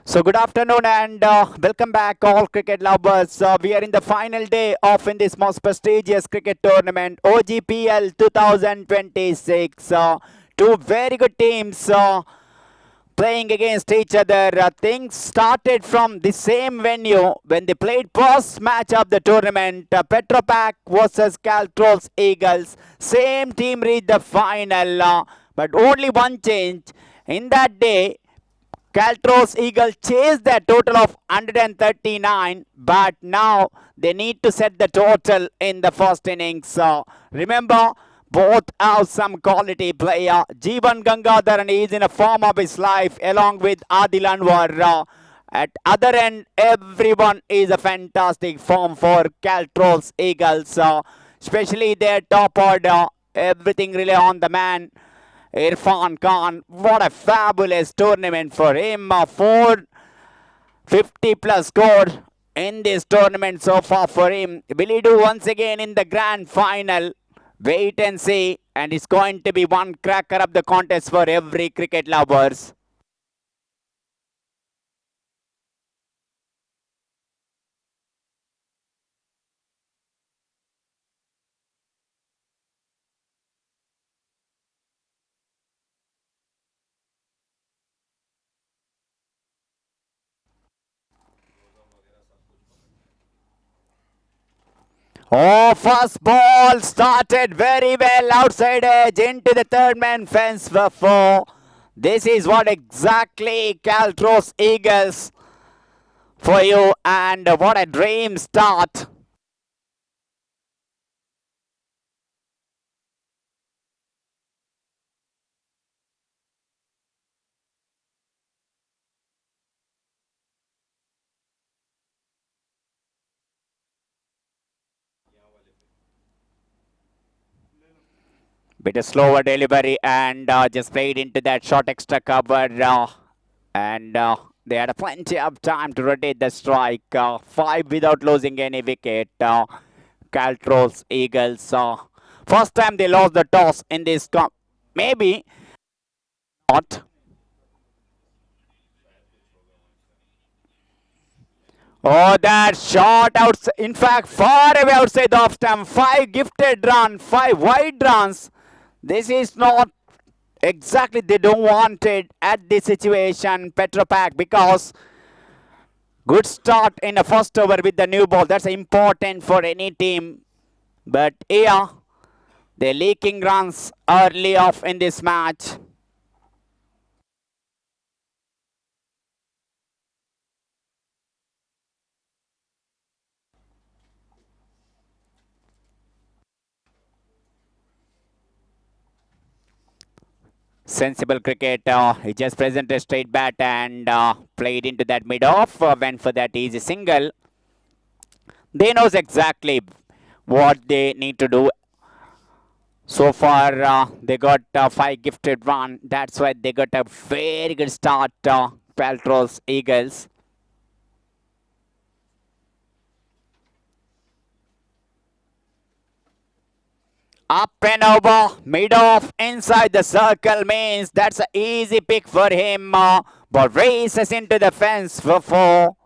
So good afternoon and welcome back all cricket lovers. We are in the final day of in this most prestigious cricket tournament OGPL 2026. Two very good teams playing against each other. Things started from the same venue when they played first match of the tournament. Petrofac versus Caltrols Eagles. Same team reached the final, but only one change. In that day, Caltros Eagle chased their total of 139, but now they need to set the total in the first innings. Remember, both have some quality player. Jeevan Gangadharan is in a form of his life along with Adil Anwar. At other end, everyone is a fantastic form for Caltros Eagles, especially their top order. Everything rely on the man Irfan Khan. What a fabulous tournament for him. 450 plus score in this tournament so far for him. Will he do once again in the grand final? Wait and see. And it's going to be one cracker of the contest for every cricket lovers. Oh, first ball started very well outside edge into the third man fence for four. This is what exactly Caltros Eagles for you, and what a dream start. Bit of slower delivery and just played into that short extra cover. And they had plenty of time to rotate the strike. Five without losing any wicket. Caltros Eagles. First time they lost the toss in this maybe not. Oh, that shot outside. In fact, far away outside the off stump. Five gifted runs, five wide runs. This is not exactly they don't want it at this situation, Petropac, because good start in the first over with the new ball. That's important for any team. But yeah, they're leaking runs early off in this match. Sensible cricket. He just presented straight bat and played into that mid off. Went for that easy single. They knows exactly what they need to do. So far, they got five gifted run. That's why they got a very good start. Paltrow's Eagles. Up and over, mid off, inside the circle means that's an easy pick for him. But races into the fence for four.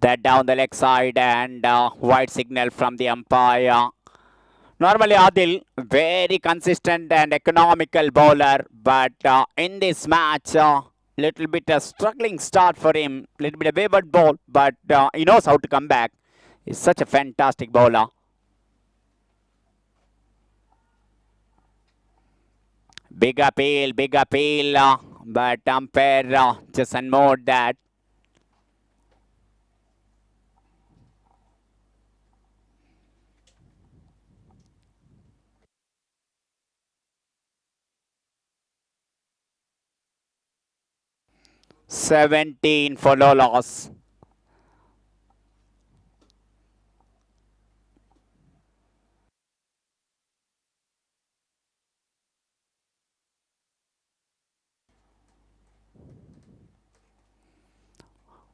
That down the leg side and wide signal from the umpire. Normally Adil, very consistent and economical bowler, but in this match, little bit a struggling start for him. Little bit of wayward ball, but he knows how to come back. He's such a fantastic bowler. Big appeal, but umpire just unmoored that. 17 for no loss.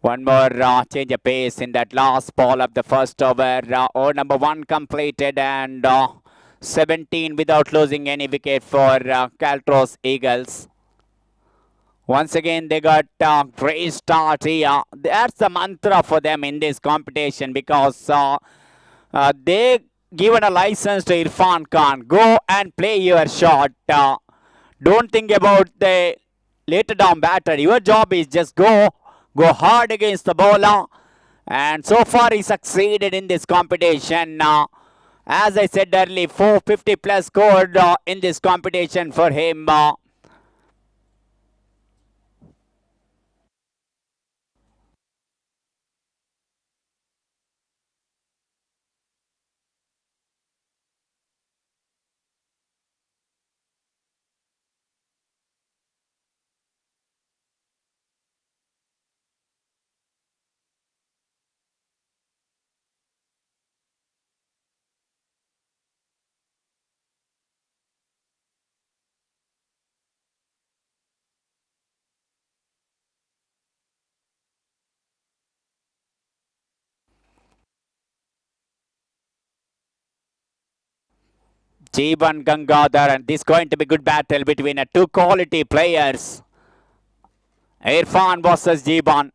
One more change of pace in that last ball of the first over. Over number 1 completed and 17 without losing any wicket for Caltrols Eagles. Once again, they got a great start here. That's the mantra for them in this competition because they given a license to Irfan Khan. Go and play your shot. Don't think about the later down batter. Your job is just go hard against the bowler. And so far, he succeeded in this competition. As I said earlier, 450 plus scored in this competition for him. Jeevan Gangadhar, and this is going to be good battle between two quality players. Irfan versus Jeevan.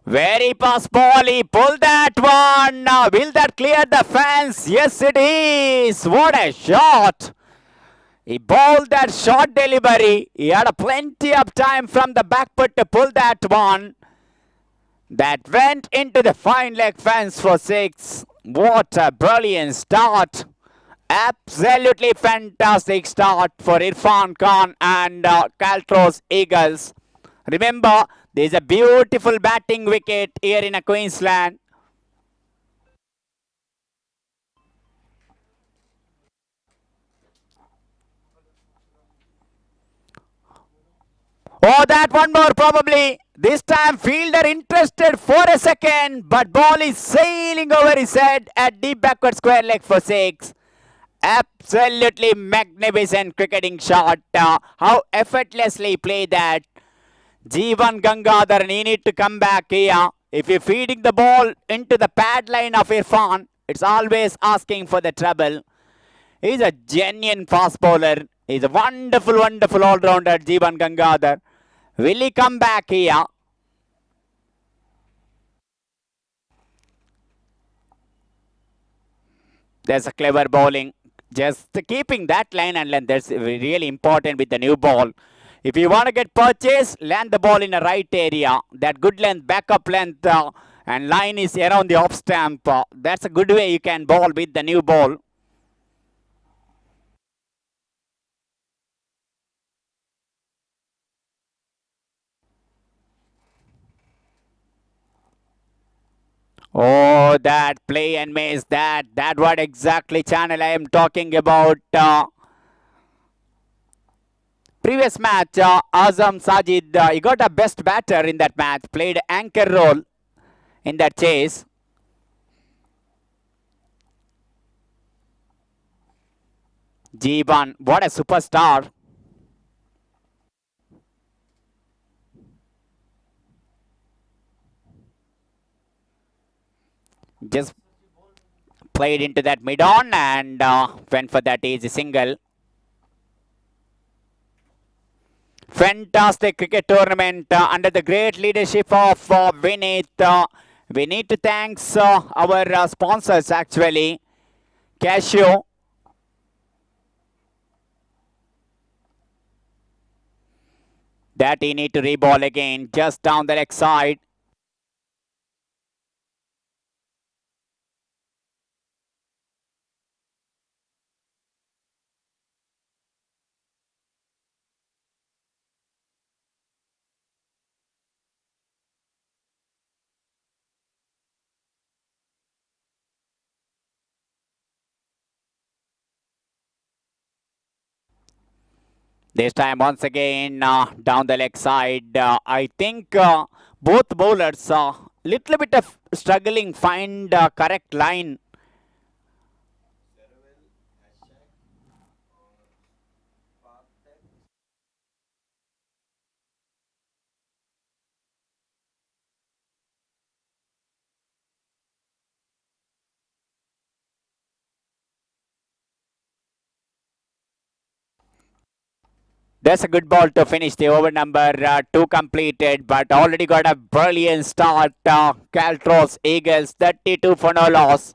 Very pass ball, he pulled that one. Will that clear the fence? Yes, it is. What a shot. He bowled that short delivery. He had a plenty of time from the back foot to pull that one. That went into the fine leg fence for 6. What a brilliant start. Absolutely fantastic start for Irfan Khan and Caltros Eagles. Remember, there is a beautiful batting wicket here in Queensland. Oh, that one more probably. This time fielder interested for a second, but ball is sailing over his head at deep backward square leg for 6. Absolutely magnificent cricketing shot. How effortlessly played that. Jeevan Gangadhar, he need to come back here. If you're feeding the ball into the pad line of Irfan, it's always asking for the trouble. He's a genuine fast bowler. He's a wonderful, wonderful all-rounder, Jeevan Gangadhar. Will he come back here? There's a clever bowling. Just keeping that line and length, that's really important with the new ball. If you want to get purchase, land the ball in the right area. That good length, backup length, and line is around the off stamp. That's a good way you can bowl with the new ball. Oh, that play and miss. That what exactly channel I am talking about. Previous match, Azam Sajid, he got a best batter in that match. Played anchor role in that chase. Jeevan, what a superstar. Just played into that mid-on and went for that easy single. Fantastic cricket tournament under the great leadership of Vinith. We need to thank our sponsors actually. Casio. That he need to reball again just down the leg side. This time once again down the leg side. I think both bowlers little bit of struggling find correct line. That's a good ball to finish the over number two completed, but already got a brilliant start. Caltrols Eagles 32 for no loss.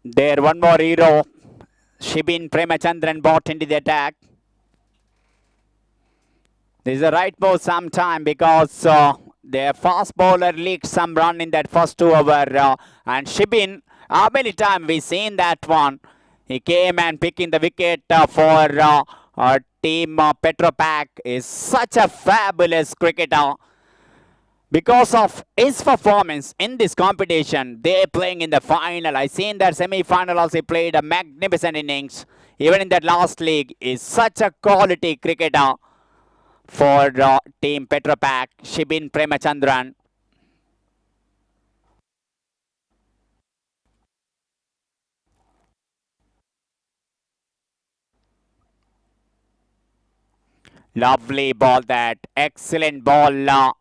There, one more hero. Shibin Premachandran bought into the attack. This is the right move sometime because their fast bowler leaked some run in that first 2 over. And Shibin, how many times we seen that one? He came and picking the wicket for team Petrofac. Is such a fabulous cricketer. Because of his performance in this competition, they're playing in the final. I seen that semi-final also he played a magnificent innings. Even in that last league, is such a quality cricketer for team Petropac, Shibin Premachandran. Lovely ball that. Excellent ball.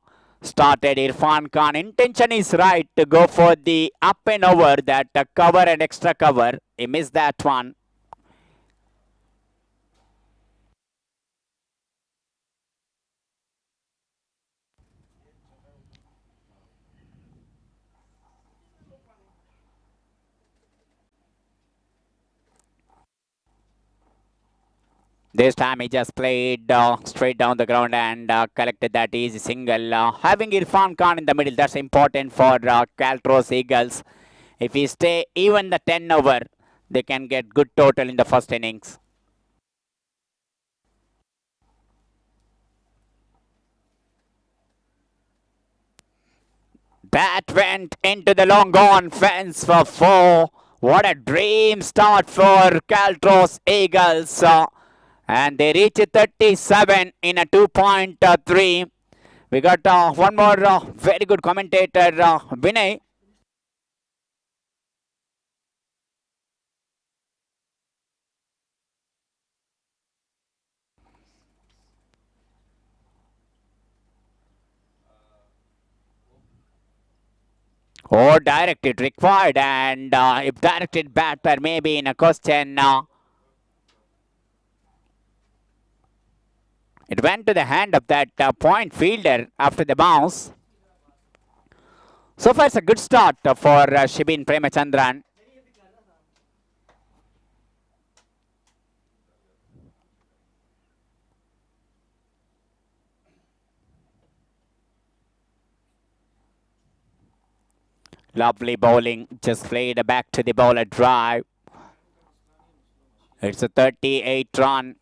Started Irfan Khan. Intention is right to go for the up and over that cover and extra cover. He missed that one. This time he just played straight down the ground and collected that easy single. Having Irfan Khan in the middle, that's important for Caltros Eagles. If he stay even the 10 over, they can get good total in the first innings. That went into the long gone fence for 4. What a dream start for Caltros Eagles. And they reach 37 in a 2.3. We got one more very good commentator, Vinay. Oh, directed required, and if directed batter maybe in a question, it went to the hand of that point fielder after the bounce. So far, it's a good start for Shibin Premachandran. Lovely bowling, just played back to the bowler drive. It's a 38 run.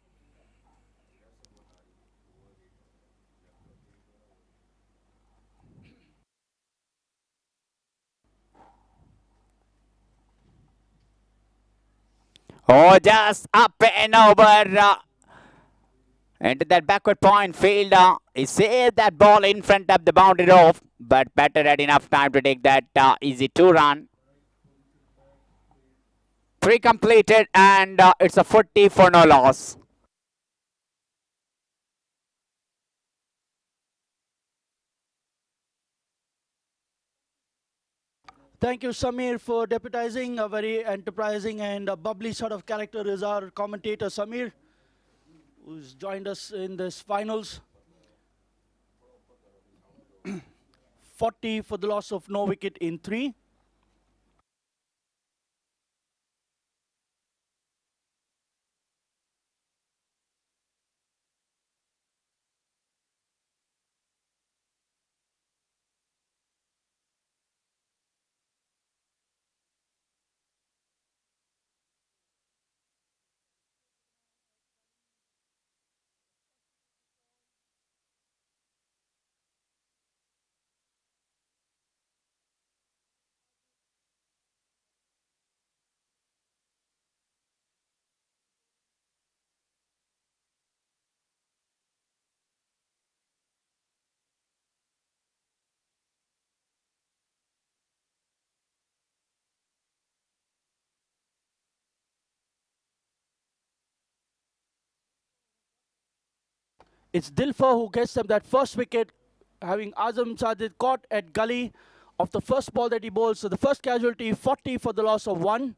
Oh, just up and over. Into that backward point, fielder, he saved that ball in front of the boundary rope, but better had enough time to take that easy 2 run. Pre-completed, and it's a 40 for no loss. Thank you, Samir, for deputizing. A very enterprising and a bubbly sort of character is our commentator, Samir, who's joined us in this finals. 40 for the loss of no wicket in 3. It's Dilfer who gets them that first wicket, having Azam Sajid caught at gully of the first ball that he bowls. So the first casualty, 40 for the loss of 1.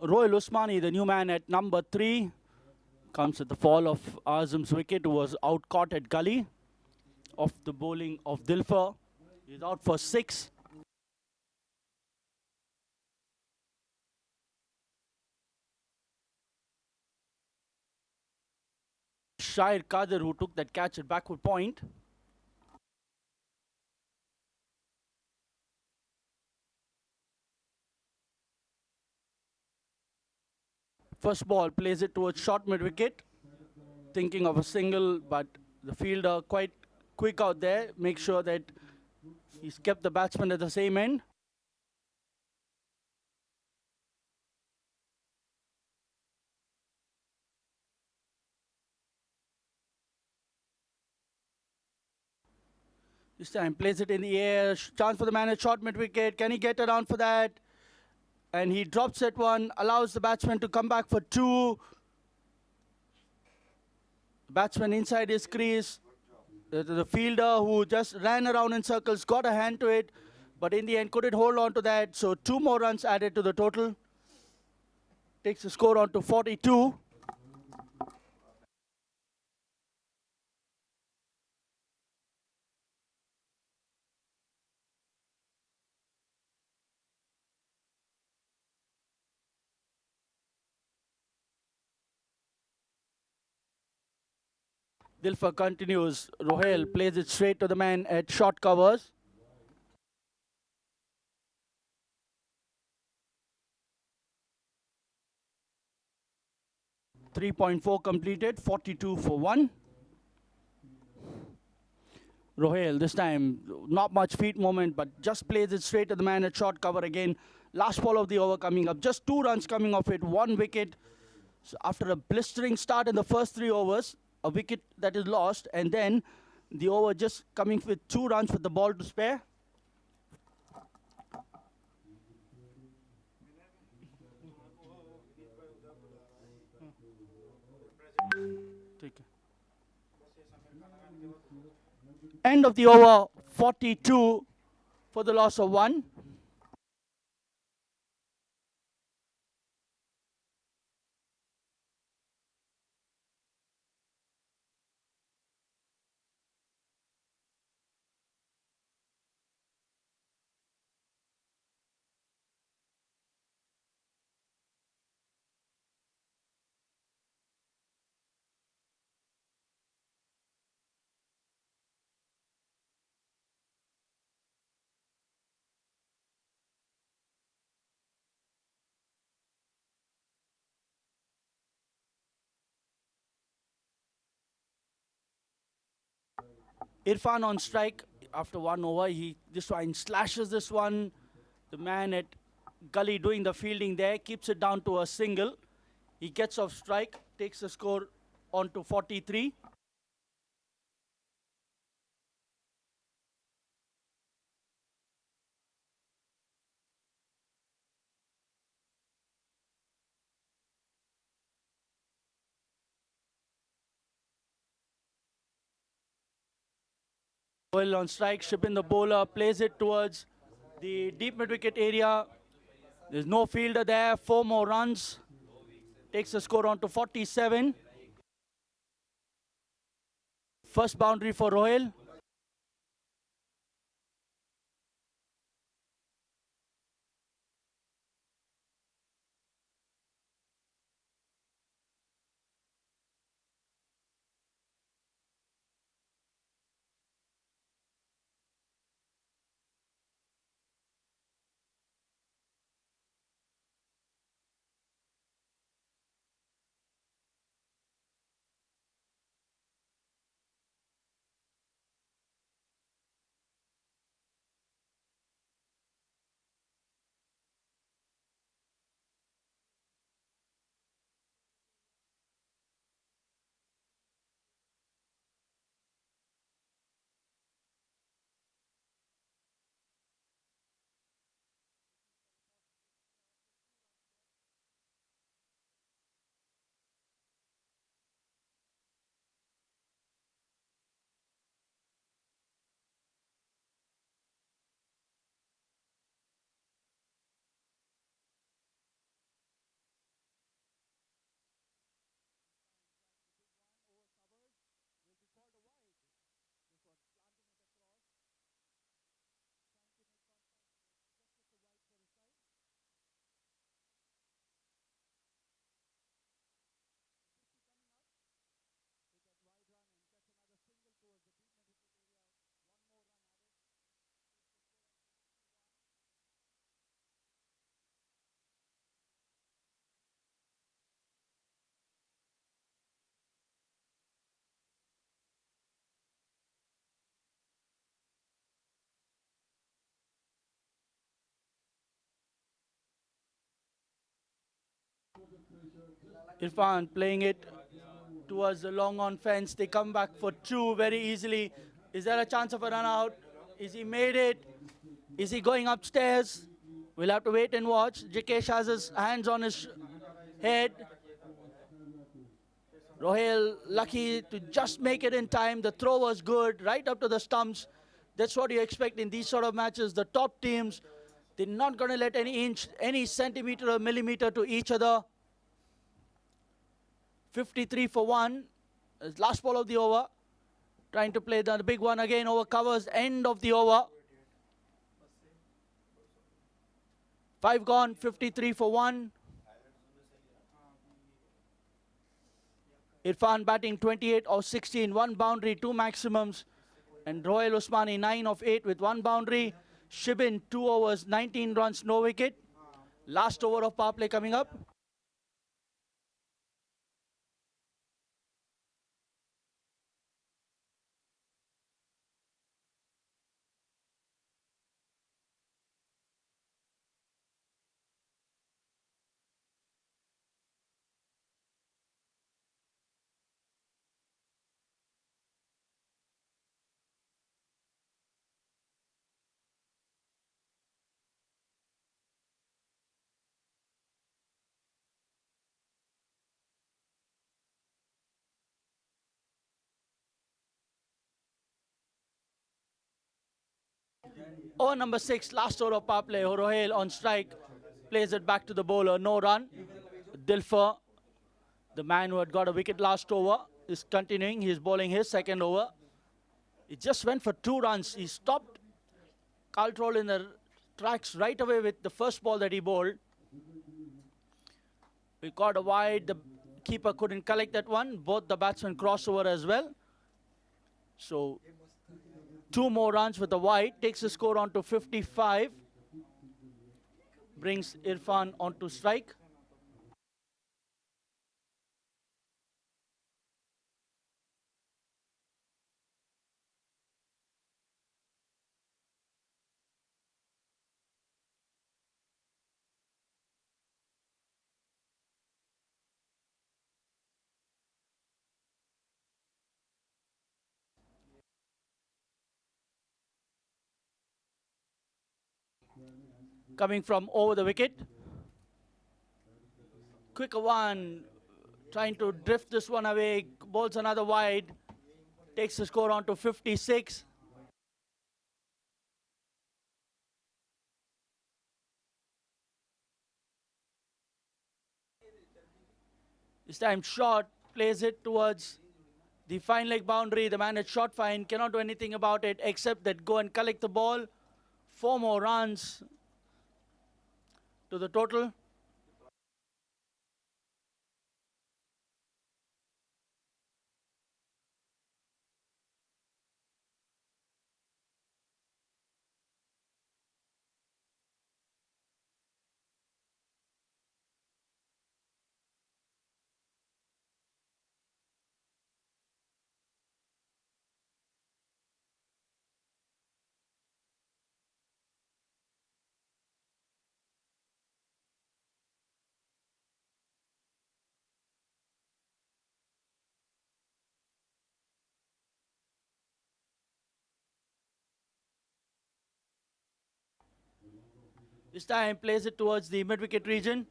Royal Usmani, the new man at number 3, comes at the fall of Azam's wicket, who was out caught at gully of the bowling of Dilfer. He's out for 6. Shair Kadir, who took that catch at backward point. First ball plays it towards short mid wicket, thinking of a single, but the fielder quite quick out there. Make sure that he's kept the batsman at the same end. This time plays it in the air. Chance for the man at short mid wicket. Can he get around for that? And he drops that one, allows the batsman to come back for 2. Batsman inside his crease. The fielder who just ran around in circles got a hand to it, but in the end couldn't hold on to that. So 2 more runs added to the total. Takes the score on to 42. Dilfer continues. Rohel plays it straight to the man at short covers. .4 completed, 42 for 1. Rohel, this time, not much feet movement, but just plays it straight to the man at short cover again. Last ball of the over coming up. Just 2 runs coming off it, 1 wicket. So after a blistering start in the first 3 overs, a wicket that is lost, and then the over just coming with 2 runs with the ball to spare. End of the over, 42 for the loss of 1. Irfan on strike after 1 over. This one slashes this one. The man at Gully doing the fielding there keeps it down to a single. He gets off strike, takes the score on to 43. Well on strike, Shibin the bowler plays it towards the deep mid wicket area. There's no fielder there. 4 more runs. Takes the score on to 47. First boundary for Royal. Irfan playing it towards the long on fence. They come back for 2 very easily. Is there a chance of a run out? Is he made it? Is he going upstairs? We'll have to wait and watch. Jikesh has his hands on his head. Rohel lucky to just make it in time. The throw was good, right up to the stumps. That's what you expect in these sort of matches. The top teams, they're not going to let any inch, any centimeter or millimeter to each other. 53 for 1. Last ball of the over. Trying to play the big one again. Over covers. End of the over. 5 gone. 53 for 1. Irfan batting 28 of 16. 1 boundary, 2 maximums. And Royal Usmani 9 of 8 with 1 boundary. Shibin 2 overs, 19 runs, no wicket. Last over of power play coming up. Over number 6, last over of power play. Rohel on strike, plays it back to the bowler. No run. Dilfer, the man who had got a wicket last over, is continuing. He's bowling his second over. He just went for 2 runs. He stopped Caltrol in the tracks right away with the first ball that he bowled. We got a wide. The keeper couldn't collect that one. Both the batsmen crossover as well. So 2 more runs with the wide. Takes the score on to 55. Brings Irfan onto strike. Coming from over the wicket. Quicker one. Trying to drift this one away. Bowls another wide. Takes the score on to 56. This time short. Plays it towards the fine leg boundary. The man at short fine cannot do anything about it except that go and collect the ball. 4 more runs to the total. This time plays it towards the mid-wicket region.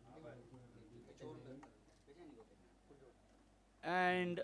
And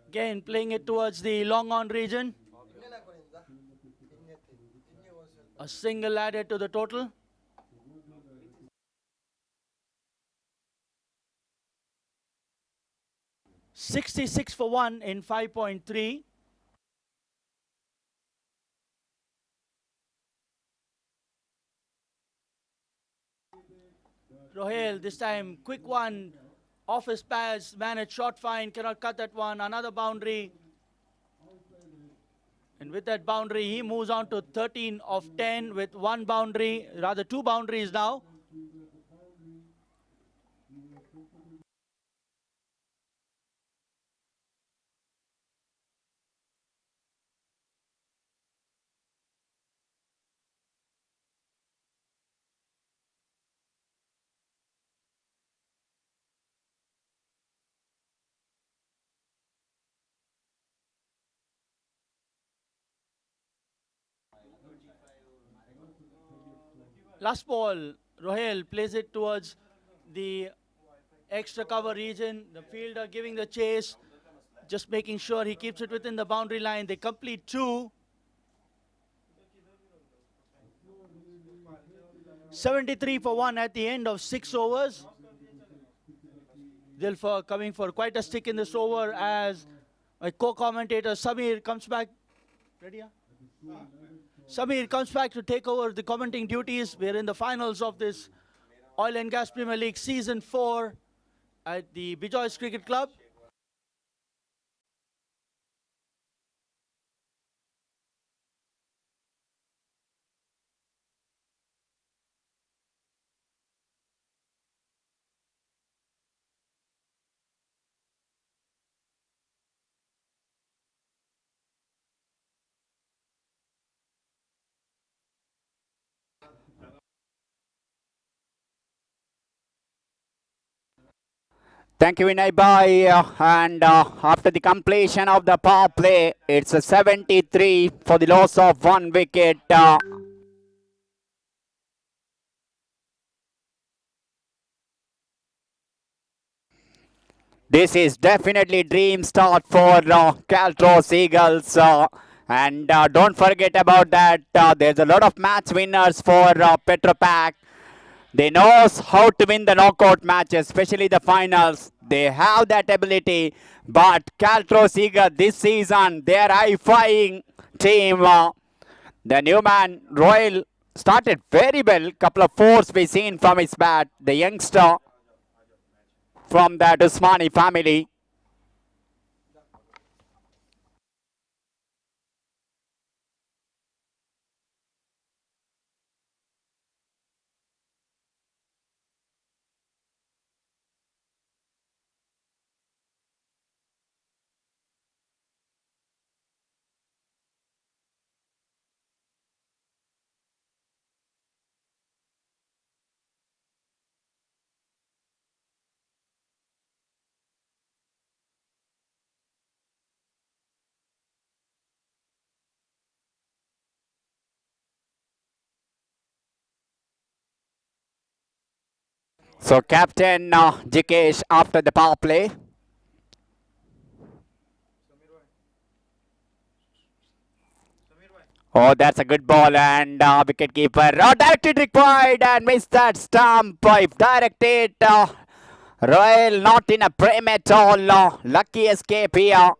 again playing it towards the long on region. A single added to the total. $66 for 1 in 5.3. Rohel, this time quick one. Off his pads, man at short fine, cannot cut that one. Another boundary. And with that boundary, he moves on to 13 of 10 with 1 boundary, rather 2 boundaries now. Last ball, Rohel plays it towards the extra cover region. The fielder giving the chase, just making sure he keeps it within the boundary line. They complete 2. 73 for 1 at the end of 6 overs. Dilfer coming for quite a stick in this over as my co-commentator Samir comes back. Ready? Samir comes back to take over the commenting duties. We're in the finals of this Oil and Gas Premier League Season 4. at the Bejoice Cricket Club. Thank you, Vinay Bhai. And after the completion of the power play, it's a 73 for the loss of 1 wicket. This is definitely dream start for caltrols Eagles. And don't forget about that. There's a lot of match winners for Petropac. They knows how to win the knockout matches, especially the finals. They have that ability. But caltrols Eagles this season, they are high-flying team. The new man, Royal, started very well. Couple of fours we seen from his bat. The youngster from that Usmani family. So captain Jikesh after the power play. Oh, that's a good ball and wicket keeper. Oh, directed required and missed that stump. If directed, Royal not in a prem at all. Lucky escape here.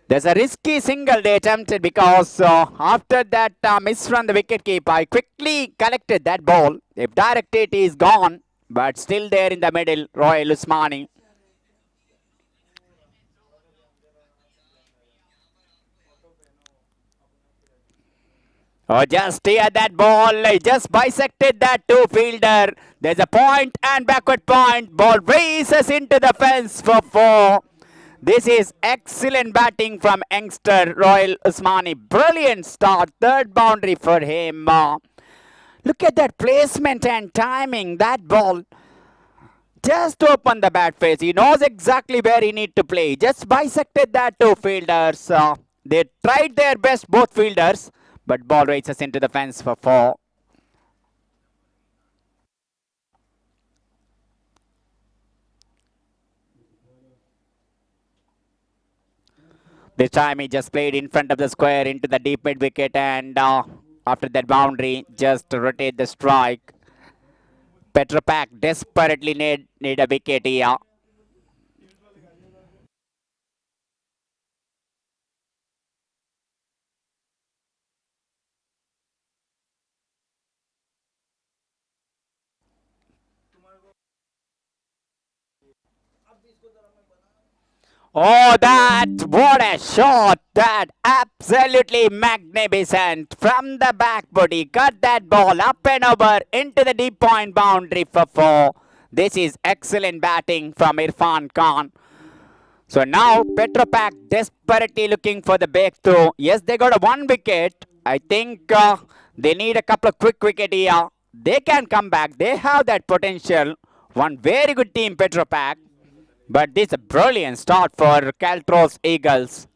There's a risky single they attempted because after that miss from the wicket keeper, I quickly collected that ball. If directed, he is gone, but still there in the middle, Royal Usmani. Oh, just steer that ball. He just bisected that two fielder. There's a point and backward point. Ball races into the fence for four. This is excellent batting from youngster Royal Usmani. Brilliant start. Third boundary for him. Look at that placement and timing. That ball just open the bat face. He knows exactly where he need to play. Just bisected that two fielders. They tried their best, both fielders, but ball races into the fence for four. This time he just played in front of the square into the deep mid wicket and after that boundary just rotate the strike. Petropac desperately need a wicket here. Oh, what a shot! That absolutely magnificent from the back body. Cut that ball up and over into the deep point boundary for four. This is excellent batting from Irfan Khan. So now Petropac desperately looking for the breakthrough. Yes, they got a 1 wicket. I think they need a couple of quick wicket here. They can come back. They have that potential. One very good team, Petropac. But this is a brilliant start for caltrols Eagles.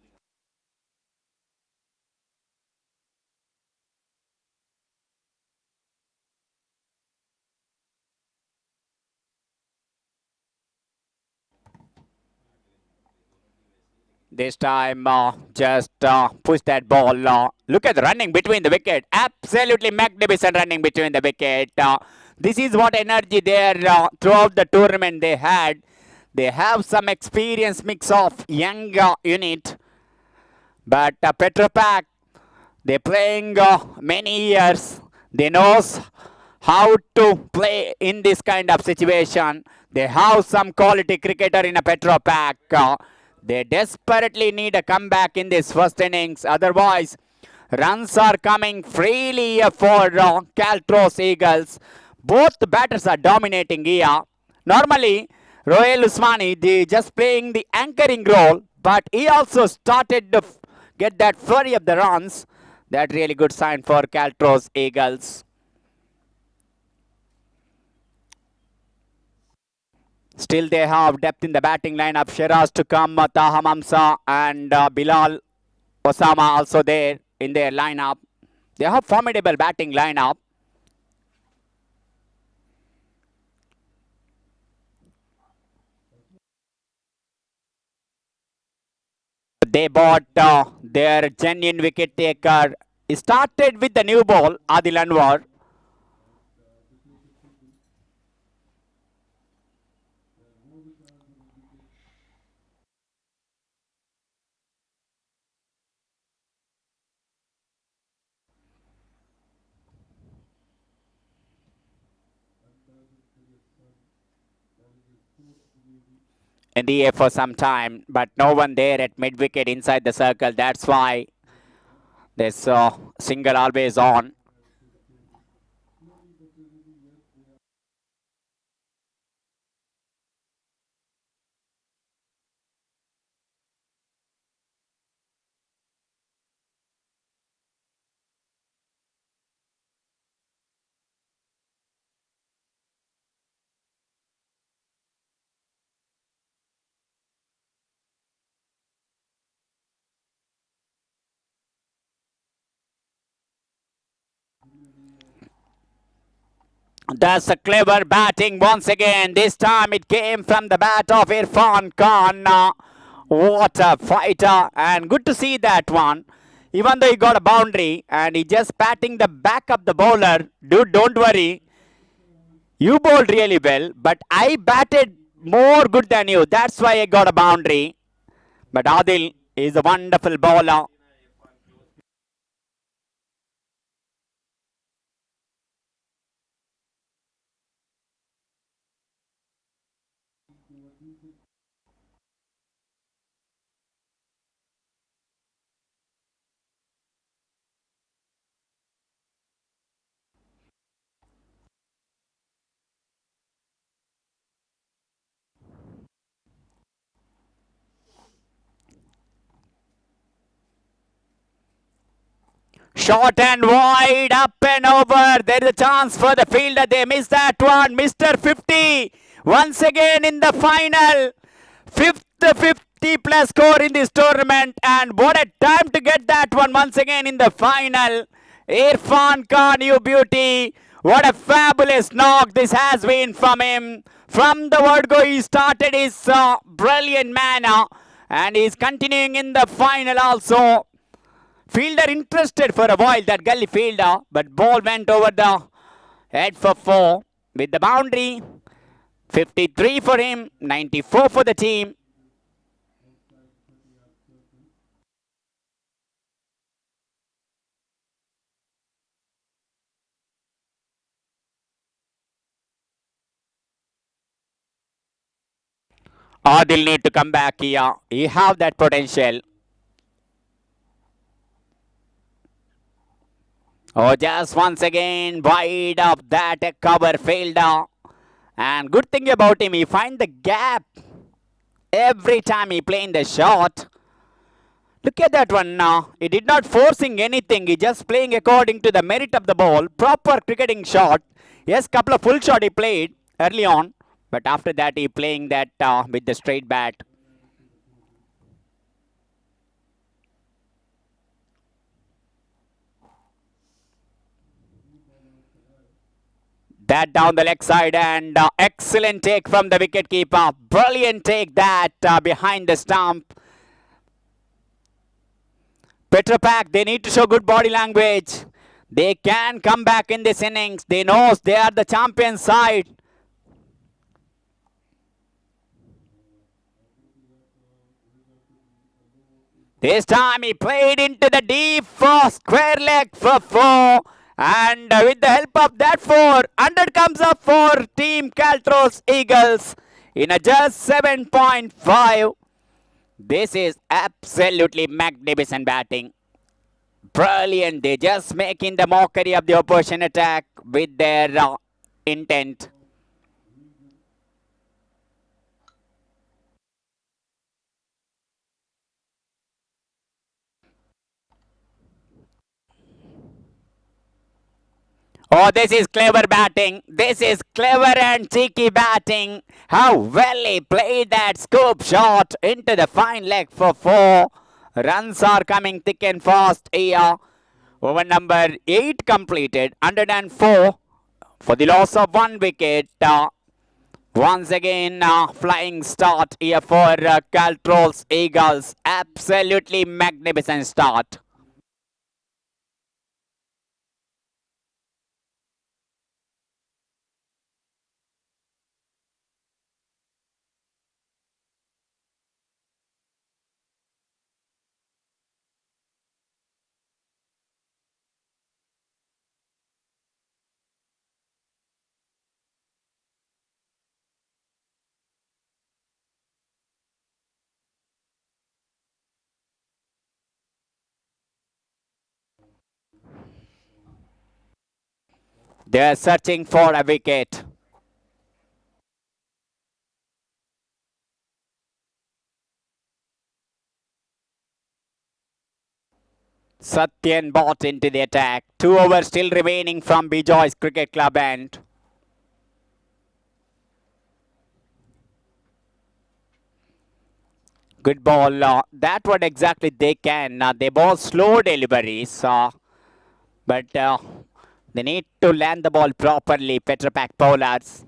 This time, just push that ball. Look at the running between the wicket. Absolutely magnificent running between the wicket. This is what energy there throughout the tournament they had. They have some experience mix of young unit. But Petropac, they're playing many years. They knows how to play in this kind of situation. They have some quality cricketer in a petrofac. They desperately need a comeback in this first innings. Otherwise, runs are coming freely for Caltrols Eagles. Both batters are dominating here. Normally, Royal Usmani, they just playing the anchoring role, but he also started to get that flurry of the runs. That really good sign for Caltrols Eagles. Still, they have depth in the batting lineup. Shiraz to come, Taha Mamsa and Bilal Osama also there in their lineup. They have formidable batting lineup. They bought their genuine wicket taker. He started with the new ball, Adil Anwar. In the air for some time, but no one there at mid wicket inside the circle. That's why this single always on. That's a clever batting once again. This time it came from the bat of Irfan Khan. What a fighter, and good to see that one. Even though he got a boundary and he just patting the back of the bowler. Dude, don't worry. You bowled really well, but I batted more good than you. That's why I got a boundary. But Adil is a wonderful bowler. Short and wide, up and over. There is a chance for the fielder. They missed that one. Mr. 50 once again in the final. Fifth 50 plus score in this tournament. And what a time to get that one once again in the final. Irfan Khan, you beauty. What a fabulous knock this has been from him. From the word go, he started his brilliant manner. And he's continuing in the final also. Fielder interested for a while, that gully fielder, but ball went over the head for 4 with the boundary. 53 for him, 94 for the team. Adil need to come back here. He have that potential. Oh, just once again, wide up that cover fielder. And good thing about him, he find the gap every time he playing the shot. Look at that one now. He did not forcing anything. He just playing according to the merit of the ball. Proper cricketing shot. Yes, couple of full shot he played early on. But after that, he playing that with the straight bat. That down the leg side and excellent take from the wicket keeper. Brilliant take that behind the stump. Petrofac, they need to show good body language. They can come back in this innings. They know they are the champion side. This time he played into the deep for square leg for 4. And with the help of that 400 comes up for Team Caltrols Eagles in a just 7.5. This is absolutely magnificent batting. Brilliant. They're just making the mockery of the opposition attack with their intent. Oh, this is clever batting. This is clever and cheeky batting. How well he played that scoop shot into the fine leg for 4. Runs are coming thick and fast here. Over number 8 completed, 104 for the loss of 1 wicket. Once again, flying start here for Caltrols Eagles. Absolutely magnificent start. They are searching for a wicket. Satyan bought into the attack. 2 overs still remaining from Bejoice Cricket Club end. Good ball. That what exactly they can. They ball slow deliveries. But they need to land the ball properly, petrofac bowlers.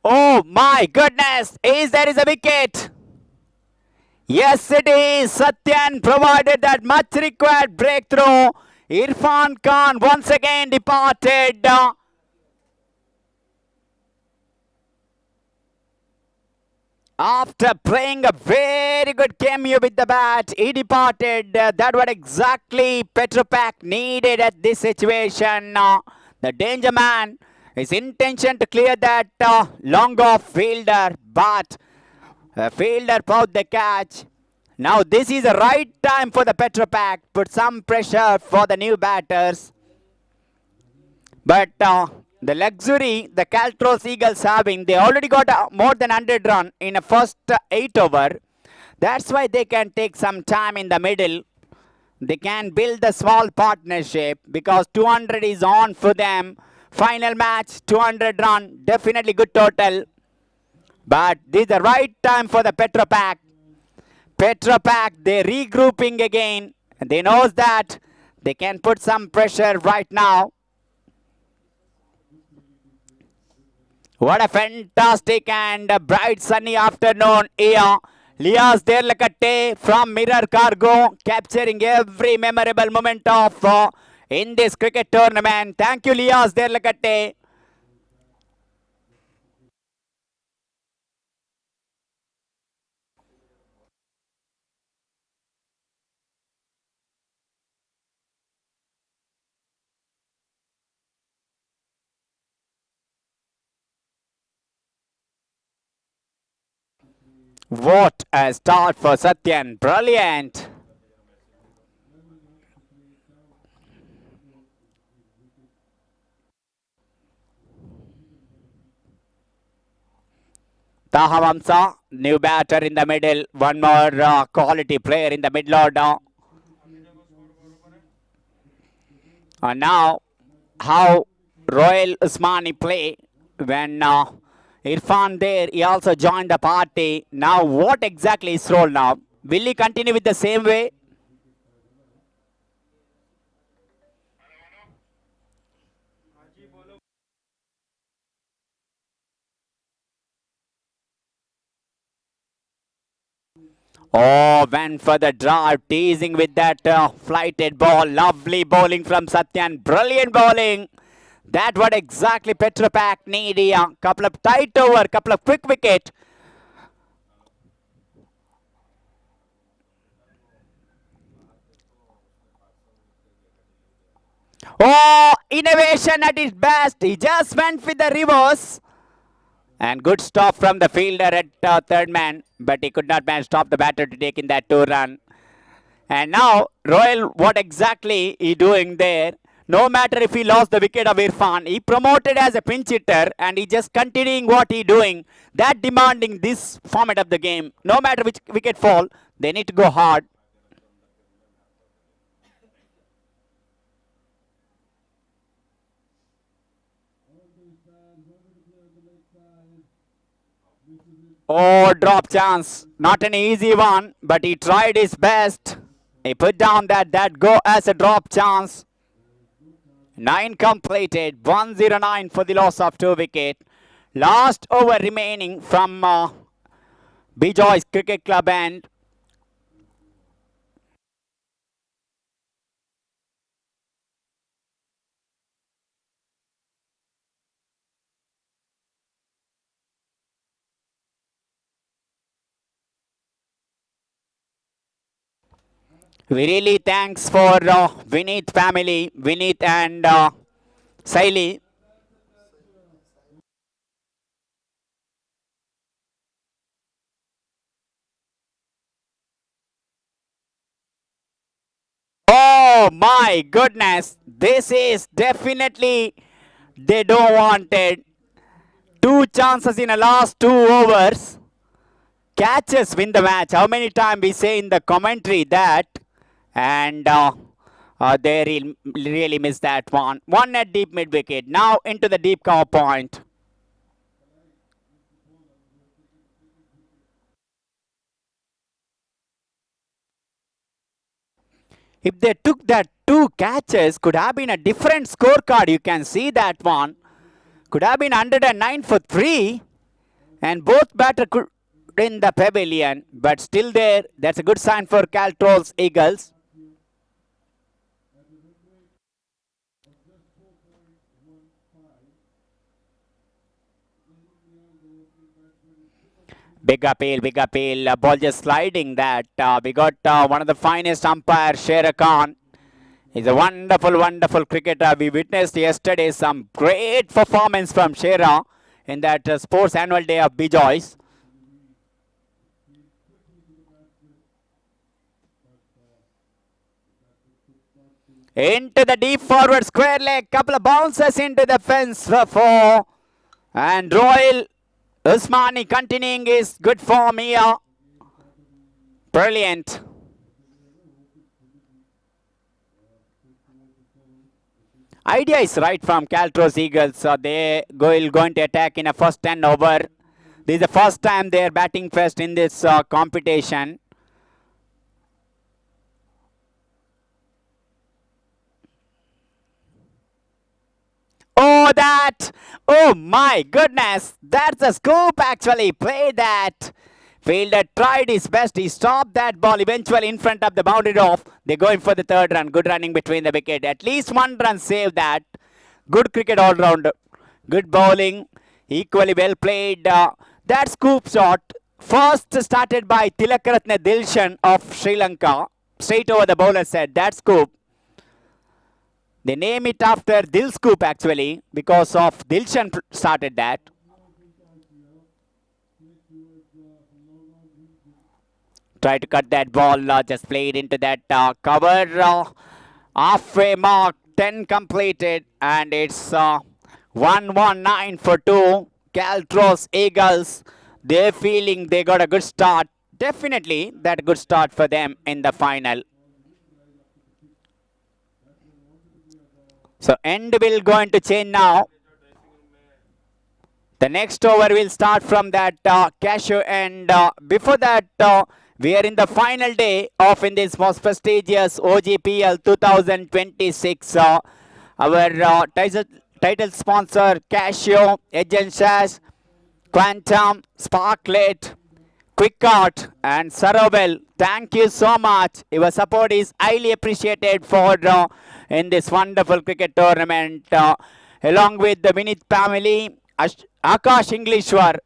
Oh my goodness! There is a wicket? Yes, it is. Satyan provided that much required breakthrough. Irfan Khan once again departed. After playing a very good cameo with the bat, he departed. That what exactly Petrofac needed at this situation. The danger man, his intention to clear that long off fielder, but the fielder caught the catch. Now this is the right time for the Petrofac. Put some pressure for the new batters. But the luxury the Caltrols Eagles having, they already got more than 100 run in the first 8 over. That's why they can take some time in the middle. They can build a small partnership because 200 is on for them. Final match, 200 run, definitely good total. But this is the right time for the Petrofac. Petrofac, they're regrouping again. They knows that they can put some pressure right now. What a fantastic and bright sunny afternoon here. Lias Derlakatte from Mirror Cargo capturing every memorable moment of in this cricket tournament. Thank you, Lias Derlakatte. What a start for Satyan. Brilliant. Tahavamsa, new batter in the middle. One more quality player in the middle order. And now, how Royal Usmani play when Irfan there, he also joined the party. Now, what exactly is role now? Will he continue with the same way? Oh, went for the drive, teasing with that flighted ball. Lovely bowling from Satyan. Brilliant bowling. That what exactly Petrofac need here. Couple of tight over, couple of quick wicket. Oh, innovation at its best. He just went with the reverse. And good stop from the fielder at third man. But he could not manage to stop the batter to take in that 2 run. And now, Royal, what exactly he doing there? No matter if he lost the wicket of Irfan, he promoted as a pinch hitter and he just continuing what he doing. That demanding this format of the game. No matter which wicket fall, they need to go hard. Oh, drop chance. Not an easy one, but he tried his best. He put down that go as a drop chance. 9 completed, 109 for the loss of 2 wicket. Last over remaining from Bejoice Cricket Club end. We really thanks for Vineet family, Vineet and Saili. Oh my goodness, this is definitely they don't want it. 2 chances in the last 2 overs. Catches win the match. How many times we say in the commentary that, and they really missed that one. One at deep mid wicket. Now into the deep cover point. If they took that 2 catches, could have been a different scorecard. You can see that one. Could have been 109 for 3. And both batter could in the pavilion. But still there. That's a good sign for caltrols Eagles. Big appeal. Ball just sliding that. We got one of the finest umpires, Sher Khan. He's a wonderful cricketer. We witnessed yesterday some great performance from Shera in that sports annual day of Bejoice. Into the deep forward square leg. Couple of bounces into the fence for 4. And Royal Usmani continuing his good form here. Brilliant. Idea is right from caltrols Eagles. They going to attack in a first 10 over. This is the first time they are batting first in this competition. Oh, that! Oh my goodness! That's a scoop actually. Play that. Fielder tried his best. He stopped that ball eventually in front of the boundary off. They're going for the 3rd run. Good running between the wicket. At least 1 run saved that. Good cricket all round. Good bowling. Equally well played. That scoop shot first started by Tilakaratne Dilshan of Sri Lanka. Straight over the bowler said that scoop. They name it after Dil Scoop actually because of Dilshan started that. Try to cut that ball, just played into that cover. Halfway mark, 10 completed, and it's 119 for 2. caltrols Eagles, they're feeling they got a good start. Definitely that good start for them in the final. So end will going to change now. The next over will start from that cashew, and before that we are in the final day of in this most prestigious OGPL 2026. Our title sponsor Casio, Agent Sash, Quantum, Sparklet, Quickart and Sarovel. Thank you so much. Your support is highly appreciated for in this wonderful cricket tournament. Along with the Vinith family, Akash Englishwar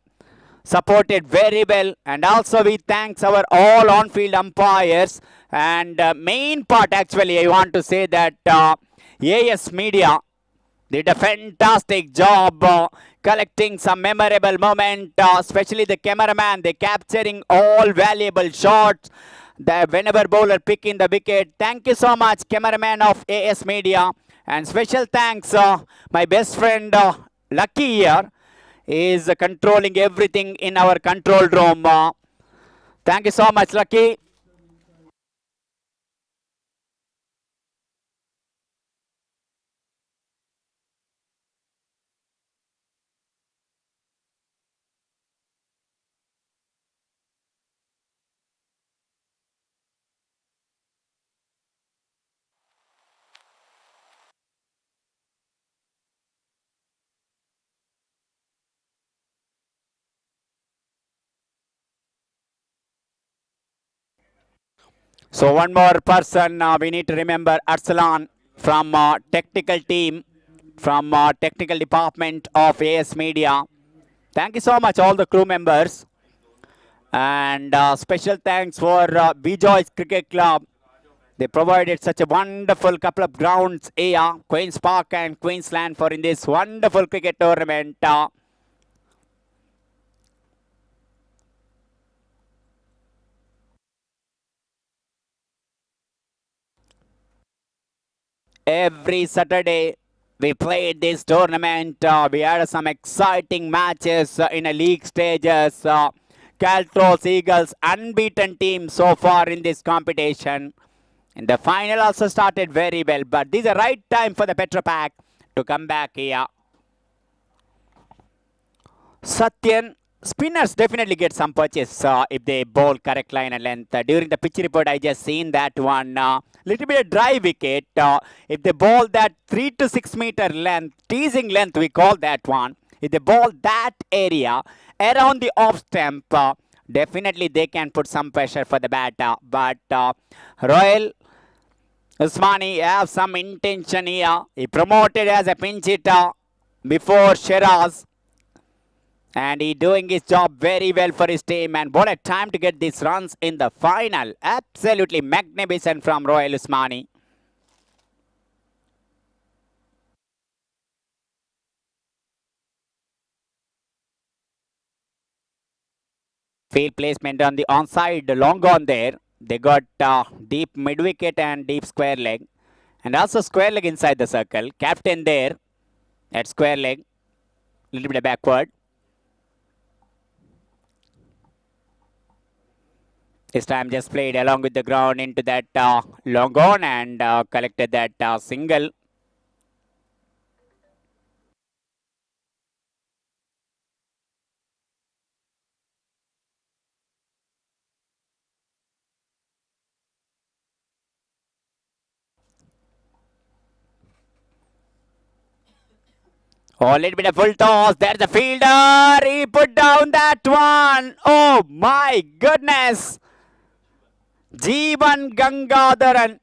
supported very well, and also we thanks our all on-field umpires. And main part actually I want to say that AS Media did a fantastic job collecting some memorable moment, especially the cameraman. They capturing all valuable shots. The whenever bowler picking the wicket. Thank you so much, cameraman of AS Media, and special thanks my best friend Lucky here is controlling everything in our control room. Thank you so much, Lucky. So one more person we need to remember, Arsalan from technical team, from technical department of AS Media. Thank you so much, all the crew members. And special thanks for Bejoice Cricket Club. They provided such a wonderful couple of grounds here, Queen's Park and Queensland, for in this wonderful cricket tournament. Every Saturday we played this tournament. We had some exciting matches in a league stages. Caltrols Eagles unbeaten team so far in this competition. And the final also started very well. But this is the right time for the petrofac to come back here. Satyan, spinners definitely get some purchase if they bowl correct line and length. During the pitch report, I just seen that one. Little bit of dry wicket. If they bowl that 3 to 6 meter length, teasing length, we call that one. If they bowl that area around the off stump, definitely they can put some pressure for the batter. But Royal Usmani have some intention here. He promoted as a pinch hitter before Shiraz. And he doing his job very well for his team. And what a time to get these runs in the final. Absolutely magnificent from Royal Usmani. Field placement on the onside, long on there. They got deep mid wicket and deep square leg. And also square leg inside the circle. Captain there at square leg. Little bit backward. This time just played along with the ground into that long on and collected that single. Oh, a little bit of full toss. There's the fielder. He put down that one. Oh my goodness. Jeevan Gangadharan,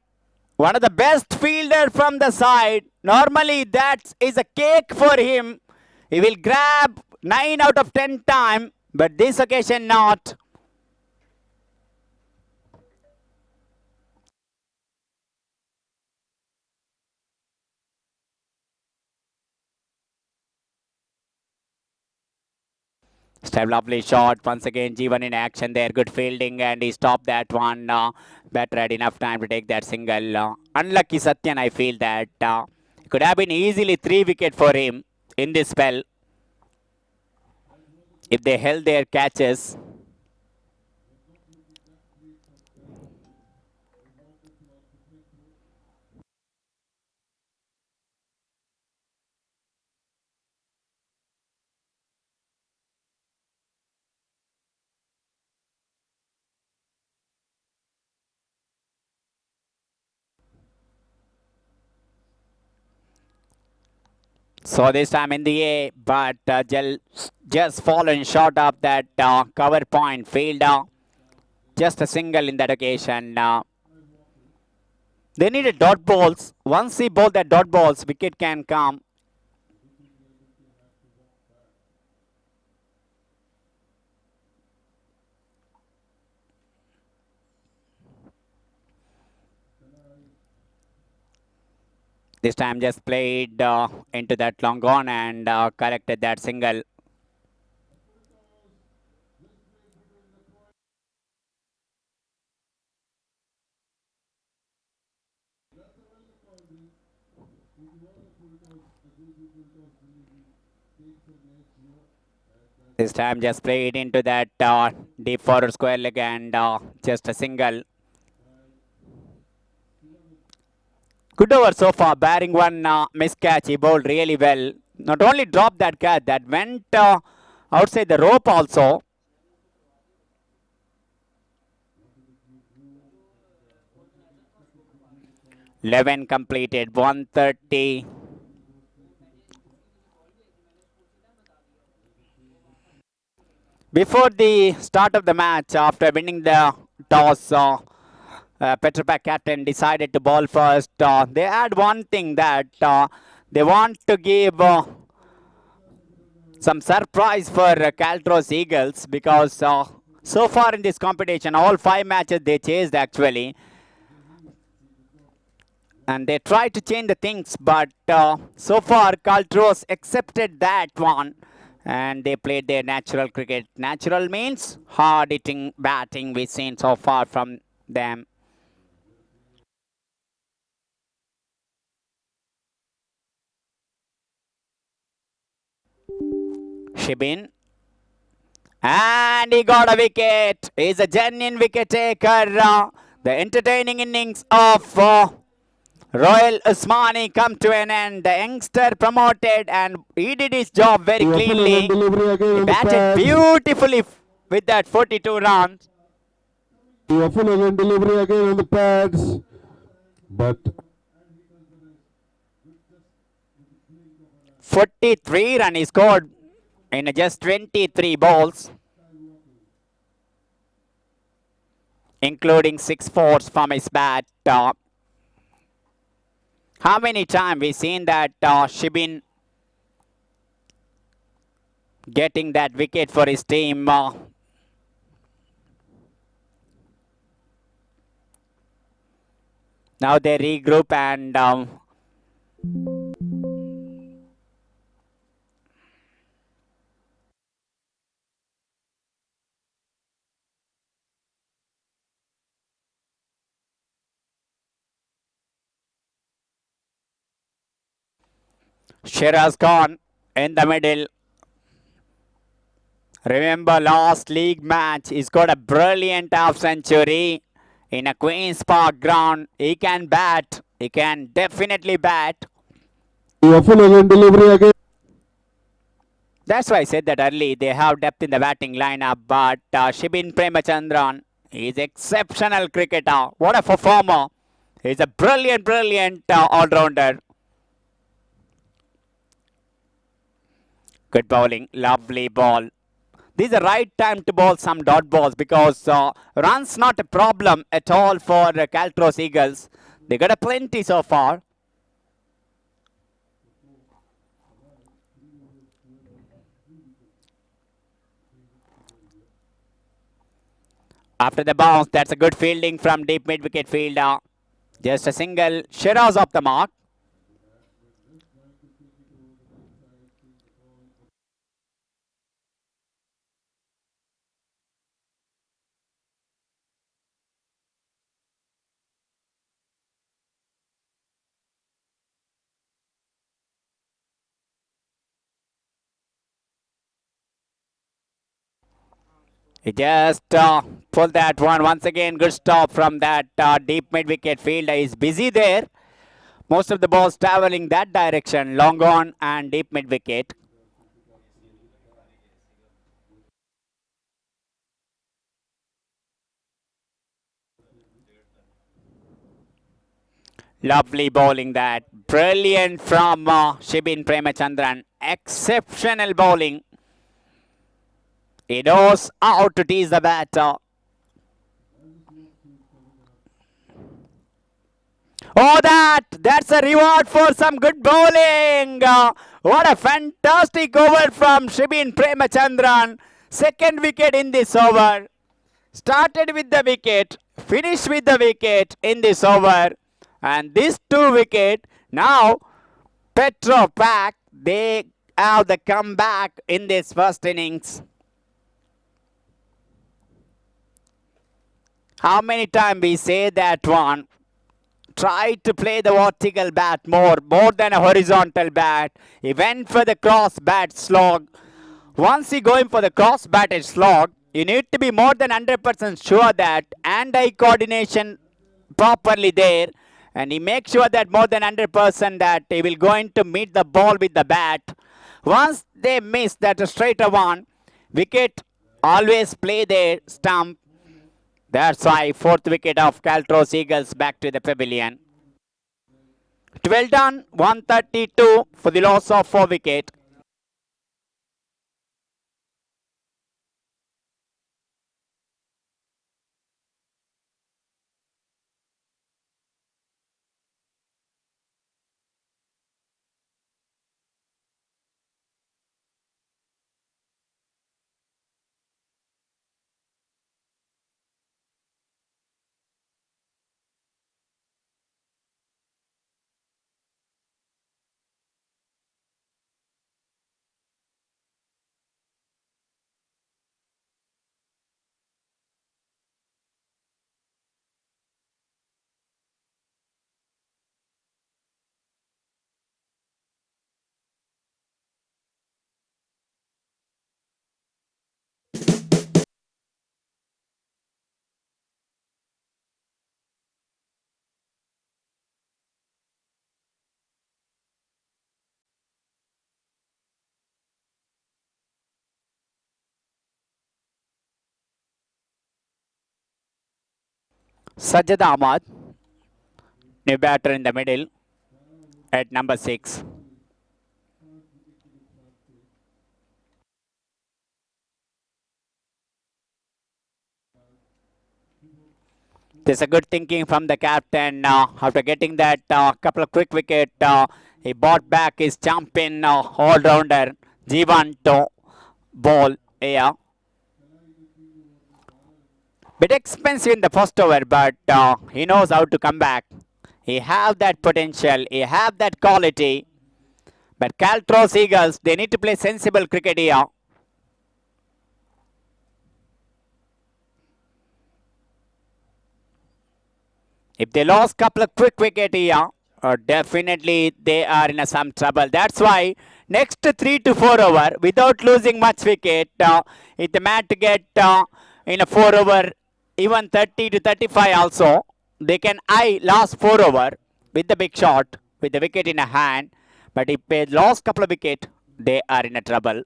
one of the best fielder from the side. Normally that is a cake for him. He will grab 9 out of 10 time, but this occasion not. Still lovely shot. Once again, Jeevan in action there. Good fielding and he stopped that one. Better had enough time to take that single. Unlucky Satyan, I feel that. It could have been easily 3 wicket for him in this spell if they held their catches. So this time in the A, but just fallen short of that cover point field. Just a single in that occasion. They needed dot balls. Once he bowled that dot balls, wicket can come. This time just played into that long on and corrected that single. This time just played into that deep forward square leg and just a single. Good over so far, barring one miscatch. He bowled really well. Not only dropped that catch, that went outside the rope also. Eleven completed, 130. Before the start of the match, after winning the toss, petrofac captain decided to bowl first. They had one thing that they want to give some surprise for Caltrols Eagles because so far in this competition, all 5 matches they chased actually. And they tried to change the things, but so far Caltrols accepted that one. And they played their natural cricket. Natural means hard-hitting batting we've seen so far from them. Shibin. And he got a wicket. He's a genuine wicket taker. The entertaining innings of Royal Usmani come to an end. The youngster promoted and he did his job very cleanly. He batted beautifully with that 42 runs. Full again delivery again on the pads, but 43 run he scored in just 23 balls, including 6 fours from his bat. How many times we seen that Shibin getting that wicket for his team? Now they regroup and Shiraz gone in the middle. Remember last league match, he's got a brilliant half century in a Queen's Park ground. He can bat. He can definitely bat. full again delivery again. That's why I said that early. They have depth in the batting lineup, but Shibin Premachandran is exceptional cricketer. What a performer. He's a brilliant all-rounder. Good bowling. Lovely ball. This is the right time to bowl some dot balls because runs not a problem at all for Caltrols Eagles. They got a plenty so far. After the bounce, that's a good fielding from deep mid-wicket fielder. Just a single. Shiraz off the mark. He just pulled that one. Once again, good stop from that deep mid-wicket fielder. He's busy there. Most of the balls traveling that direction. Long on and deep mid-wicket. Lovely bowling that. Brilliant from Shibin Premachandran. Exceptional bowling. He knows how to tease the batter. Oh, that's a reward for some good bowling. What a fantastic over from Shibin Premachandran. Second wicket in this over. Started with the wicket, finished with the wicket in this over. And these 2 wickets Now, Petrofac, they have the comeback in this first innings. How many times we say that one? Try to play the vertical bat more than a horizontal bat. He went for the cross bat slog. Once you go in for the cross batted slog, you need to be more than 100% sure that hand-eye coordination properly there, and he makes sure that more than 100% that he will going to meet the ball with the bat. Once they miss that straight one, wicket always play their stump. That's why fourth wicket of Caltrols Eagles back to the pavilion. 12 done, 132 for the loss of 4 wicket. Sajjad Ahmad, new batter in the middle at number 6. There's a good thinking from the captain after getting that couple of quick wicket. He brought back his champion all-rounder Jivan to ball here. Bit expensive in the first over, but he knows how to come back. He have that potential. He have that quality. But Caltrols Eagles, they need to play sensible cricket here. If they lost couple of quick wicket here, definitely they are in some trouble. That's why next 3 to 4 over, without losing much wicket, if the man to get in a 4 over, even 30 to 35 also, they can eye last 4 over with the big shot, with the wicket in a hand. But if they lost couple of wicket, they are in a trouble.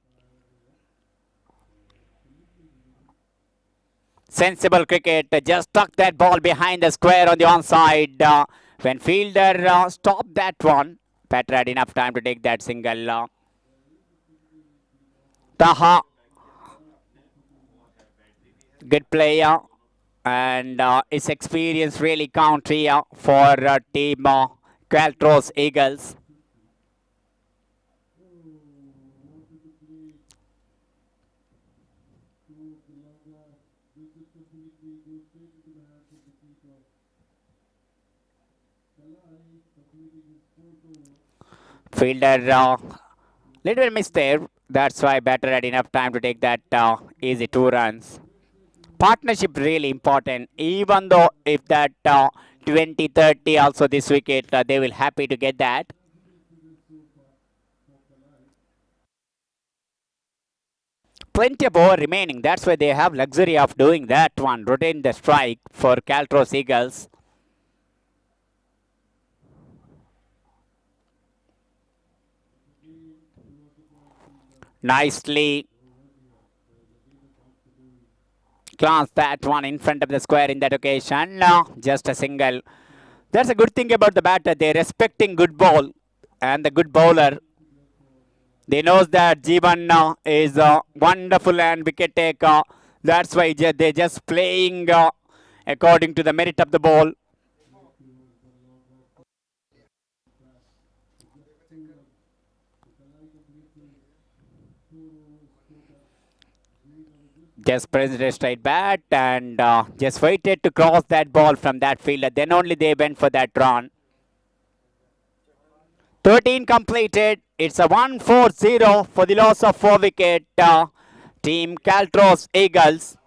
Sensible cricket, just tuck that ball behind the square on the onside. When fielder stopped that one, Petra had enough time to take that single. Taha, good player, and his experience really count here for team Caltrols Eagles. Fielder, little miss there. That's why batter had enough time to take that easy 2 runs. Partnership really important. Even though if that 20-30 also this wicket, they will happy to get that. Plenty of over remaining. That's why they have luxury of doing that one. Rotating the strike for Caltrols Eagles. Nicely glanced that one in front of the square in that occasion. Just a single. That's a good thing about the batter. They're respecting good ball and the good bowler. They knows that Jeevan is wonderful and wicket taker. That's why they're just playing according to the merit of the ball. Just pressed a straight bat and just waited to cross that ball from that fielder. Then only they went for that run. 13 completed. It's a 1-4-0 for the loss of 4 wicket. Team Caltrols Eagles.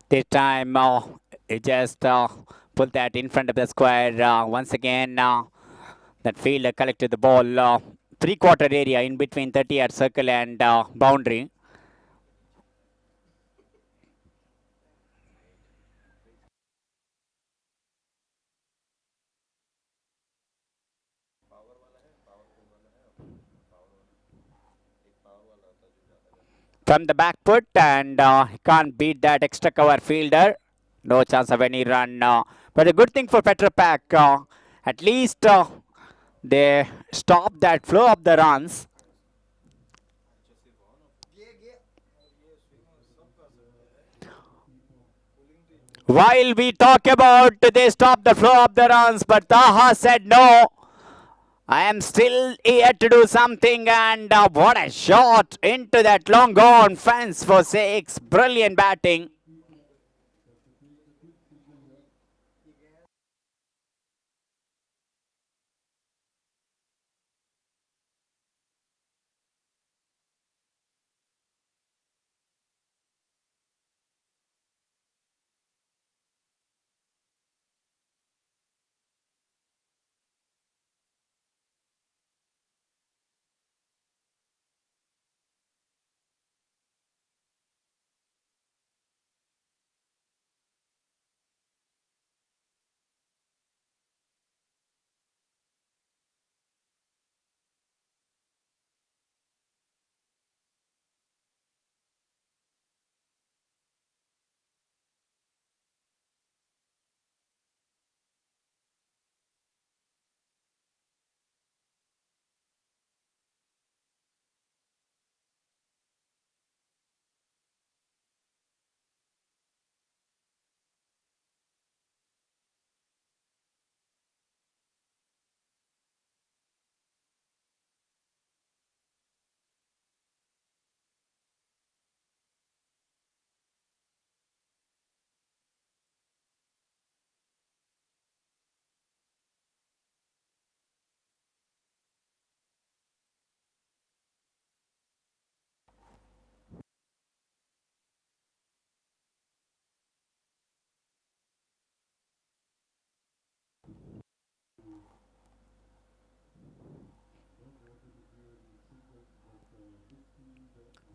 This time, he just put that in front of the square. Once again, that fielder collected the ball 3/4 area in between 30-yard circle and boundary. From the back foot, and he can't beat that extra cover fielder. No chance of any run. But a good thing for petrofac, at least they stop that flow of the runs. While we talk about they stop the flow of the runs, but Taha said no. I am still here to do something, and what a shot into that long gone fence for 6. Brilliant batting.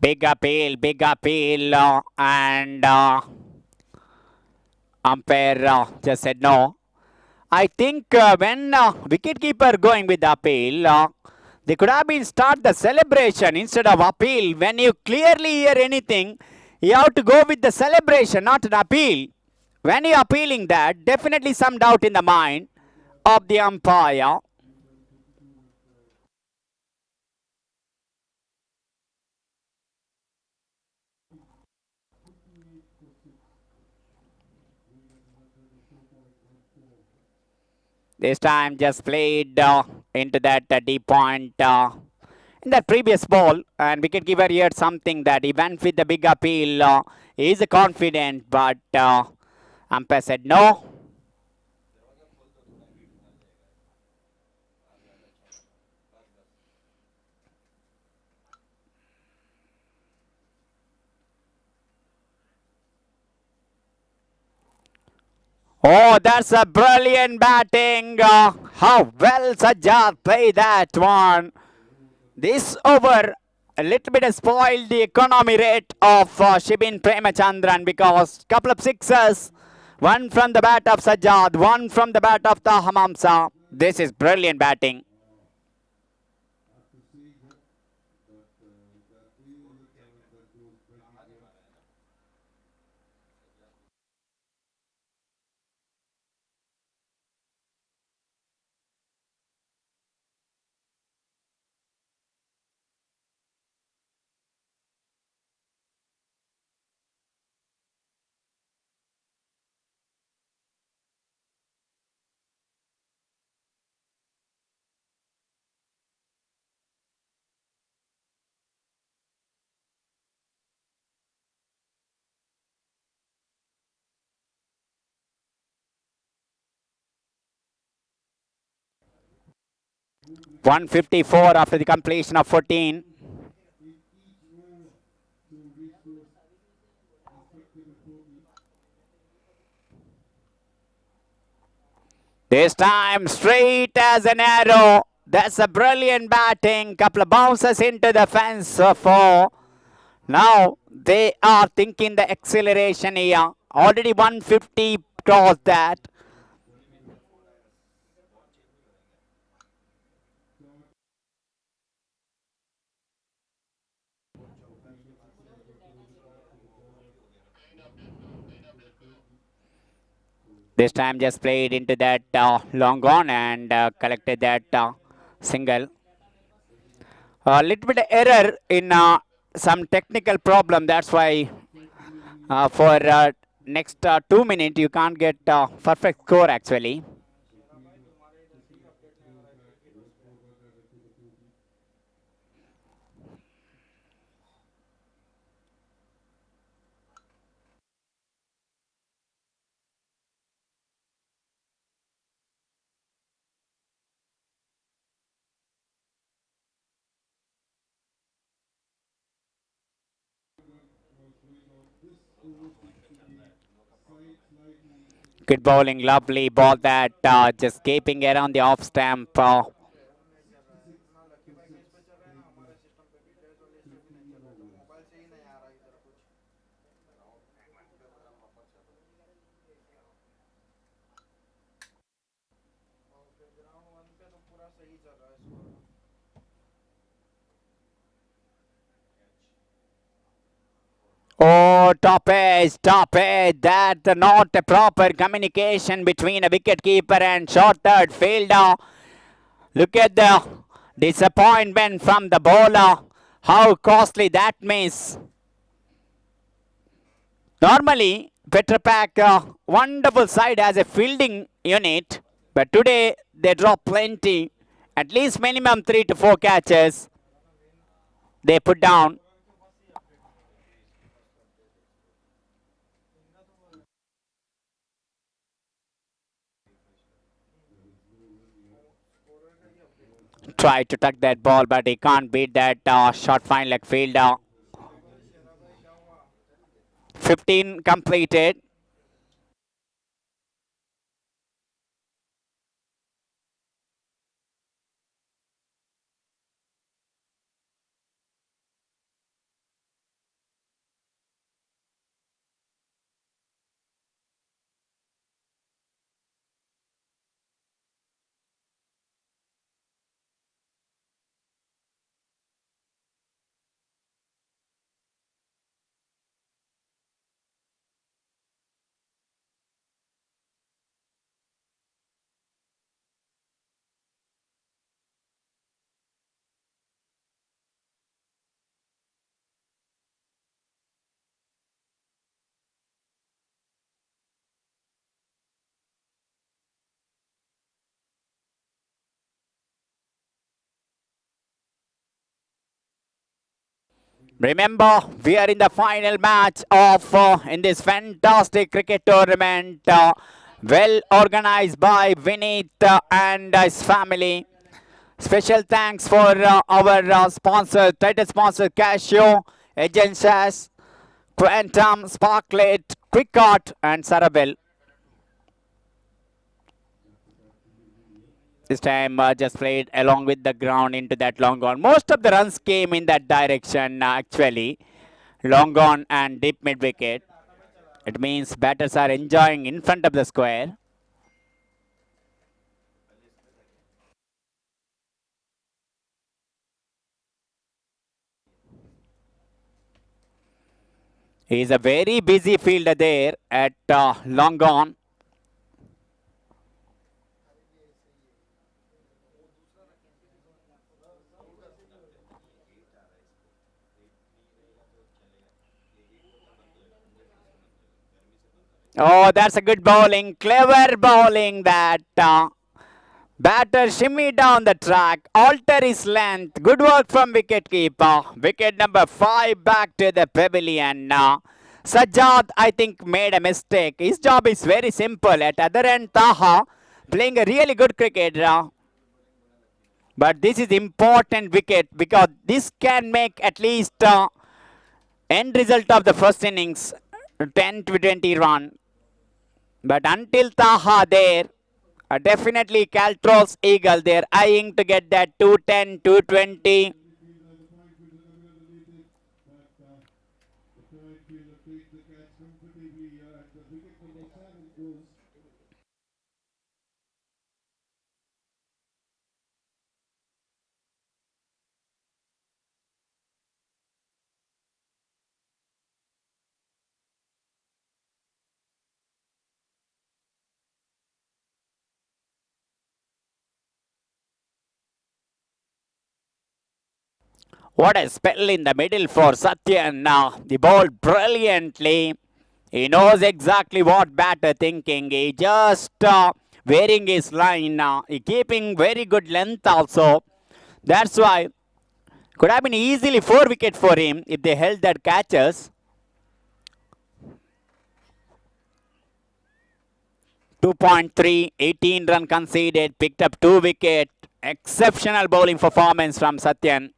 Big appeal, and umpire just said no. I think when wicketkeeper going with the appeal, they could have been start the celebration instead of appeal. When you clearly hear anything, you have to go with the celebration, not an appeal. When you're appealing that, definitely some doubt in the mind of the umpire. This time just played into that deep point in that previous ball, and wicketkeeper heard something that he went with the big appeal. He is confident, but umpire said no. Oh, that's a brilliant batting. How well Sajjad played that one. This over a little bit spoiled the economy rate of Shibin Premachandran because couple of sixes, one from the bat of Sajjad, one from the bat of the Hamamsa. This is brilliant batting. 154 after the completion of 14. This time straight as an arrow. That's a brilliant batting. Couple of bounces into the fence for. Now they are thinking the acceleration here. Already 150 crossed that. This time just played into that long on and collected that single. A little bit of error in some technical problem. That's why for next 2 minutes you can't get perfect score actually. Good bowling, lovely ball that just escaping around the off stamp. Oh, top edge, top edge. That's not a proper communication between a wicket keeper and short third fielder. Look at the disappointment from the bowler. How costly that miss. Normally, petrofac wonderful side as a fielding unit, but today they drop plenty. At least minimum 3 to 4 catches they put down. Try to tuck that ball, but he can't beat that short fine leg fielder. 15 completed. Remember, we are in the final match of in this fantastic cricket tournament, well organized by Vineet and his family. Special thanks for our sponsor, title sponsor Casio, Agencies, Quantum, Sparklet, Quickart, and Sarabel. This time just played along with the ground into that long on. Most of the runs came in that direction actually. Long on and deep mid wicket. It means batters are enjoying in front of the square. He is a very busy fielder there at long on. Oh, that's a good bowling. Clever bowling that batter shimmy down the track, alter his length. Good work from wicketkeeper. Wicket number 5 back to the pavilion. Sajjad, I think, made a mistake. His job is very simple. At other end, Taha playing a really good cricket. But this is important wicket because this can make at least end result of the first innings 10 to 20 run. But until Taha there, definitely caltrols eagle. They're eyeing to get that 210, 220. What a spell in the middle for Satyan. The ball brilliantly. He knows exactly what batter thinking. He just wearing his line now. He keeping very good length also. That's why could have been easily 4 wicket for him if they held that catches. 2.3, 18 run conceded, picked up 2 wicket. Exceptional bowling performance from Satyan.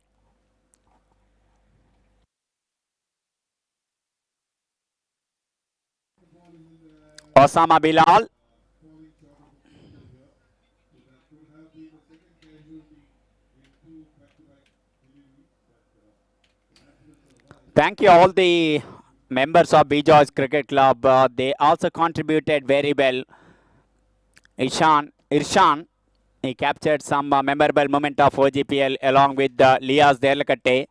Osama Bilal. Thank you all the members of Bejoice Cricket Club. They also contributed very well. Irshan, he captured some memorable moment of OGPL along with Liaz Derlakatte.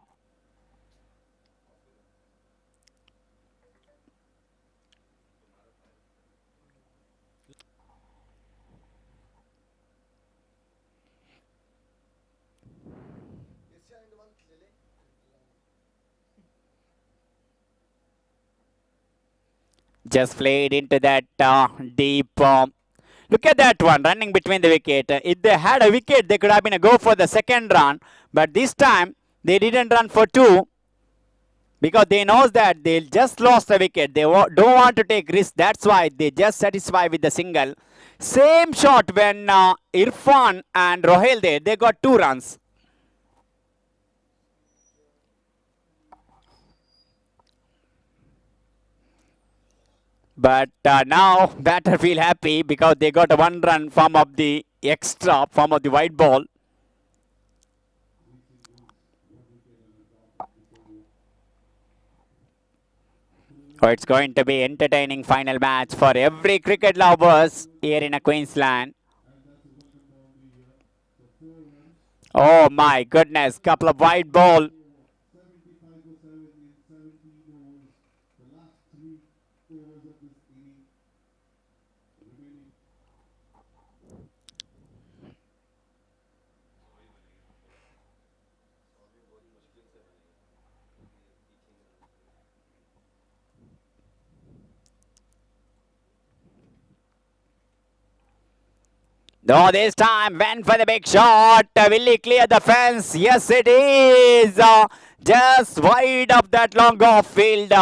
Just played into that deep. Look at that one running between the wicket. If they had a wicket, they could have been a go for the second run. But this time, they didn't run for 2 because they knows that they just lost the wicket. They don't want to take risk. That's why they just satisfy with the single. Same shot when Irfan and Rohel there, they got 2 runs. But now batter feel happy because they got a 1 run form of the extra, form of the white ball. Oh, it's going to be entertaining final match for every cricket lovers here in Queensland. Oh my goodness, couple of white ball. No, this time went for the big shot. Will he clear the fence? Yes, it is. Just wide of that long off field.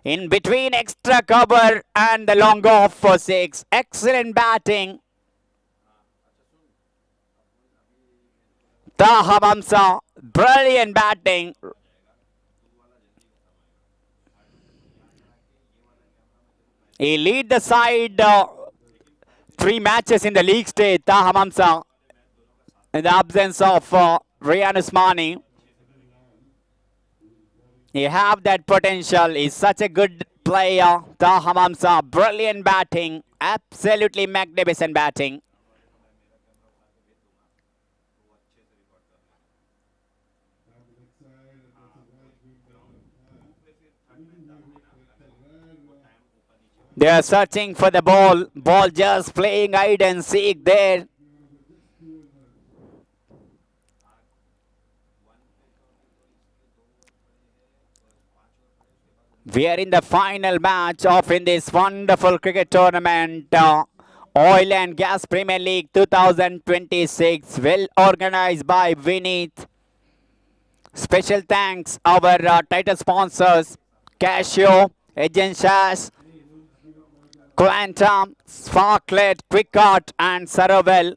In between extra cover and the long off for 6. Excellent batting. Taha Vamsa, brilliant batting. He lead the side 3 matches in the league stage, Taha Vamsa. in the absence of Ryan Usmani. He have that potential. He's such a good player. Taha Hamza, brilliant batting. Absolutely magnificent batting. They are searching for the ball. Ball just playing hide and seek there. We are in the final match of in this wonderful cricket tournament. Oil and Gas Premier League 2026. Well organized by Vineet. Special thanks our title sponsors Casio, Agenshas, Quantum, Sparklet, Quickart and Saravel.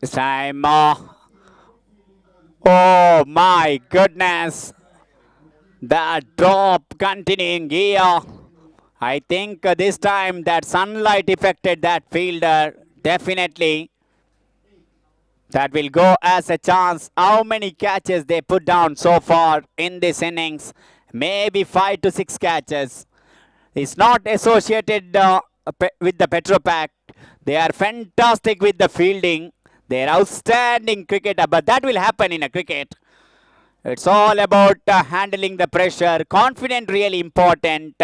This time, oh my goodness, the drop continuing here. I think this time that sunlight affected that fielder. Definitely, that will go as a chance. How many catches they put down so far in this innings? Maybe 5 to 6 catches. It's not associated with the petrofac. They are fantastic with the fielding. They're outstanding cricketer, but that will happen in a cricket. It's all about handling the pressure. Confident really important.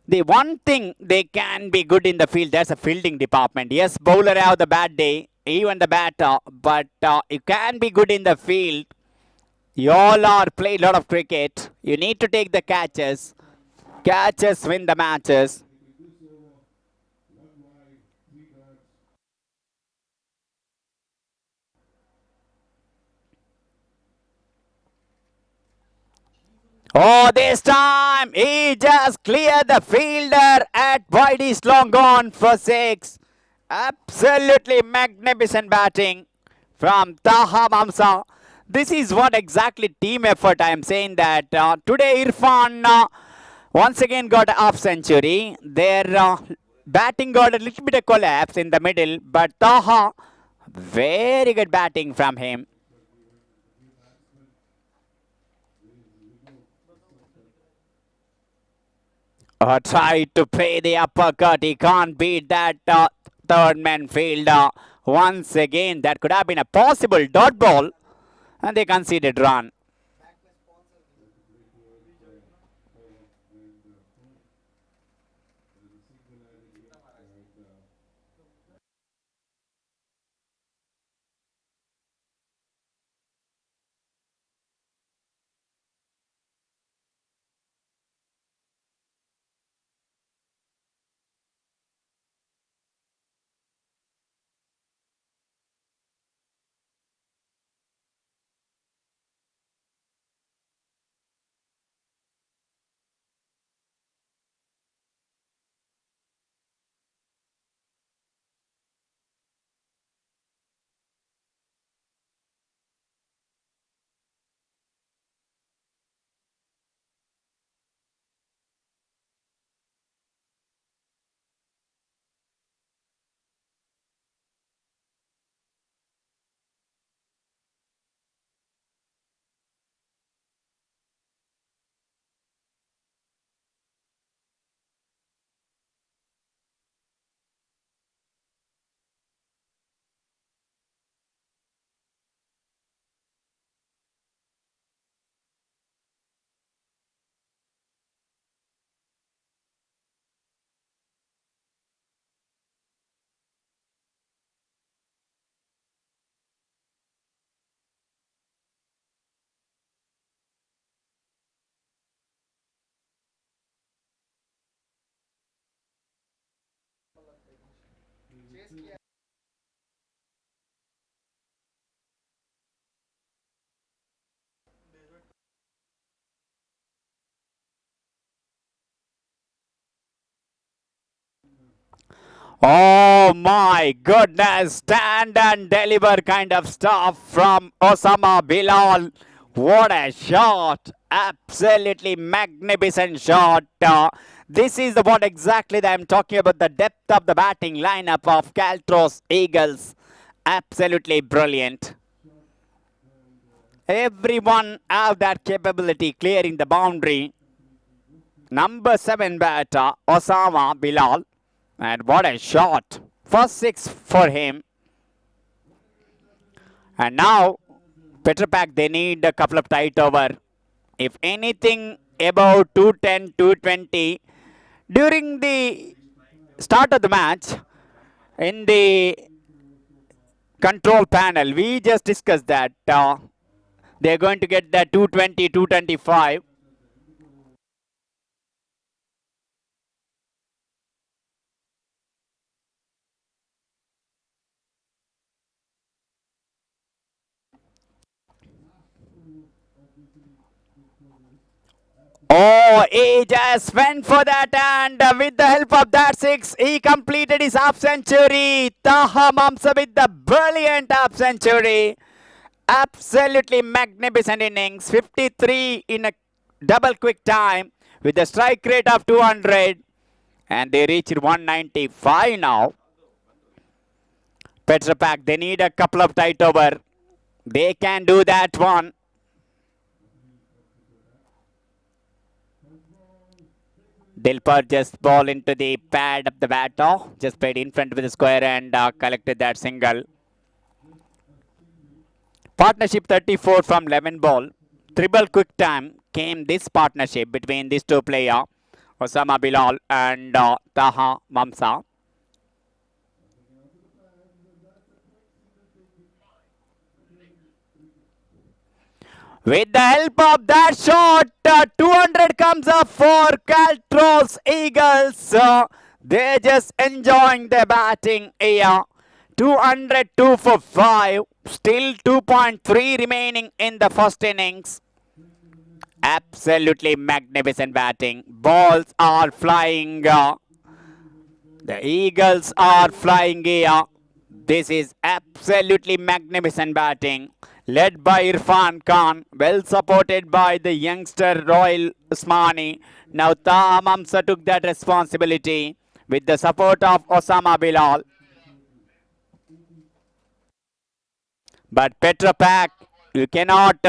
The one thing they can be good in the field, that's a fielding department. Yes, bowler have the bad day, even the batter, but you can be good in the field. You all are played a lot of cricket. You need to take the catches. Catches win the matches. Oh, this time he just cleared the fielder at wide is long gone for 6. Absolutely magnificent batting from Taha Mamsa. This is what exactly team effort I am saying that. Today Irfan once again got a half century. Their batting got a little bit of collapse in the middle, but Taha, very good batting from him. Tried to play the uppercut. He can't beat that third man fielder. Once again, that could have been a possible dot ball. And they conceded run. Oh my goodness, stand and deliver kind of stuff from Osama Bilal. What a shot! Absolutely magnificent shot. This is the what exactly that I'm talking about, the depth of the batting lineup of caltrols Eagles. Absolutely brilliant. Everyone have that capability clearing the boundary. Number 7 batter, Osama Bilal. And what a shot. First 6 for him. And now, Petrofac, they need a couple of tight over. If anything about 210, 220, during the start of the match, in the control panel, we just discussed that they're going to get the 220, 225. Oh, he just went for that, and with the help of that 6, he completed his half century. Taha Mamsa with the brilliant half century. Absolutely magnificent innings. 53 in a double quick time with a strike rate of 200. And they reached 195 now. Petrofac, they need a couple of tight over. They can do that one. Dilpar just ball into the pad of the batter. Just played in front with the square and collected that single. Partnership 34 from 11 ball. Triple quick time came this partnership between these two players, Osama Bilal and Taha Mamsa. With the help of that shot, 200 comes up for caltrols Eagles. They're just enjoying their batting here. 202 for 5. Still 2.3 remaining in the first innings. Absolutely magnificent batting. Balls are flying. The Eagles are flying here. This is absolutely magnificent batting. Led by Irfan Khan, well supported by the youngster Royal Usmani. Now Taha Mamsa took that responsibility with the support of Osama Bilal. But Petrofac, you cannot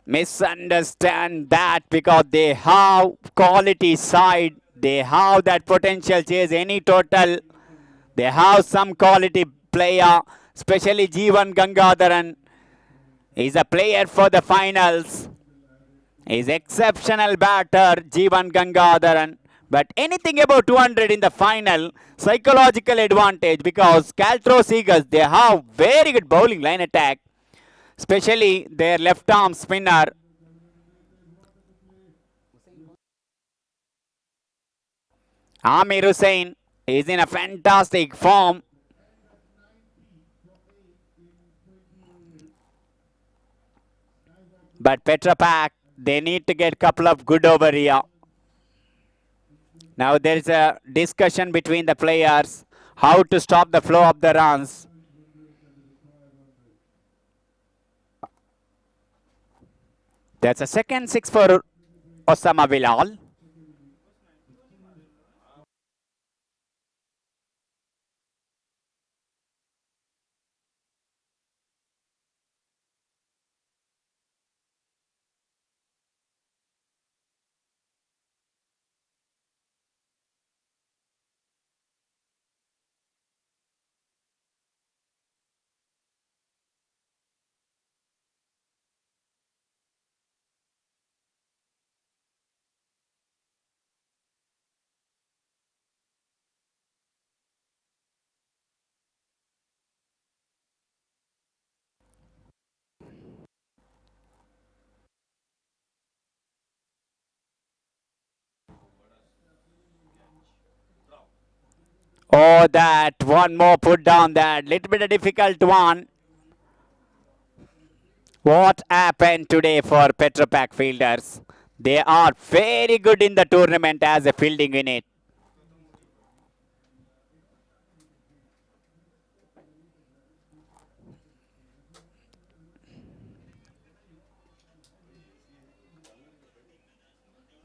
misunderstand that, because they have quality side. They have that potential chase any total. They have some quality player, especially Jeevan Gangadharan. He's a player for the finals. He's exceptional batter, Jeevan Gangadharan. But anything about 200 in the final, psychological advantage, because caltrols Eagles, they have very good bowling line attack, especially their left arm spinner. Amir Hussain is in a fantastic form. But Petrofac, they need to get a couple of good over here. Now there is a discussion between the players how to stop the flow of the runs. That's a second 6 for Osama Bilal. Oh, that one more put down, that little bit of difficult one. What happened today for petrofac fielders? They are very good in the tournament as a fielding unit.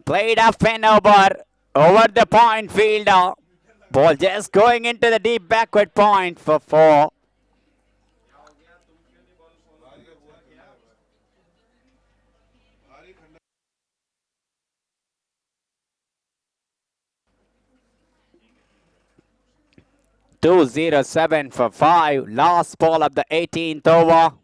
Played up and over the point fielder. Ball just going into the deep backward point for 4. Two zero seven for 5. Last ball of the 18th over.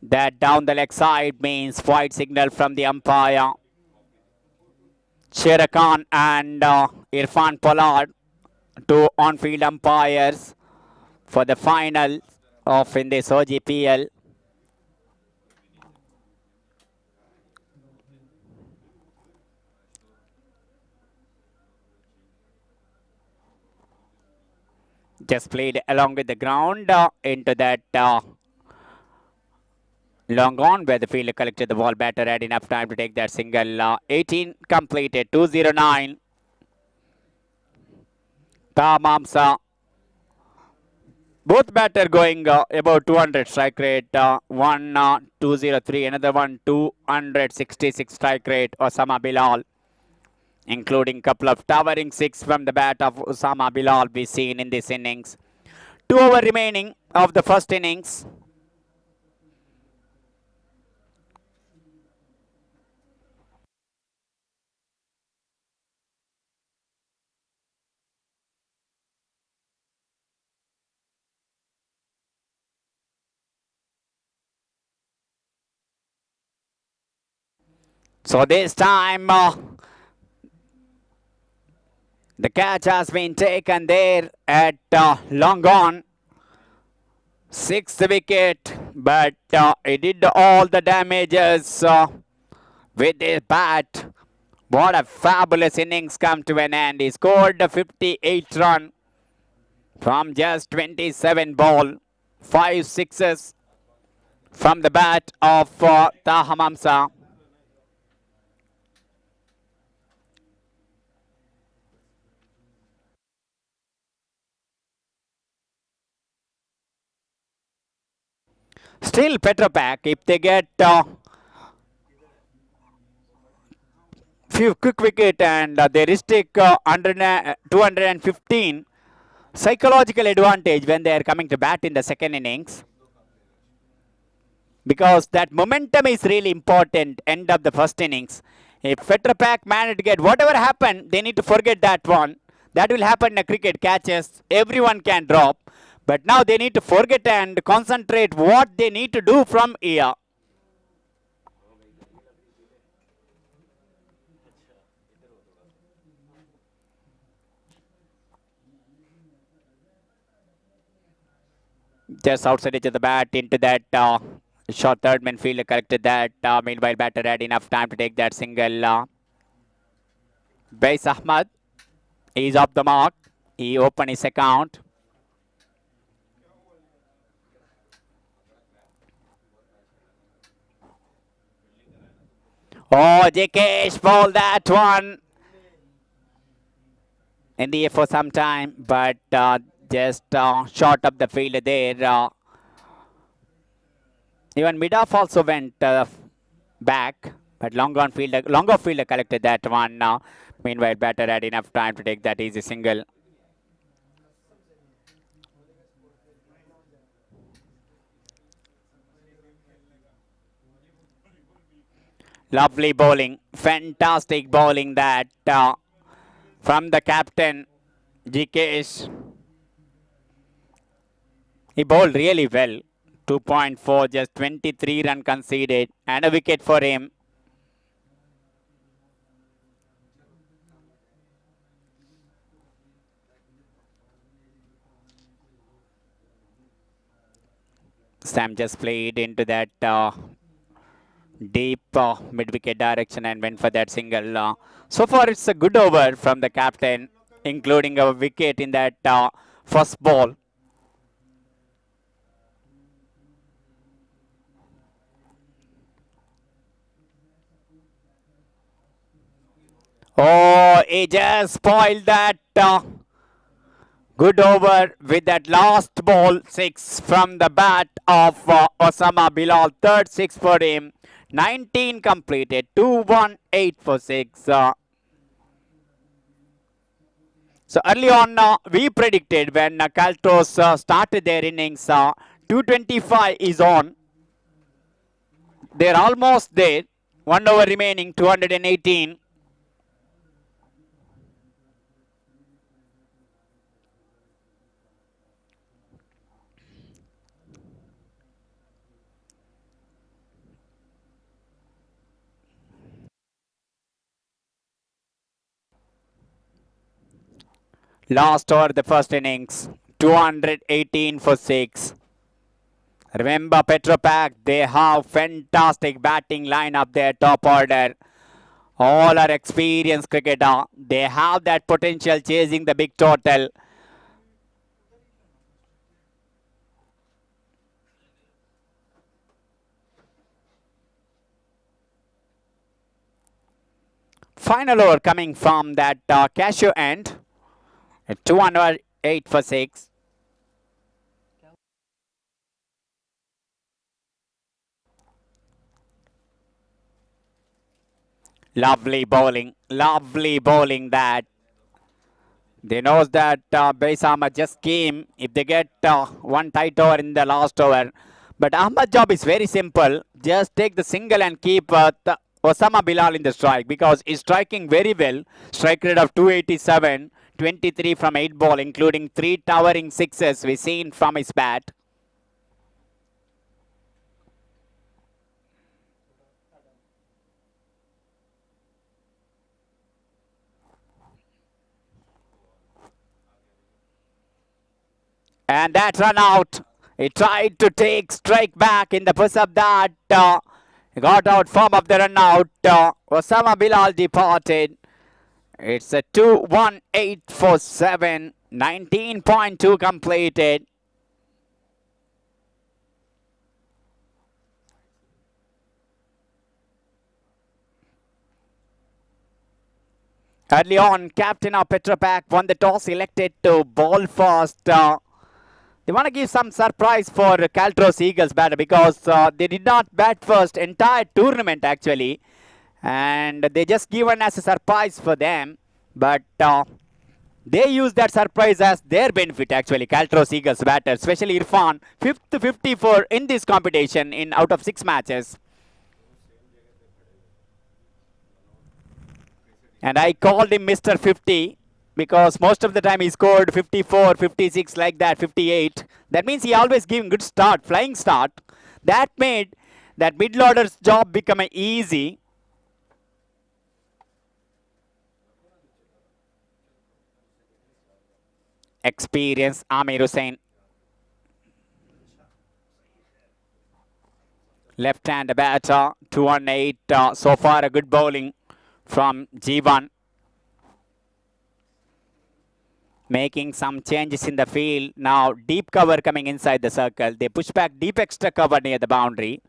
That down the leg side means white signal from the umpire. Sherakan and Irfan Pollard, two on-field umpires for the final of in this OGPL. Just played along with the ground into that long on where the fielder collected the ball. Batter had enough time to take that single. 18 completed, 209. Tamamsa. Both batter going about 200 strike rate. One 203, another one 266 strike rate. Osama Bilal, including couple of towering 6 from the bat of Osama Bilal be seen in this innings. 2 over remaining of the first innings. So this time the catch has been taken there at long on. 6th wicket, but he did all the damages with his bat. What a fabulous innings come to an end. He scored a 58 run from just 27 ball. 5 sixes from the bat of Taha Mamsa. Still Petropac, if they get few quick wicket and they restrict 215, psychological advantage when they are coming to bat in the second innings, because that momentum is really important end of the first innings. If Petropac managed to get whatever happened, they need to forget that one. That will happen in a cricket catches. Everyone can drop. But now they need to forget and concentrate what they need to do from here. Just outside edge of the bat into that short third man fielder corrected that. Meanwhile, batter had enough time to take that single. Bais Ahmad is off the mark. He opened his account. Oh, Jikesh bowled that one in the air for some time, but just short of the fielder there. Even mid-off also went back, but longer fielder collected that one. Meanwhile, batter had enough time to take that easy single. Lovely bowling, fantastic bowling that from the captain, Jikesh. He bowled really well. 2.4, just 23 run conceded, and a wicket for him. Sam just played into that deep mid-wicket direction and went for that single. So far, it's a good over from the captain, including a wicket in that first ball. Oh, he just spoiled that good over with that last ball, 6 from the bat of Osama Bilal. Third 6 for him. 19 completed, 2-1-8 for 6. So early on, we predicted when caltrols started their innings, 225 is on. They're almost there. 1 over remaining, 218. Last over the first innings, 218 for 6. Remember petrofac, they have fantastic batting line up their top order. All are experienced cricketer. They have that potential chasing the big total. Final over coming from that cashew end. 208 for 6. Lovely bowling that. They knows that base Ahmad just came if they get one tight over in the last over. But Ahmad's job is very simple. Just take the single and keep Osama Bilal in the strike because he's striking very well. Strike rate of 287, 23 from 8 ball, including 3 towering sixes we've seen from his bat. And that run out. He tried to take strike back in the push of that. Got out form of the run out. Osama Bilal departed. It's a 2-1-8 for 7. 19.2 completed. Early on, captain of petrofac won the toss, elected to bowl first. They want to give some surprise for caltrols Eagles batter because they did not bat first entire tournament actually. And they just given as a surprise for them. But they use that surprise as their benefit actually, caltrols Eagles batter, especially Irfan, 5th 54 in this competition in out of 6 matches. And I called him Mr. 50 because most of the time he scored 54, 56 like that, 58. That means he always giving good start, flying start. That made that middle order's job become easy. Experience Amir Hussain. Left-hand batter, 2-8. So far a good bowling from G1. Making some changes in the field. Now deep cover coming inside the circle. They push back deep extra cover near the boundary.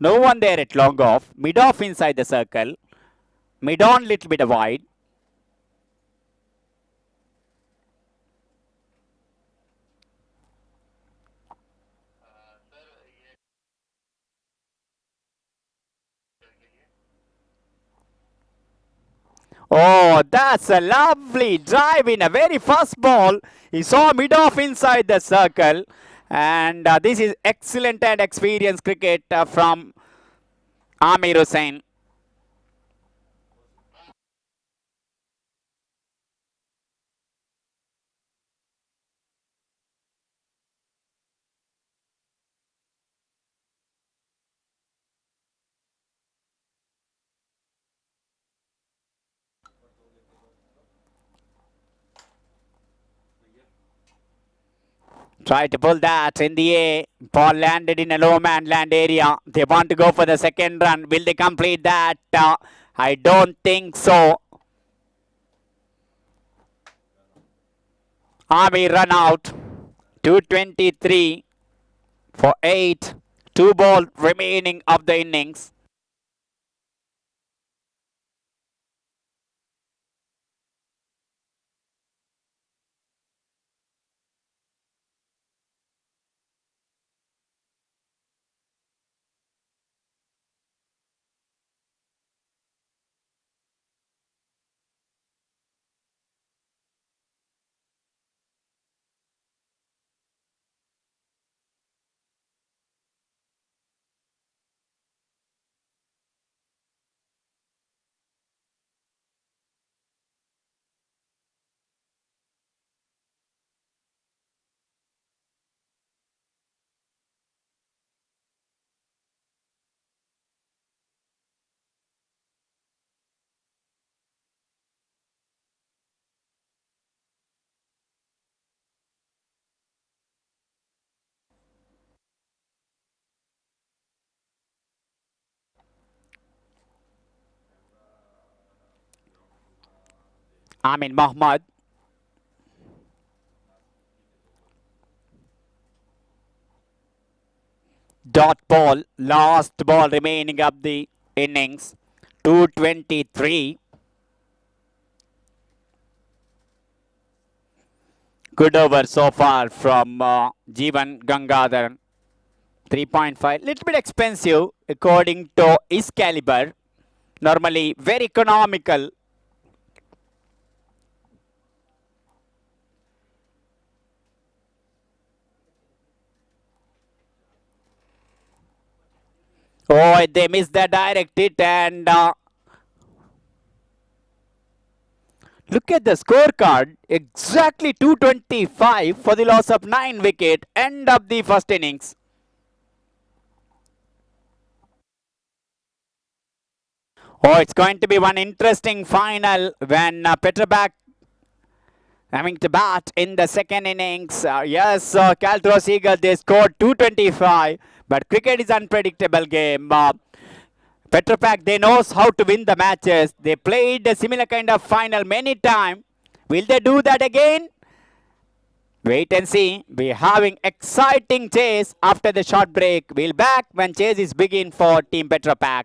No one there at long off. Mid off inside the circle. Mid on little bit wide. Oh, that's a lovely drive in a very first ball. He saw mid off inside the circle. And this is excellent and experienced cricket from Amir Hussain. Try to pull that in the air. Ball landed in a low man land area. They want to go for the second run. Will they complete that? I don't think so. Army run out. 223 for 8. 2 ball remaining of the innings. Amin Mohammad. Dot ball. Last ball remaining of the innings. 223. Good over so far from Jeevan Gangadharan. 3.5. Little bit expensive according to his caliber. Normally very economical. Oh, they missed the direct hit and look at the scorecard. Exactly 225 for the loss of 9 wicket. End of the first innings. Oh, it's going to be one interesting final when Petrofac having to bat in the second innings. Yes, caltrols Eagles, they scored 225, but cricket is unpredictable game. Petrofac, they knows how to win the matches. They played a similar kind of final many times. Will they do that again? Wait and see. We're having exciting chase after the short break. We'll back when chase is begin for Team Petrofac.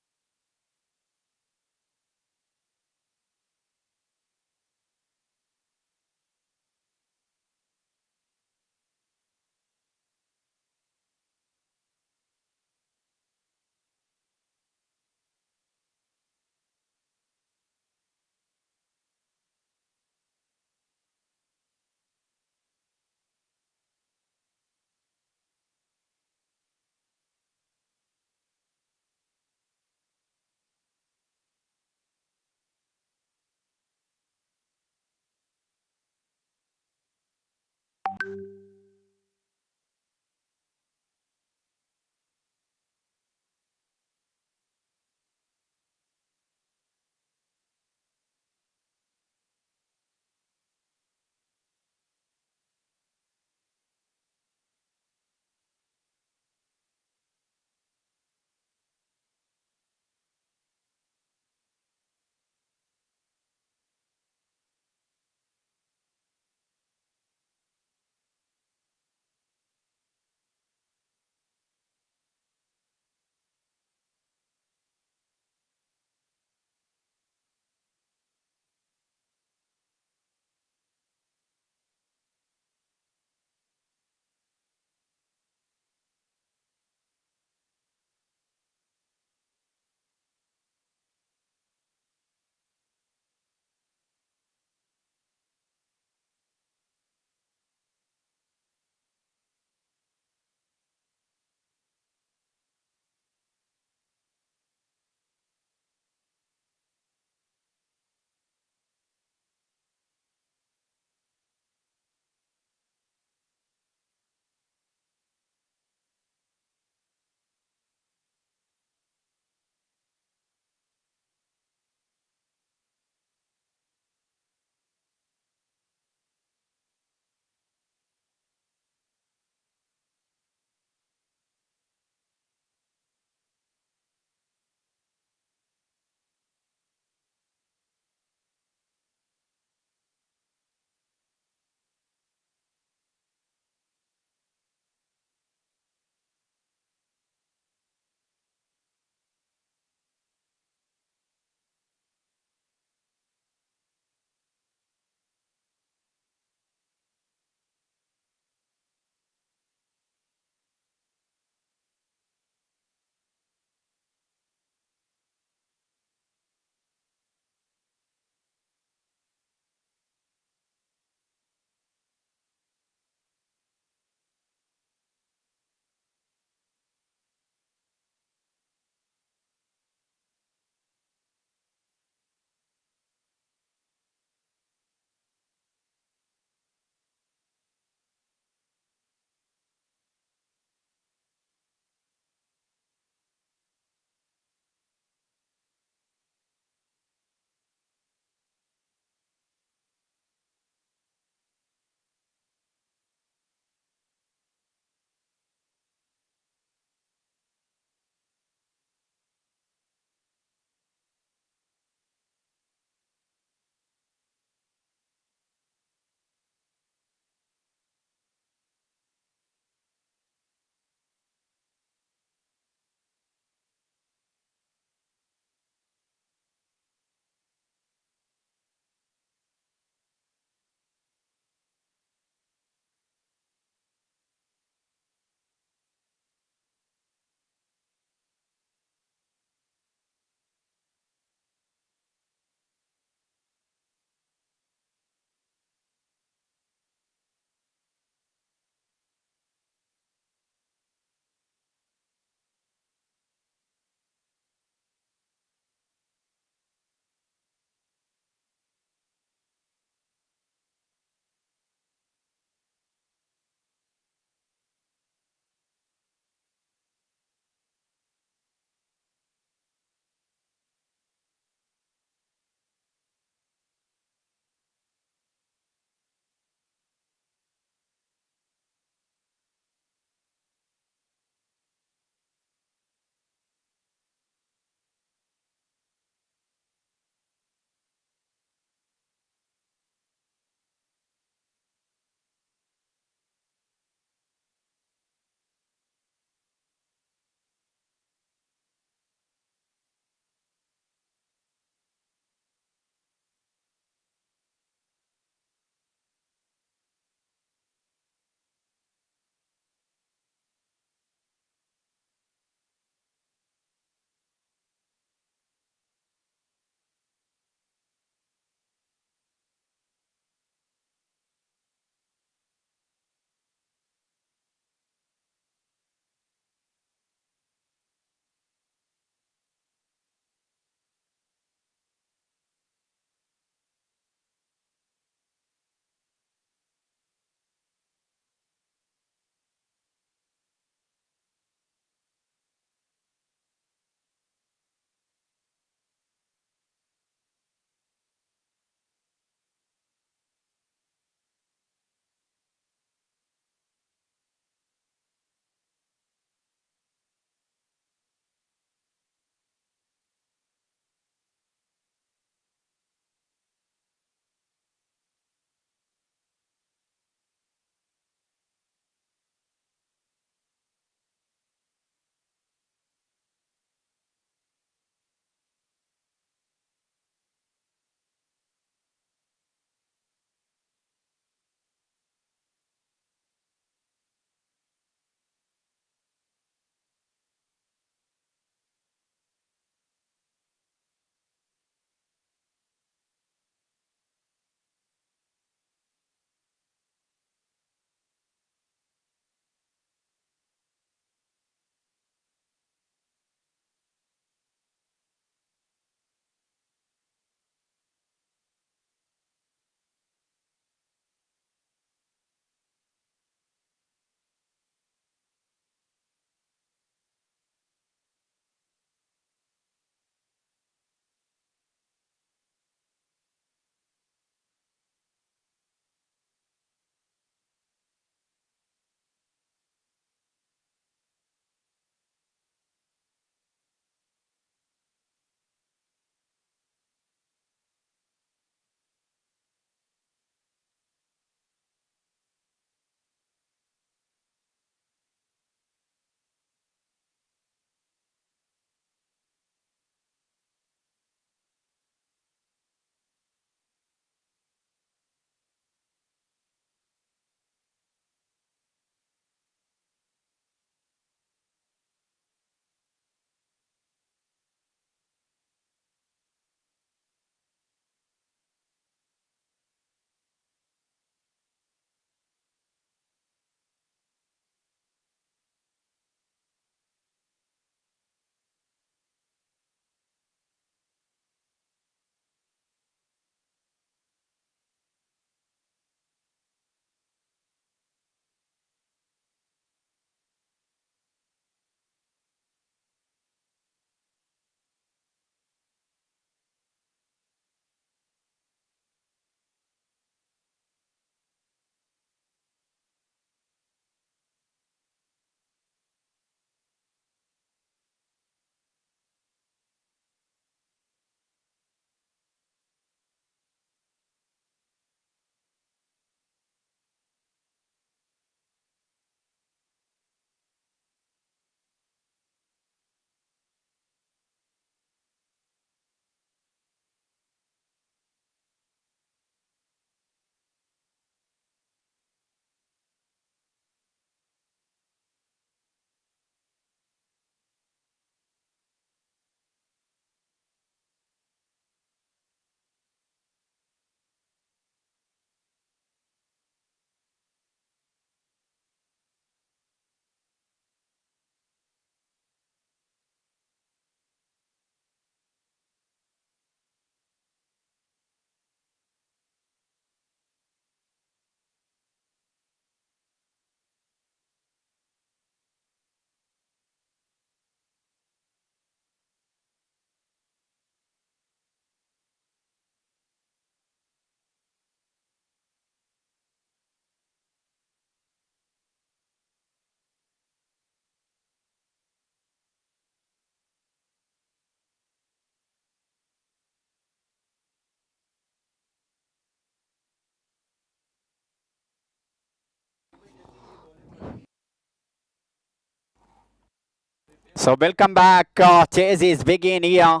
So welcome back. Chase is begin here.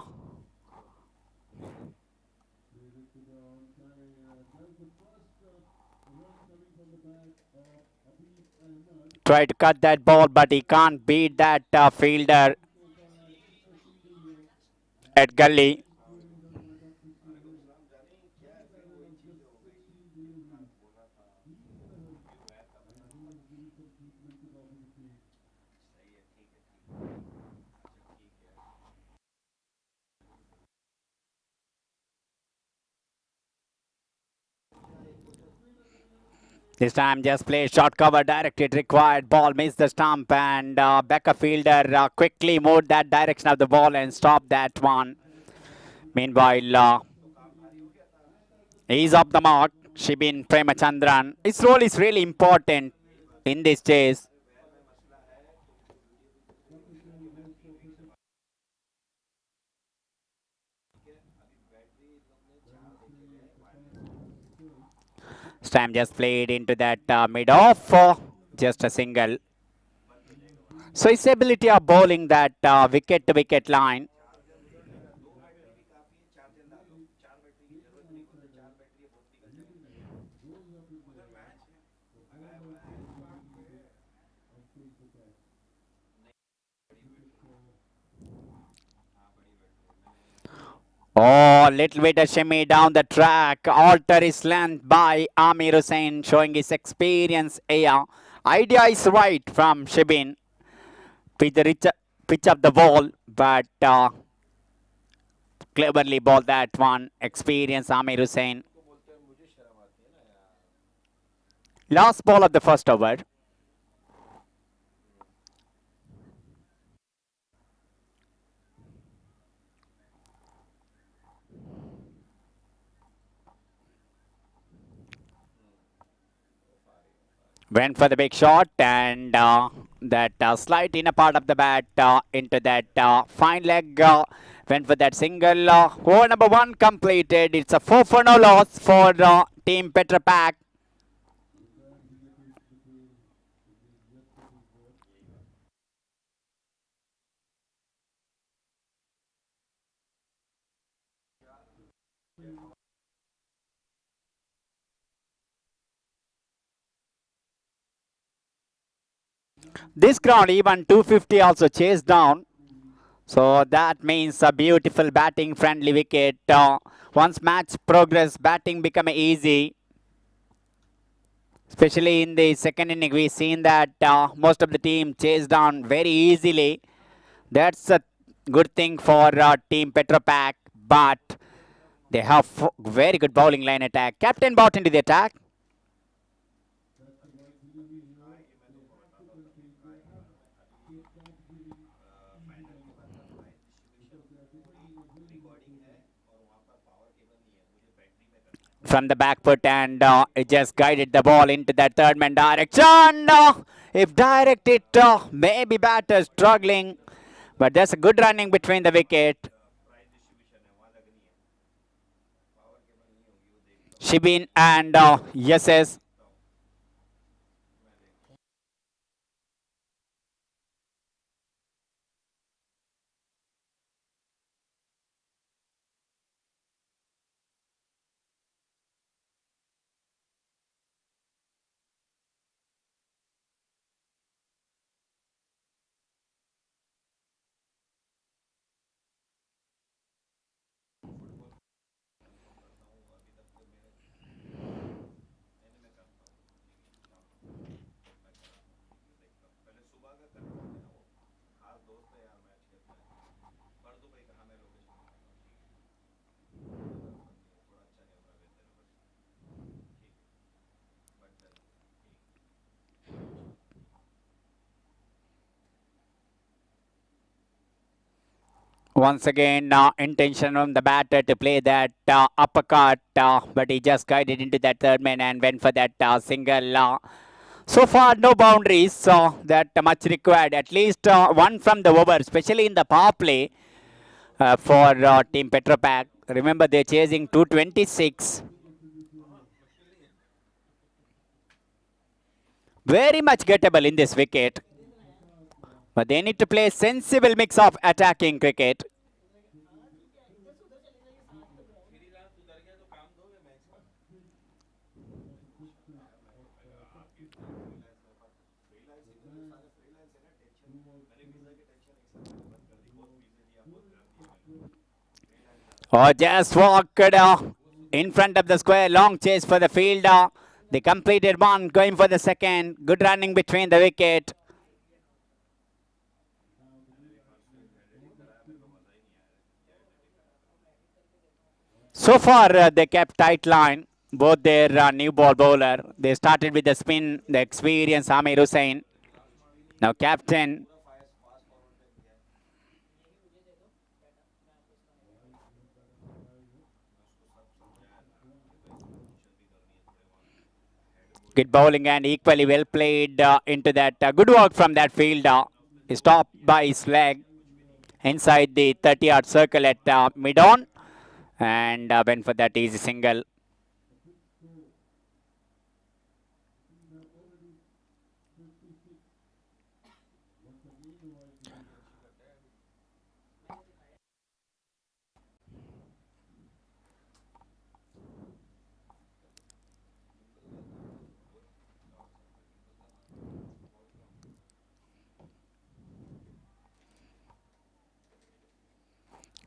Try to cut that ball, but he can't beat that fielder at gully. This time just play short cover, directed required. Ball missed the stump and Becker fielder quickly moved that direction of the ball and stopped that one. Meanwhile, he's off the mark. Shibin Premachandran. His role is really important in this chase. This time just played into that mid-off. Just a single. So his ability of bowling that wicket-to-wicket line. Oh, little bit of shimmy down the track. Alter his length by Amir Hussain, showing his experience here. Idea is right from Shibin. With the pitch of the ball, but cleverly bowled that one. Experience Amir Hussain. Last ball of the first over. Went for the big shot and that slight inner part of the bat into that fine leg. Went for that single. Over number one completed. It's a 4-for-no loss for Team petrofac. This ground even 250 also chased down. So that means a beautiful batting friendly wicket. Once match progress, batting become easy. Especially in the second inning, we've seen that most of the team chased down very easily. That's a good thing for Team petrofac, but they have very good bowling line attack. Captain brought into the attack. From the back foot and it just guided the ball into that third man direction. If directed, maybe batter struggling, but there's a good running between the wicket. Shibin and Yeses. Once again, intention on the batter to play that uppercut, but he just guided into that third man and went for that single. So far, no boundaries that much required. At least one from the over, especially in the power play for Team petrofac. Remember, they're chasing 226. Very much gettable in this wicket. But they need to play a sensible mix of attacking cricket. Oh, just walked in front of the square. Long chase for the fielder. They completed one, going for the second. Good running between the wicket. So far, they kept tight line. Both their new ball bowler. They started with the spin, the experienced Amir Hussain. Now captain. Good bowling and equally well played into that. Good work from that fielder. He stopped by his leg inside the 30-yard circle at mid-on and went for that easy single.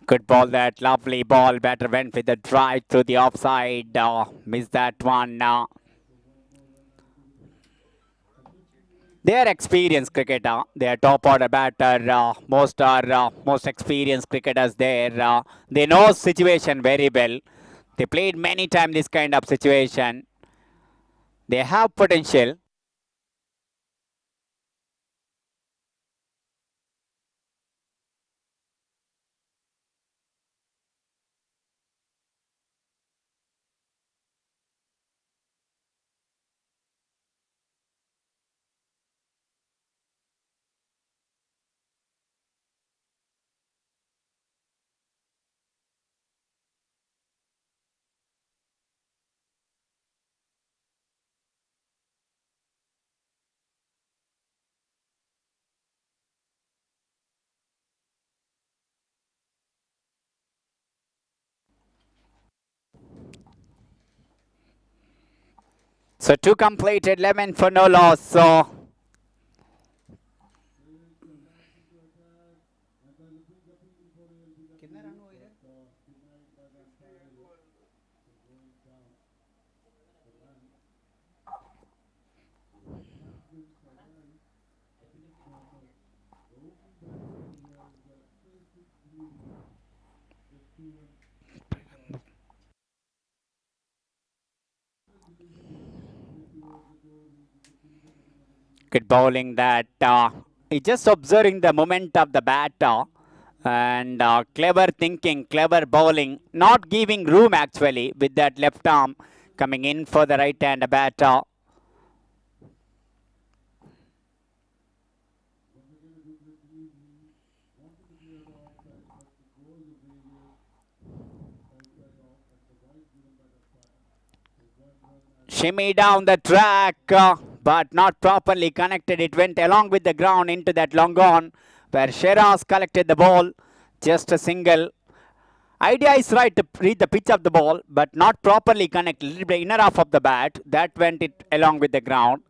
Good ball, that lovely ball. Batter went with the drive through the offside. Missed that one. They are experienced cricketer. They are top order batter. Most experienced cricketers there. They know situation very well. They played many times this kind of situation. They have potential. So 2 completed, 11 for no loss. So good bowling that. He's just observing the moment of the batter and clever thinking, clever bowling, not giving room actually with that left arm coming in for the right hand batter. Shimmy down the track, but not properly connected. It went along with the ground into that long on where Shiraz collected the ball. Just a single. Idea is right to read the pitch of the ball, but not properly connect. A little bit inner half of the bat. That went it along with the ground.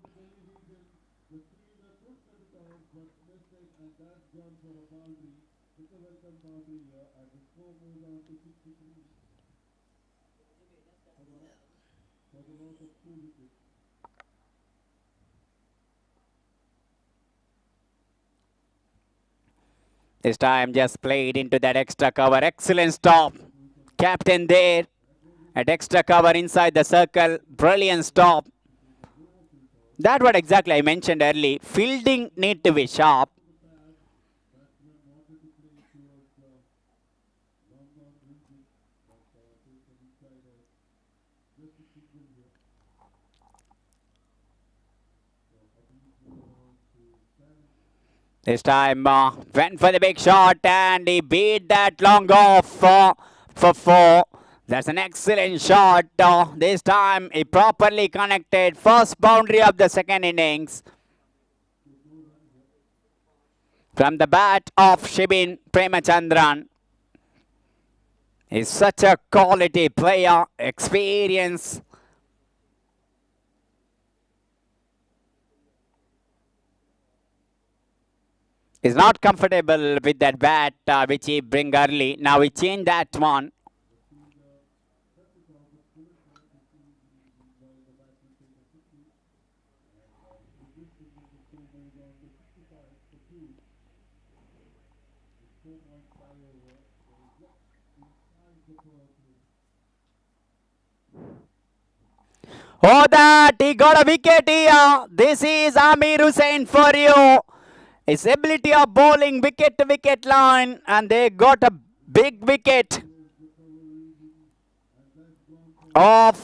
This time just played into that extra cover. Excellent stop. Captain there at extra cover inside the circle. Brilliant stop. That what exactly I mentioned early. Fielding need to be sharp. This time went for the big shot and he beat that long off for 4. That's an excellent shot. This time he properly connected. First boundary of the second innings. from the bat of Shibin Premachandran. He's such a quality player, experience. He's not comfortable with that bat which he bring early. Now he changed that one. Oh, that he got a wicket here. This is Amir Hussain for you. His ability of bowling wicket to wicket line, and they got a big wicket of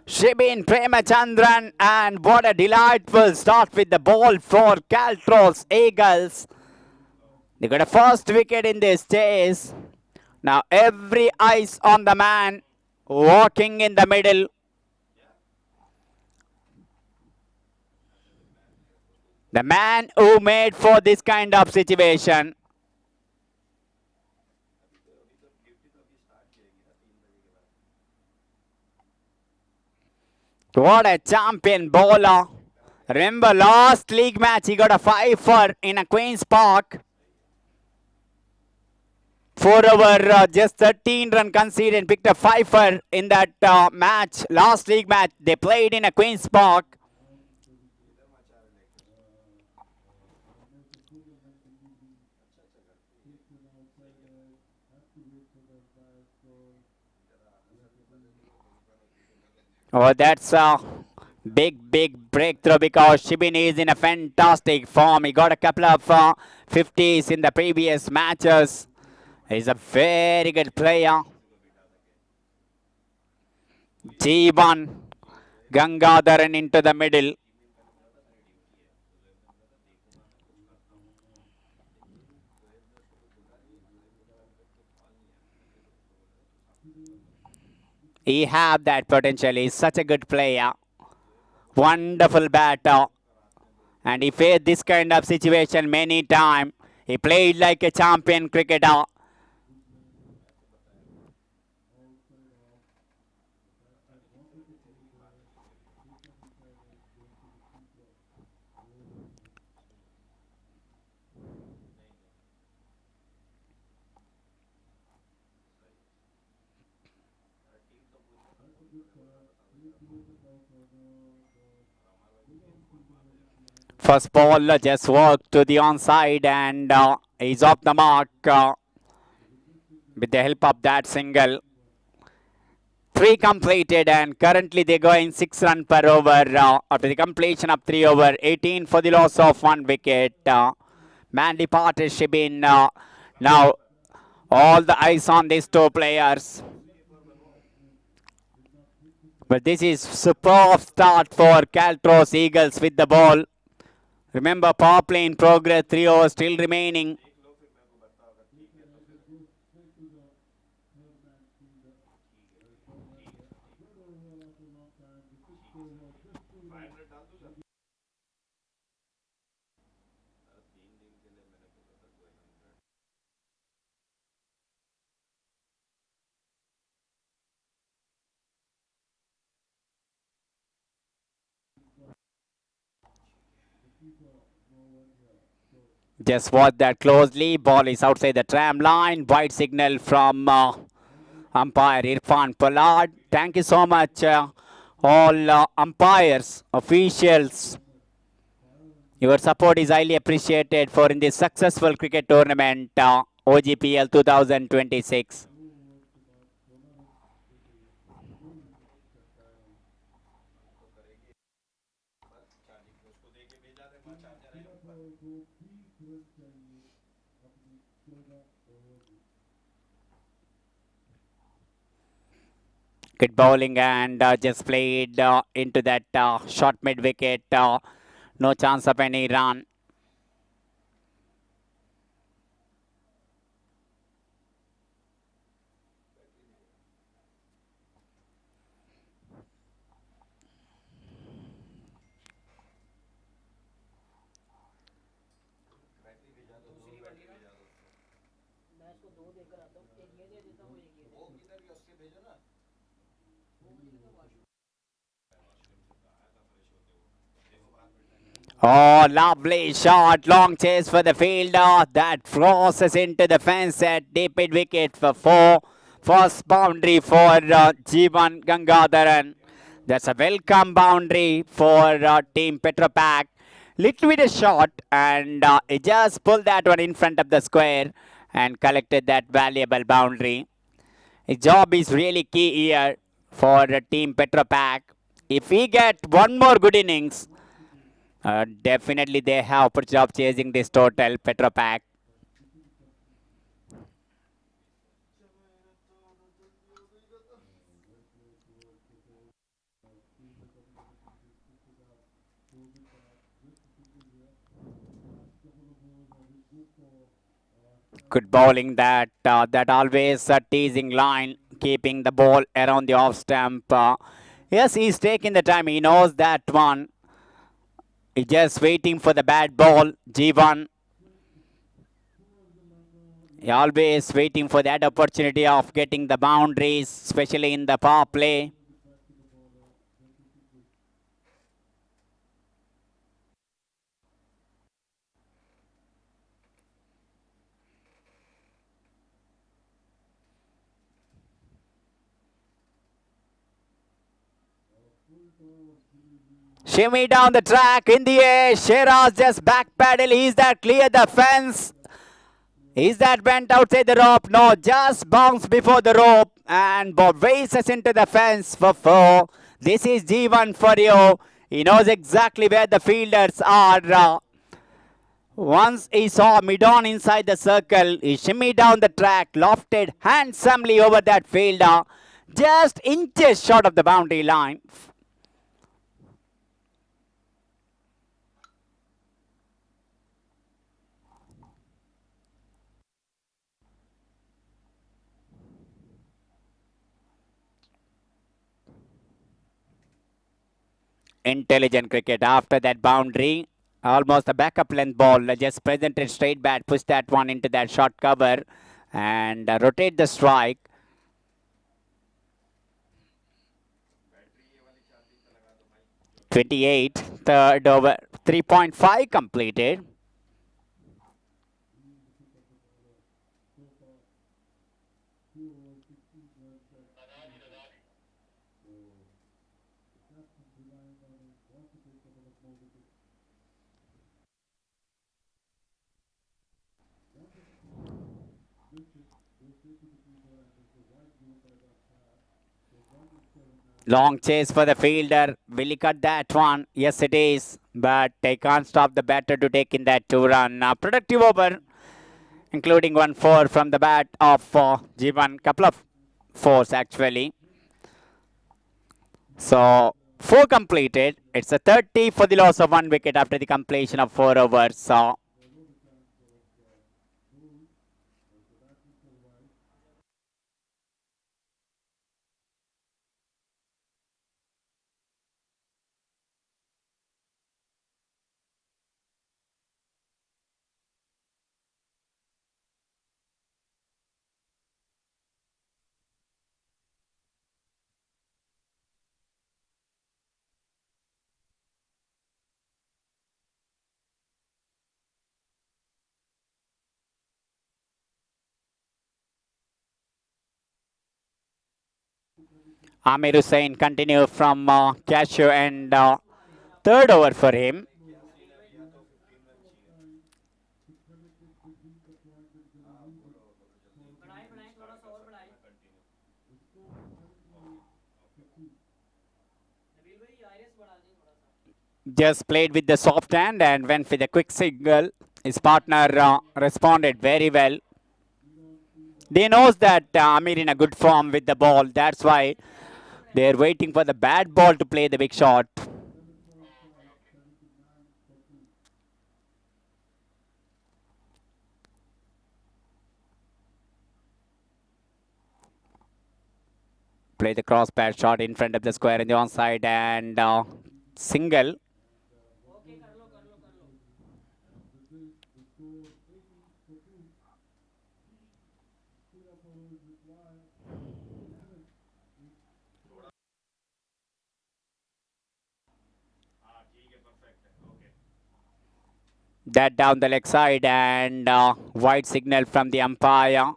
Shibin Premachandran. And what a delightful start with the ball for caltrols Eagles. They got a first wicket in this chase. Now every eyes on the man walking in the middle. The man who made for this kind of situation. What a champion bowler. Remember last league match he got a 5 in a Queen's Park. 4 over just 13 run conceded and picked a 5 in that match. Last league match they played in a Queen's Park. Oh, that's a big breakthrough because Shibin is in a fantastic form. He got a couple of 50s in the previous matches. He's a very good player. G1 Gangadharan into the middle. He have that potential. He's such a good player. Wonderful batter. And he faced this kind of situation many times. He played like a champion cricketer. First ball just worked to the onside and he's off the mark with the help of that single. 3 completed and currently they're going 6 runs per over after the completion of 3 over 18 for the loss of 1 wicket. Man departed Shibin. Now all the eyes on these 2 players. But this is superb start for caltrols Eagles with the ball. Remember power play in progress, 3 overs still remaining. Just watch that closely. Ball is outside the tram line. White signal from umpire Irfan Pollard. Thank you so much, all umpires, officials. Your support is highly appreciated for in this successful cricket tournament, OGPL 2026. Good bowling and just played into that short mid wicket. No chance of any run. Oh, lovely shot. Long chase for the fielder. That crosses into the fence at deep mid wicket for four. First boundary for Jeevan Gangadharan. That's a welcome boundary for Team Petropac. Little bit of shot and he just pulled that one in front of the square and collected that valuable boundary. His job is really key here for Team Petropac. If we get one more good innings, definitely they have opportunity of chasing this total Petropac. Good bowling that always teasing line, keeping the ball around the off stump. Yes, he's taking the time. He knows that one. He's just waiting for the bad ball. G1. He always waiting for that opportunity of getting the boundaries, especially in the power play. Shimmy down the track in the air. Sheraz just back pedal. Is that clear the fence? Is that went outside the rope? No, just bounced before the rope and Bob races into the fence for four. This is G1 for you. He knows exactly where the fielders are. Once he saw mid-on inside the circle, he shimmied down the track, lofted handsomely over that fielder, just inches short of the boundary line. Intelligent cricket after that boundary. Almost a backup length ball. Just presented straight bat, push that one into that short cover and rotate the strike. 28, third over, 3.5 completed. Long chase for the fielder. Will he cut that one? Yes, it is. But they can't stop the batter to take in that 2-run. Productive over, including 1-4 from the bat of Jivan. Couple of fours actually. So 4 completed. It's a 30 for the loss of 1 wicket after the completion of 4 overs. So Amir Hussain continue from Cashew and third over for him. Just played with the soft hand and went with a quick single. His partner responded very well. They knows that Amir in a good form with the ball. That's why they're waiting for the bad ball to play the big shot. Play the cross path shot in front of the square in the onside and single. That down the leg side and wide signal from the umpire.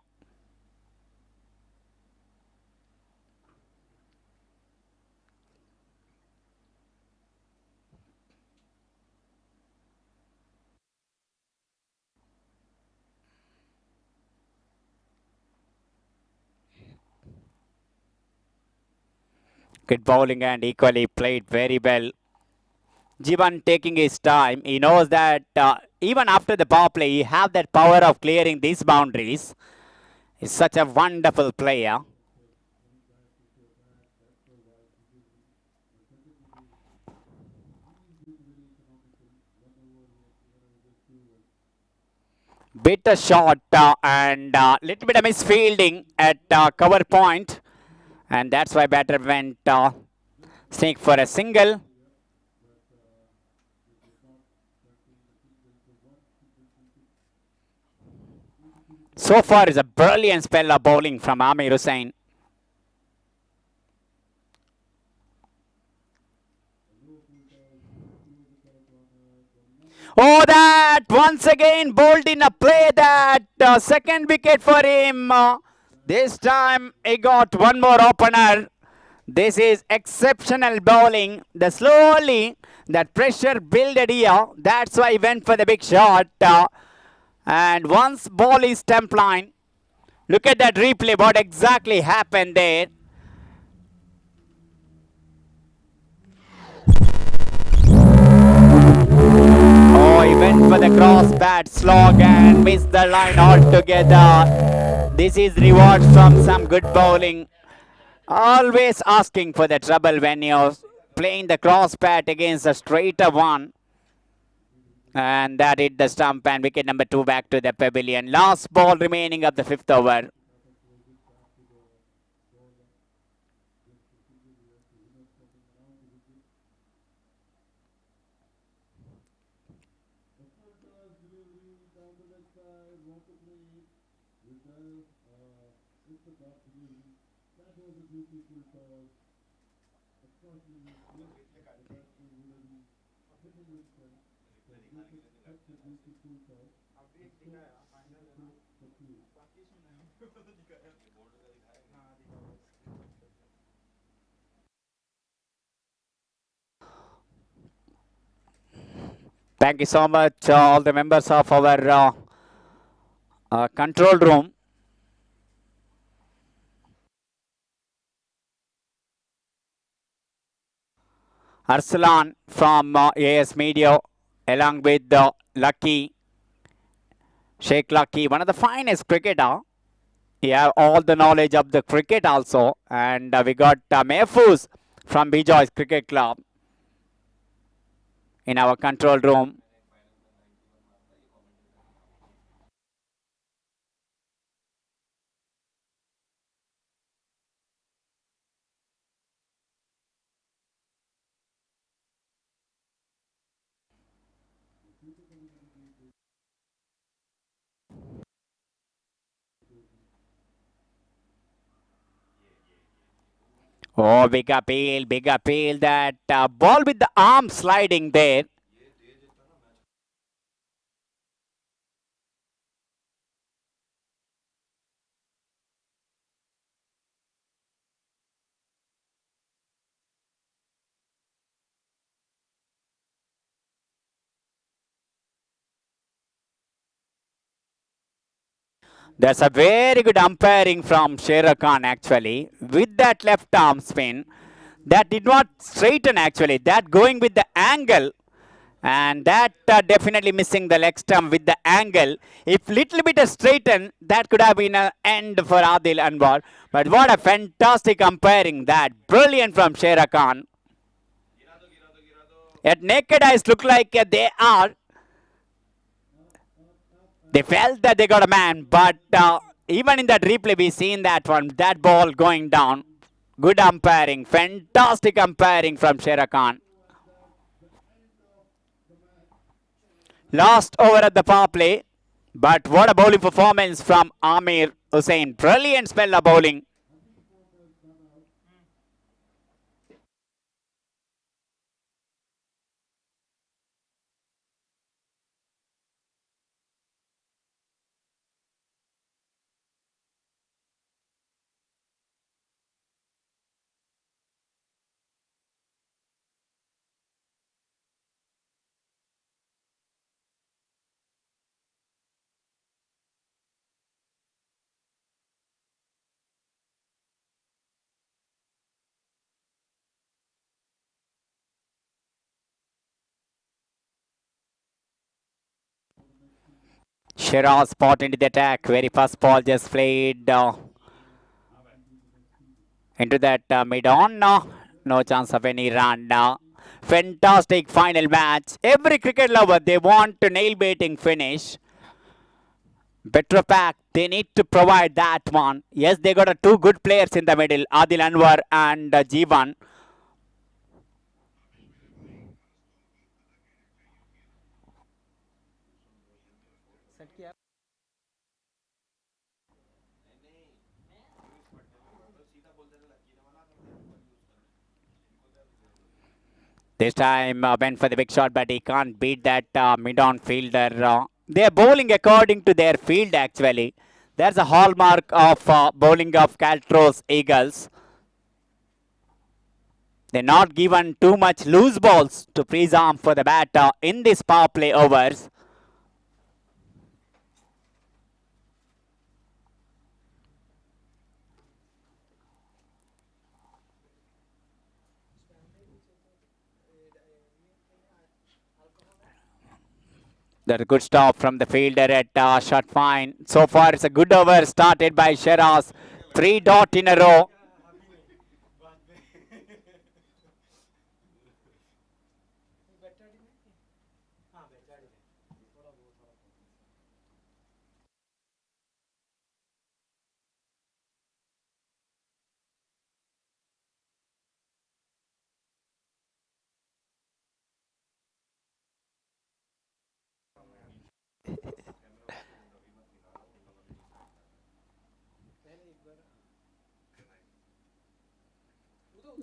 Good bowling and equally played very well. Jivan taking his time. He knows that even after the power play, he have that power of clearing these boundaries. He's such a wonderful player. Bit a shot and little bit of misfielding at cover point, and that's why batter went snake for a single. So far is a brilliant spell of bowling from Amir Hussain. Oh, that once again bowled in a play that second wicket for him. This time he got one more opener. This is exceptional bowling. The slowly that pressure builded here. That's why he went for the big shot. And once ball is stump line, look at that replay. What exactly happened there? Oh, he went for the cross bat slog and missed the line altogether. This is reward from some good bowling. Always asking for the trouble when you're playing the cross bat against a straighter one. And that hit the stump and wicket number 2 back to the pavilion. Last ball remaining of the 5th over. Thank you so much, all the members of our control room. Arsalan from AS Media, along with Lucky, Sheikh Lucky, one of the finest cricketer. He have all the knowledge of the cricket also. And we got Mehfooz from Bejoice Cricket Club in our control room. Oh, big appeal, big appeal. That ball with the arm sliding there. That's a very good umpiring from Sher Khan actually. With that left arm spin, that did not straighten actually. That going with the angle. And that definitely missing the leg stump with the angle. If little bit straighten, that could have been an end for Adil Anwar. But what a fantastic umpiring that. Brilliant from Sher Khan. At naked eyes look like they are. They felt that they got a man, but even in that replay, we seen that one, that ball going down. Good umpiring, fantastic umpiring from Sher Khan. Last over at the power play, but what a bowling performance from Amir Hussain. Brilliant spell of bowling. Shiraz spot into the attack. Very first ball just played into that mid-on. No chance of any run. Fantastic final match. Every cricket lover, they want to nail-baiting finish. Petrofac, they need to provide that one. Yes, they got two good players in the middle, Adil Anwar and Jeevan. This time went for the big shot, but he can't beat that mid-on fielder. They are bowling according to their field actually. There's a hallmark of bowling of caltrols Eagles. They're not given too much loose balls to freeze arm for the batter in this power play overs. That's a good stop from the fielder at shot fine. So far, it's a good over started by Shiraz. 3 dot in a row.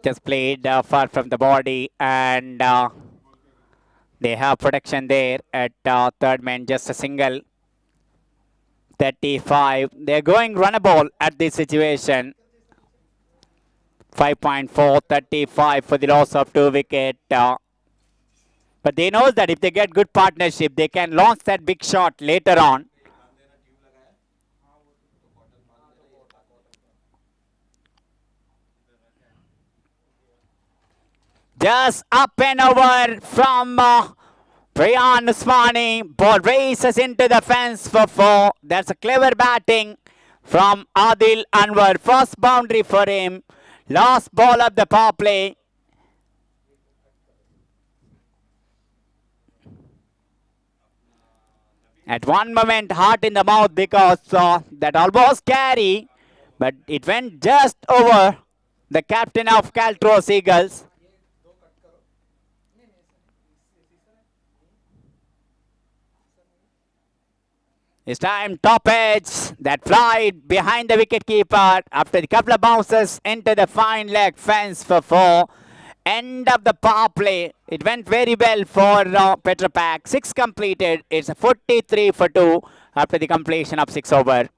Just played far from the body, and they have protection there at third man. Just a single. 35. They're going runnable at this situation. 5.4, 35 for the loss of 2 wicket. But they know that if they get good partnership, they can launch that big shot later on. Just up and over from Brian Usmani. Ball races into the fence for 4. That's a clever batting from Adil Anwar. First boundary for him. Last ball of the power play. At one moment, heart in the mouth because that almost carry, but it went just over the captain of Caltros Eagles. This time, top edge that fly behind the wicketkeeper after a couple of bounces into the fine leg fence for 4. End of the power play. It went very well for Petrofac. 6 completed. It's a 43 for 2 after the completion of 6 over.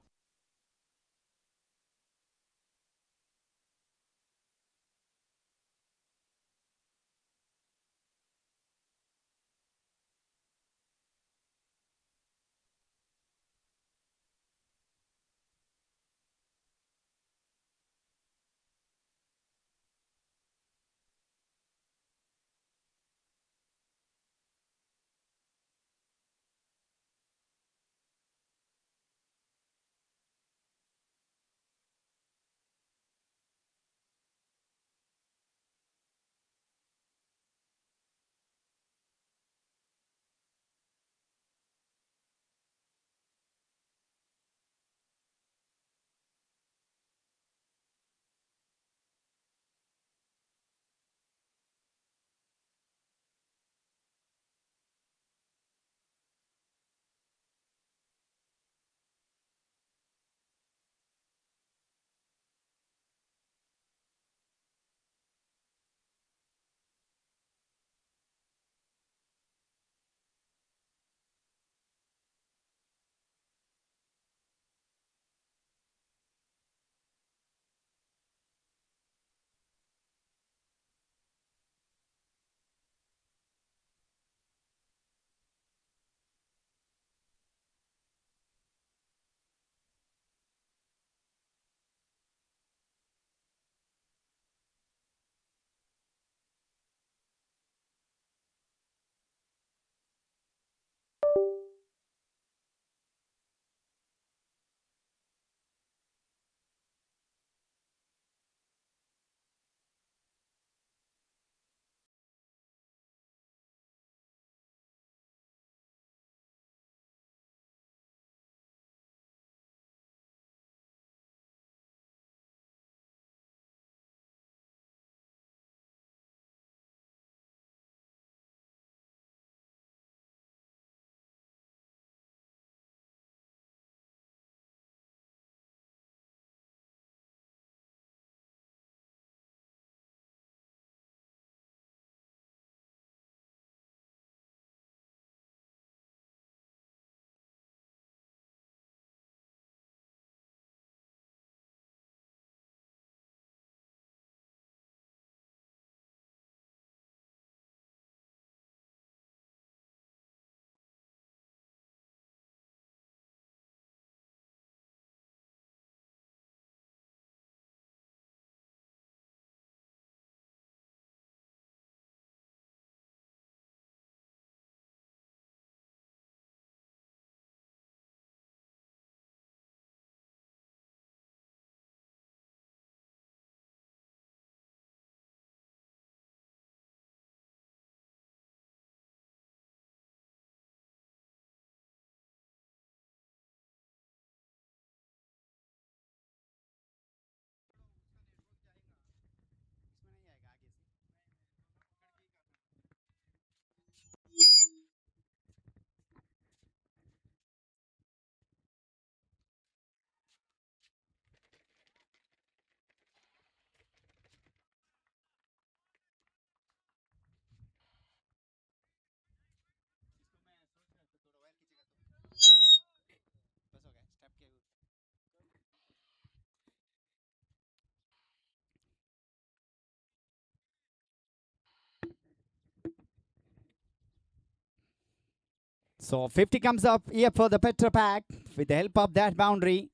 So 50 comes up here for the petrofac with the help of that boundary.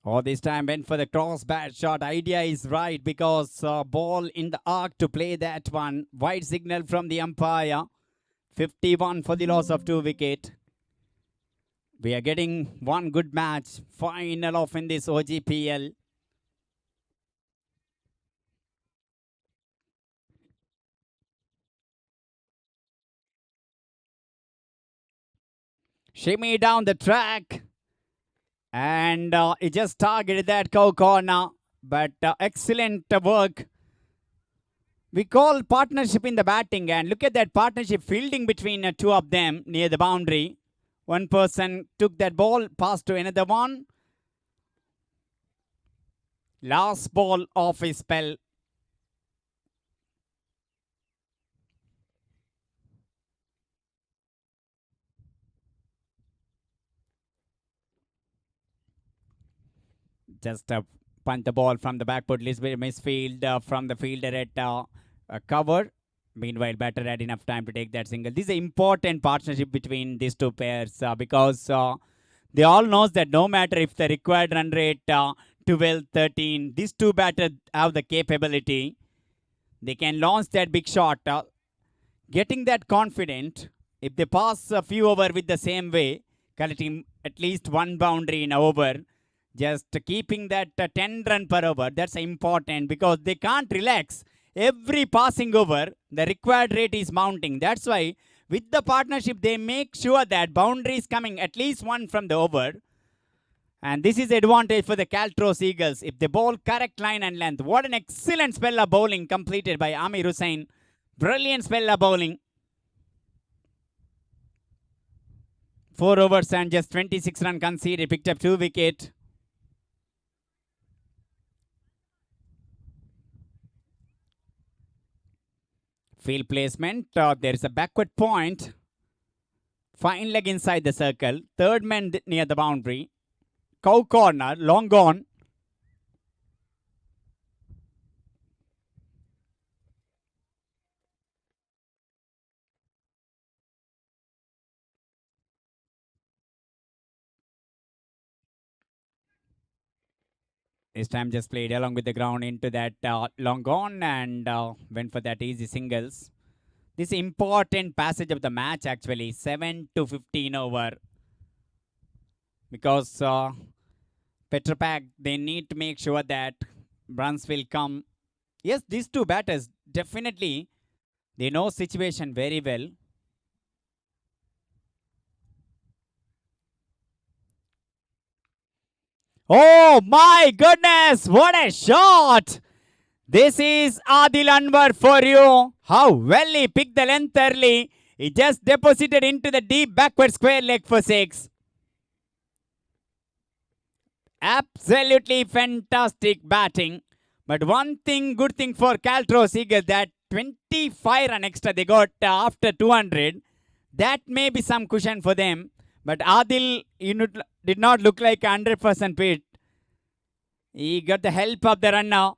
Oh, this time went for the cross bat shot. Idea is right because ball in the arc to play that one. Wide signal from the umpire. 51 for the loss of 2 wicket. We are getting one good match. Final off in this OGPL. Shimmy down the track. And he just targeted that cow corner. But excellent work. We call partnership in the batting. And look at that partnership fielding between two of them near the boundary. One person took that ball, passed to another one. Last ball off his spell. Just punt the ball from the backfoot. Misfield from the fielder at cover. Meanwhile, batter had enough time to take that single. This is an important partnership between these two pairs because they all knows that no matter if the required run rate 12, 13, these two batters have the capability. They can launch that big shot. Getting that confident, if they pass a few over with the same way, collecting at least one boundary in an over, just keeping that 10 run per over, that's important because they can't relax. Every passing over, the required rate is mounting. That's why with the partnership, they make sure that boundary is coming at least one from the over. And this is advantage for the Caltrols Eagles. If they bowl correct line and length, what an excellent spell of bowling completed by Amir Hussain. Brilliant spell of bowling. 4 overs and just 26 runs conceded. Picked up 2 wickets. Field placement. There is a backward point. Fine leg inside the circle. Third man near the boundary. Cow corner. Long gone. This time just played along with the ground into that long gone and went for that easy singles. This important passage of the match actually 7 to 15 over because petrofac they need to make sure that runs will come. Yes, these two batters definitely they know situation very well. Oh my goodness, what a shot! This is Adil Anwar for you. How well he picked the length early. He just deposited into the deep backward square leg for 6. Absolutely fantastic batting. But one thing, good thing for Caltrols Eagles that 25 run extra they got after 200. That may be some cushion for them. But Adil did not look like 100% fit. He got the help of the runner.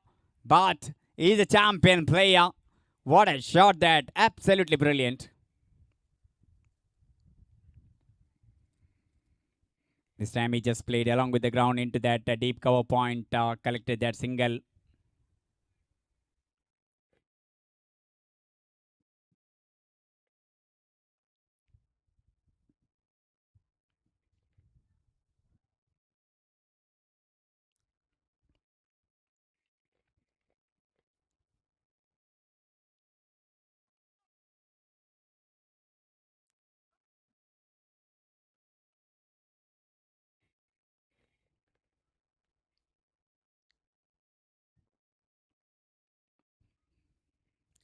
But he's a champion player. What a shot that. Absolutely brilliant. This time he just played along with the ground into that deep cover point. Collected that single.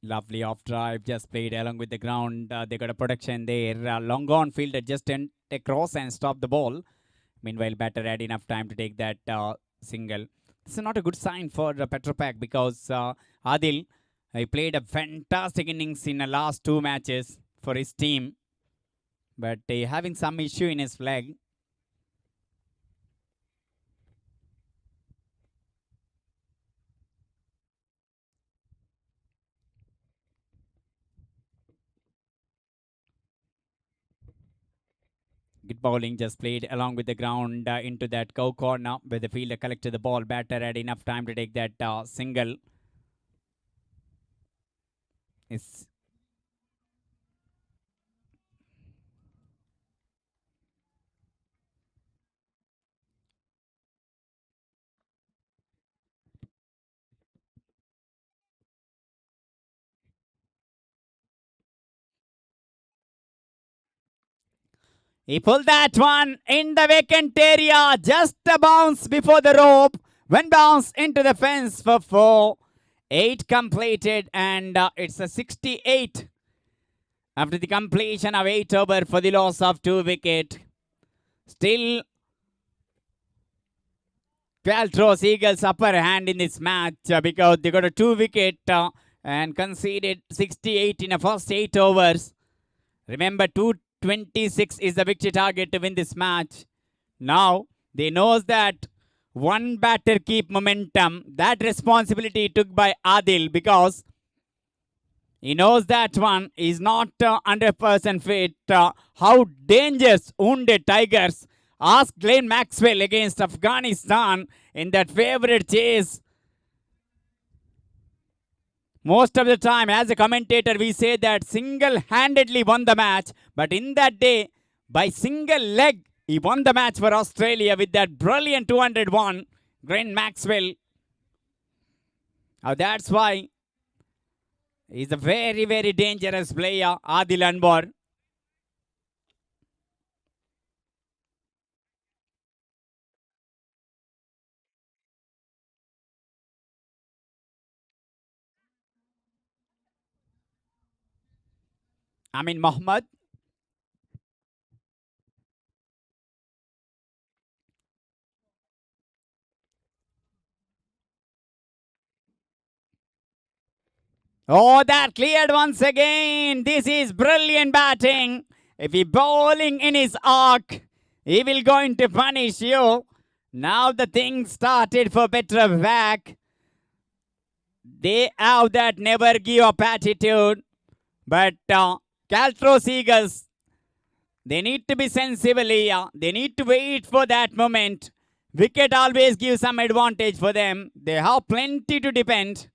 Lovely off drive, just played along with the ground. They got a protection there. Long gone fielder just went across and stopped the ball. Meanwhile, batter had enough time to take that single. This is not a good sign for petrofac because Adil he played a fantastic innings in the last 2 matches for his team. But having some issue in his leg. Good bowling just played along with the ground into that cow corner where the fielder collected the ball. Batter had enough time to take that single. It's He pulled that one in the vacant area, just a bounce before the rope. One bounce into the fence for 4. 8 completed, and it's a 68 after the completion of 8 over for the loss of 2 wicket. Still, Caltrols Eagles upper hand in this match because they got a 2 wicket and conceded 68 in the first 8 overs. Remember, 226 is the victory target to win this match. Now, they knows that one batter keep momentum. That responsibility took by Adil because he knows that one is not 100% fit. How dangerous wounded Tigers. Ask Glenn Maxwell against Afghanistan in that favorite chase. Most of the time, as a commentator, we say that single-handedly won the match. But in that day, by single leg, he won the match for Australia with that brilliant 201. Glenn Maxwell. That's why he's a very, very dangerous player, Adil Anwar. Amin Mohammed. Oh, that cleared once again. This is brilliant batting. If he bowling in his arc, he will going to punish you. Now the thing started for petrofac. They have that never give up attitude. But Caltros Eagles, they need to be sensible here. They need to wait for that moment. Wicket always gives some advantage for them. They have plenty to depend.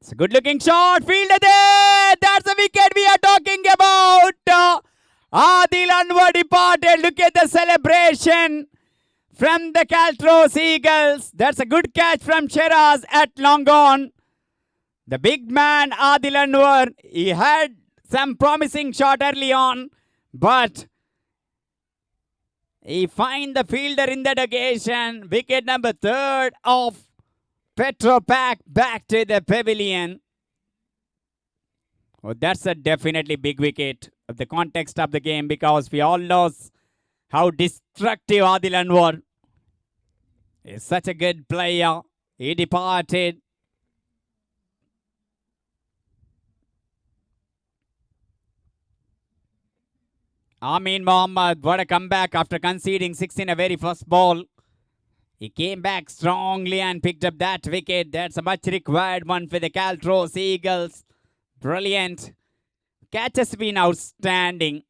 It's a good looking shot. Fielder there. That's the wicket we are talking about. Adil Anwar departed. Look at the celebration from the Caltros Eagles. That's a good catch from Shiraz at long on. The big man Adil Anwar, he had some promising shot early on, but he find the fielder in that occasion. Wicket number 3rd of petrofac back to the pavilion. Oh, that's a definitely big wicket of the context of the game because we all know how destructive Adil Anwar is. Such a good player. He departed. Amin Mohammed, what a comeback after conceding 6 in a very first ball. He came back strongly and picked up that wicket. That's a much required one for the Caltros Eagles. Brilliant. Catch has been outstanding.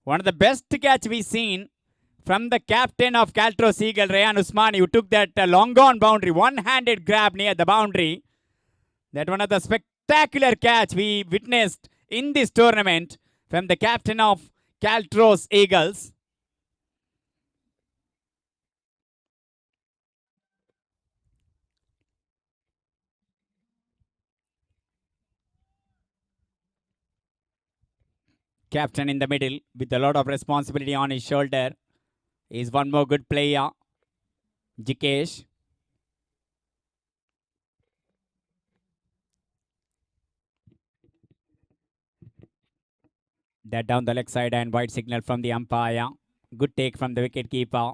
One of the best catch we've seen from the captain of Caltros Eagle, Rayan Usmani, who took that long on boundary, one-handed grab near the boundary. That one of the spectacular catch we witnessed in this tournament from the captain of Caltros Eagles. Captain in the middle with a lot of responsibility on his shoulder is one more good player, Jikesh. That down the leg side and wide signal from the umpire. Good take from the wicket keeper.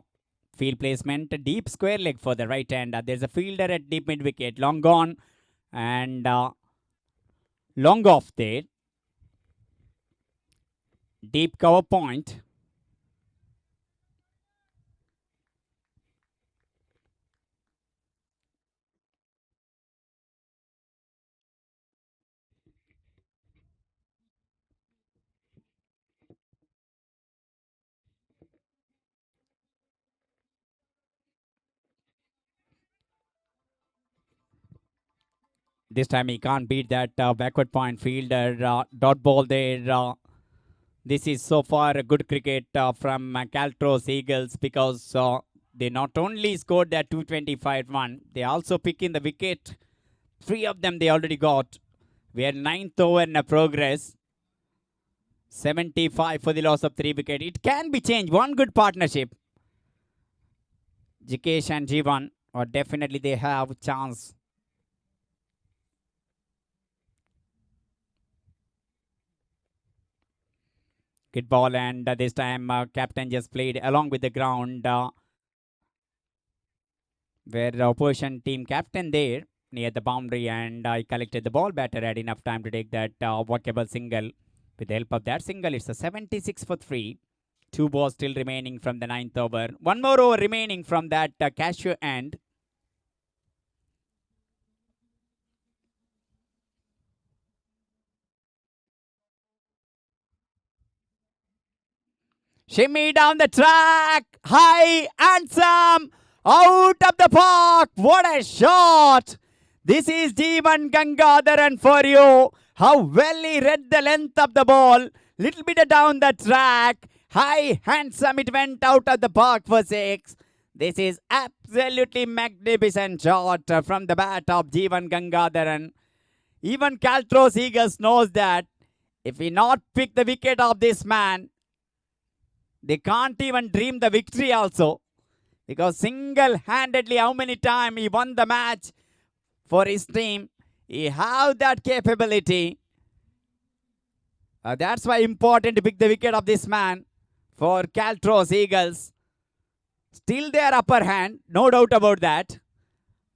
Field placement, deep square leg for the right hand. There's a fielder at deep mid wicket, long gone and long off there. Deep cover point. This time he can't beat that backward point fielder. Dot ball there. This is so far a good cricket from Caltrols Eagles, because they not only scored that 225 run, they also pick in the wicket. 3 of them they already got. We are 9th over in progress. 75 for the loss of 3 wickets. It can be changed. One good partnership. Jikesh and Jivan, or definitely they have chance. Good ball, and this time captain just played along with the ground, where the opposition team captain there near the boundary, and he collected the ball. Batter had enough time to take that workable single. With the help of that single, it's a 76 for 3. 2 balls still remaining from the 9th over. One more over remaining from that Cashew end. Shimmy down the track. High, handsome. Out of the park. What a shot. This is Jeevan Gangadharan for you. How well he read the length of the ball. Little bit down the track. High, handsome. It went out of the park for 6. This is absolutely magnificent shot from the bat of Jeevan Gangadharan. Even Caltros Eagles knows that if he not pick the wicket of this man, they can't even dream the victory also, because single-handedly how many times he won the match for his team. He have that capability. That's why important to pick the wicket of this man for Caltros Eagles. Still their upper hand, no doubt about that.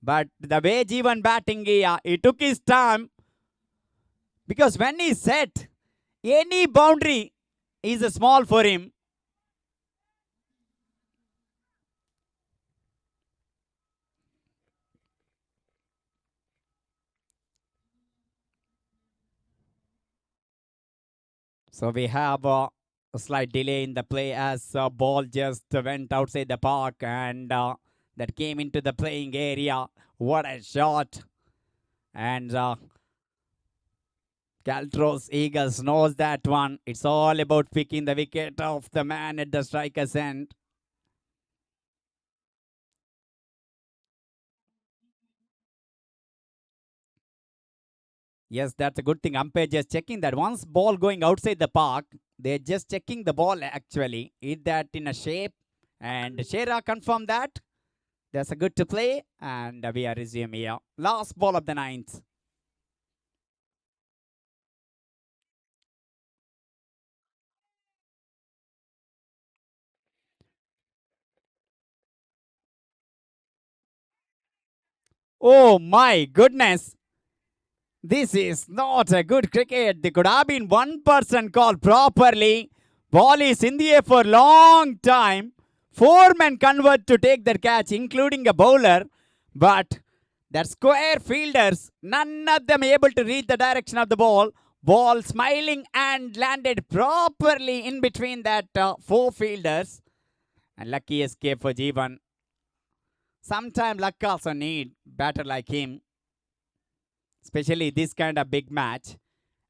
But the way Jeevan batting, he took his time, because when he set, any boundary is small for him. So we have a slight delay in the play, as ball just went outside the park, and that came into the playing area. What a shot. And Caltros Eagles knows that one. It's all about picking the wicket of the man at the striker's end. Yes, that's a good thing. Umpire just checking that once ball going outside the park, they're just checking the ball actually. Is that in a shape? And Shera confirmed that. That's a good to play. And we are resuming here. Last ball of the 9th. Oh my goodness. This is not a good cricket. There could have been one person called properly. Ball is in the air for a long time. 4 men convert to take their catch, including a bowler. But that square fielders, none of them able to read the direction of the ball. Ball smiling and landed properly in between that 4 fielders. And lucky escape for Jeevan. Sometime luck also need batter like him, especially this kind of big match.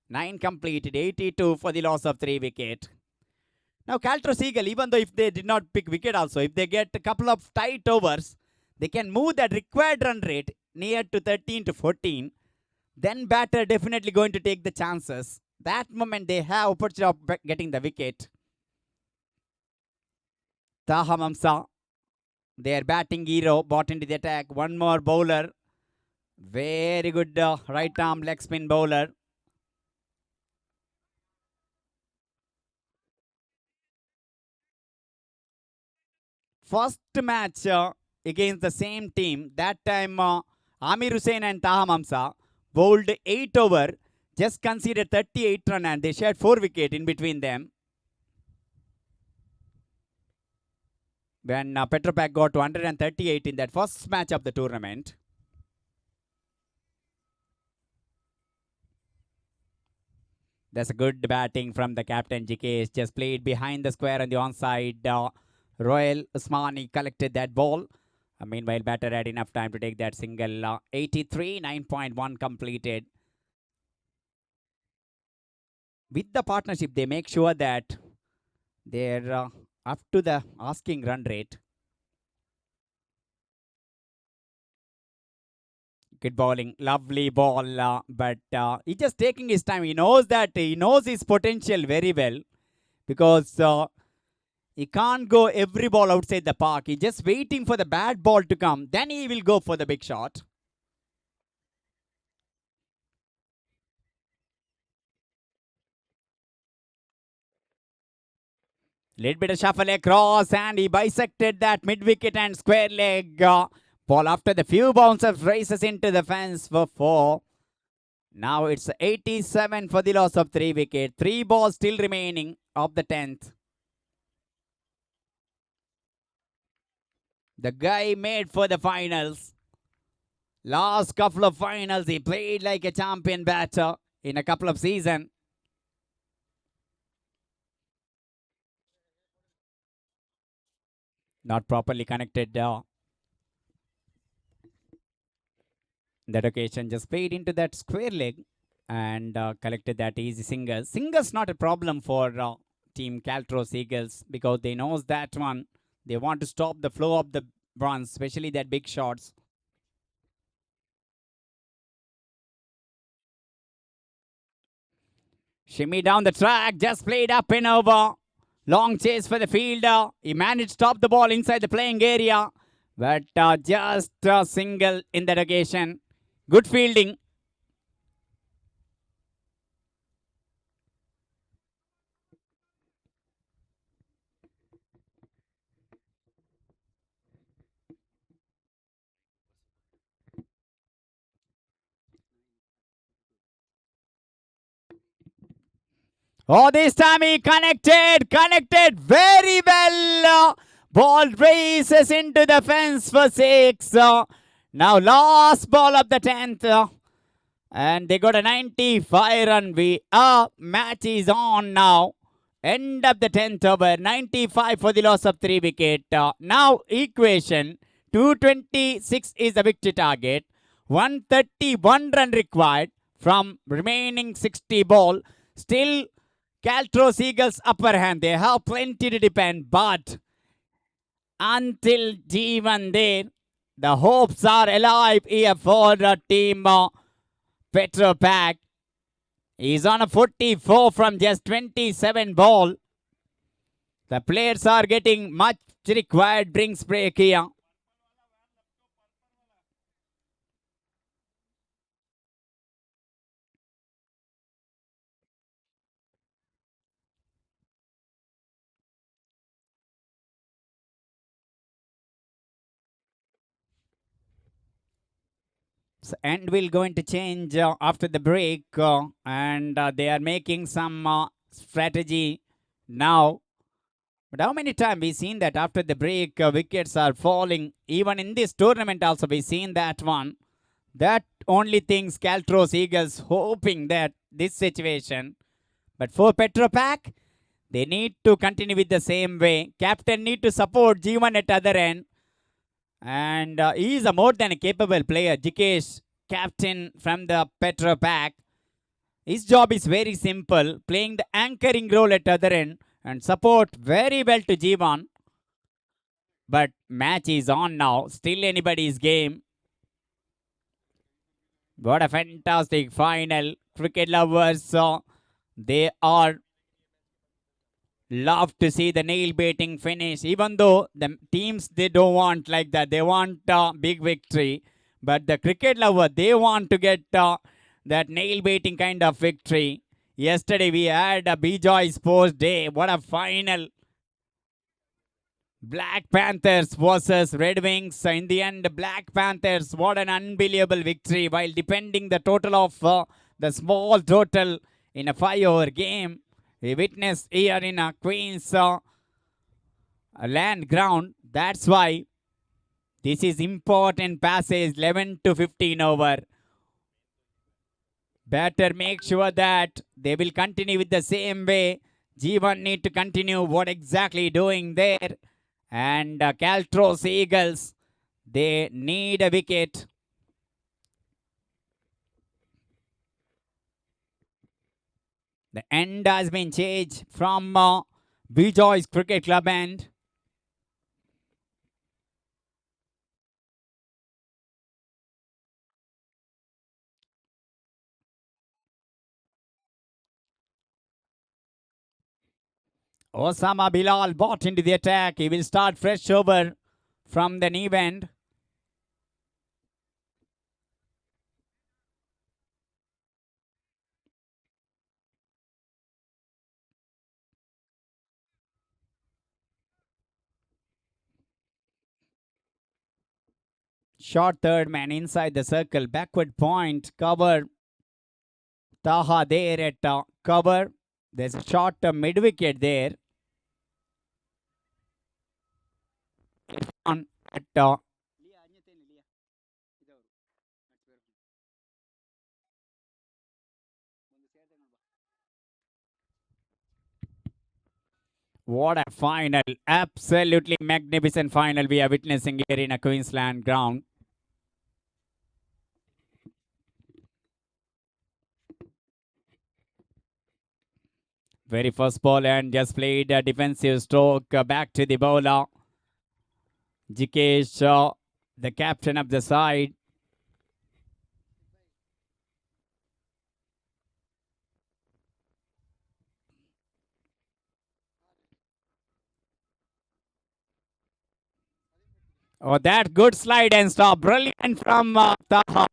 9 completed, 82 for the loss of 3 wicket. Now Caltros Eagle, even though if they did not pick wicket also, if they get a couple of tight overs, they can move that required run rate near to 13 to 14. Then batter definitely going to take the chances. That moment they have opportunity of getting the wicket. Taha Mamsa, their batting hero, bought into the attack. One more bowler. Very good right arm leg spin bowler. First match against the same team. That time Amir Hussain and Taha Mamsa bowled 8 over, just conceded 38 run, and they shared 4 wicket in between them. When petrofac got 138 in that first match of the tournament. That's a good batting from the captain. Jikesh just played behind the square on the onside. Royal Usmani collected that ball. Meanwhile, batter had enough time to take that single. 83, 9.1 completed. With the partnership, they make sure that they're up to the asking run rate. Good bowling, lovely ball, but he's just taking his time. He knows that he knows his potential very well because he can't go every ball outside the park. He's just waiting for the bad ball to come. Then he will go for the big shot. Little bit of shuffle across and he bisected that mid-wicket and square leg. Ball after the few bounces races into the fence for 4. Now it's 87 for the loss of 3 wickets. 3 balls still remaining of the 10th. The guy made for the finals. Last couple of finals, he played like a champion batter in a couple of seasons. Not properly connected. That occasion just played into that square leg and collected that easy single. Single's not a problem for team Caltros Eagles because they knows that one. They want to stop the flow of the runs, especially that big shots. Shimmy down the track, just played up and over. Long chase for the fielder. He managed to stop the ball inside the playing area, but just a single in that occasion. Good fielding. Oh, this time he connected very well. Ball races into the fence for 6. Now last ball of the 10th. And they got a 95 run. Match is on now. End of the 10th over. 95 for the loss of 3 wicket. Now equation. 226 is the victory target. 131 run required from remaining 60 ball. Still Caltros Eagles upper hand. They have plenty to depend, but until G1 there, the hopes are alive here for the team petrofac. He's on a 44 from just 27 ball. The players are getting much required drinks break here. And we're going to change after the break and they are making some strategy now. But how many times we've seen that after the break wickets are falling? Even in this tournament also we've seen that one. That only things Caltros Eagles hoping that this situation. But for petrofac, they need to continue with the same way. Captain need to support G1 at other end. And he is a more than a capable player. Jikesh, captain from the petrofac. His job is very simple, playing the anchoring role at other end and support very well to G1. But match is on now. Still anybody's game. What a fantastic final. Cricket lovers, they are love to see the nail baiting finish, even though the teams they don't want like that. They want big victory, but the cricket lover they want to get that nail baiting kind of victory. Yesterday we had a Bejoice post day. What a final! Black Panthers versus Red Wings. In the end, Black Panthers. What an unbelievable victory while defending the total of the small total in a 5-over game. We witnessed here in a Queen's land ground. That's why this is important passage 11 to 15 over. Better make sure that they will continue with the same way. G1 need to continue what exactly doing there. And Caltros Eagles, They need a wicket. The end has been changed from Bejoice Cricket Club end. Osama Bilal bought into the attack. He will start fresh over from the knee end. Short third man inside the circle. Backward point. Cover. Taha there at cover. There's a short mid wicket there. On at what a final. Absolutely magnificent final we are witnessing here in a Queensland ground. Very first ball and just played a defensive stroke back to the bowler. Jikesh, the captain of the side. Oh, that good slide and stop. Brilliant from Taha.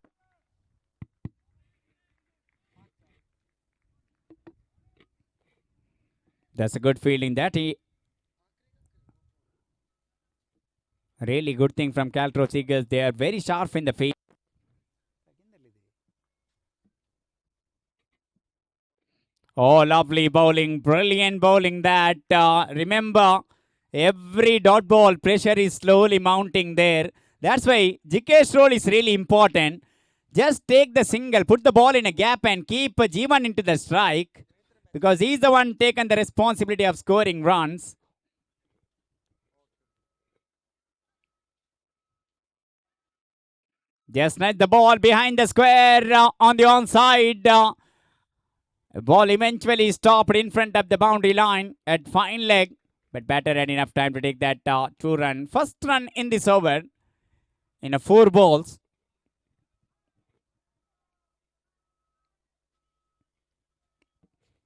That's a good feeling. That he really good thing from caltrols Eagles. They are very sharp in the field. Oh, lovely bowling. Brilliant bowling that. Remember, every dot ball pressure is slowly mounting there. That's why Jikesh's role is really important. Just take the single, put the ball in a gap and keep Jeevan into the strike because he's the one taken the responsibility of scoring runs. Just net the ball behind the square on the onside. Ball eventually stopped in front of the boundary line at fine leg, but batter had enough time to take that 2-run. First run in this over in a 4 balls.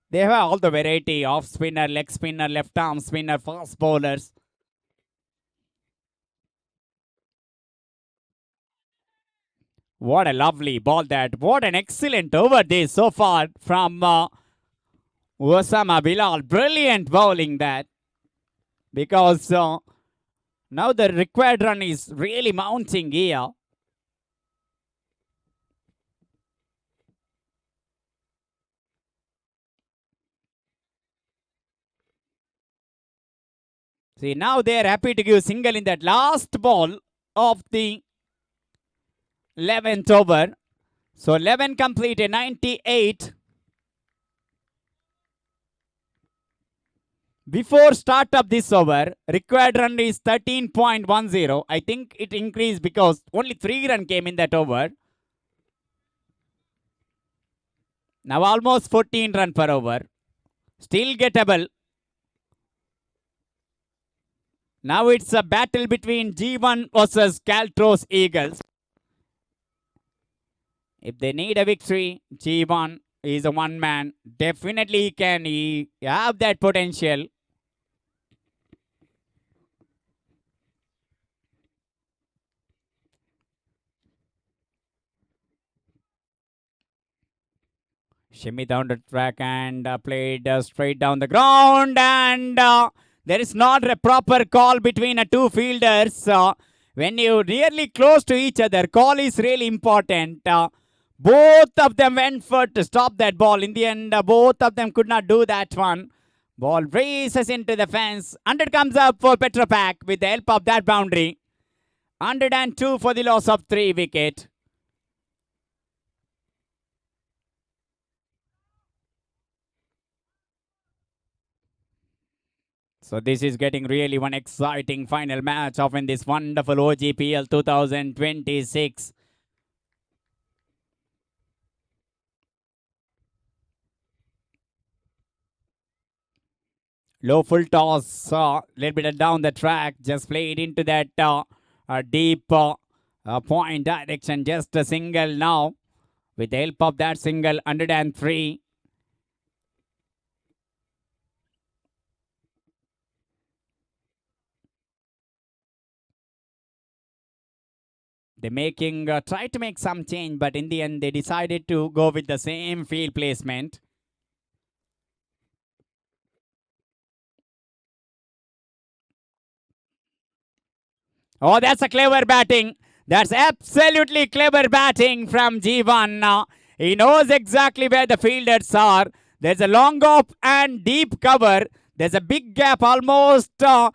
They have all the variety of spinner, leg spinner, left arm spinner, fast bowlers. What a lovely ball that. What an excellent over this so far from Osama Bilal. Brilliant bowling that. Because now the required run is really mounting here. See, now they are happy to give single in that last ball of the 11th over. So 11 completed, 98. Before start of this over, required run is 13.10. I think it increased because only 3 run came in that over. Now almost 14 run per over. Still gettable. Now it's a battle between G1 versus caltrols Eagles. If they need a victory, G1 is a one man. Definitely can he have that potential. Shimmy down the track and played straight down the ground. And there is not a proper call between two fielders. When you're really close to each other, call is really important. Both of them went for to stop that ball. In the end, both of them could not do that one. Ball races into the fence. 100 comes up for Petrofac with the help of that boundary. 102 for the loss of 3 wicket. So this is getting really one exciting final match of in this wonderful OGPL 2026. Low full toss, little bit down the track, just played into that deep point direction, just a single now. With the help of that single, 103. They try to make some change, but in the end, they decided to go with the same field placement. Oh, that's a clever batting. That's absolutely clever batting from G1 now. He knows exactly where the fielders are. There's a long off and deep cover. There's a big gap, almost a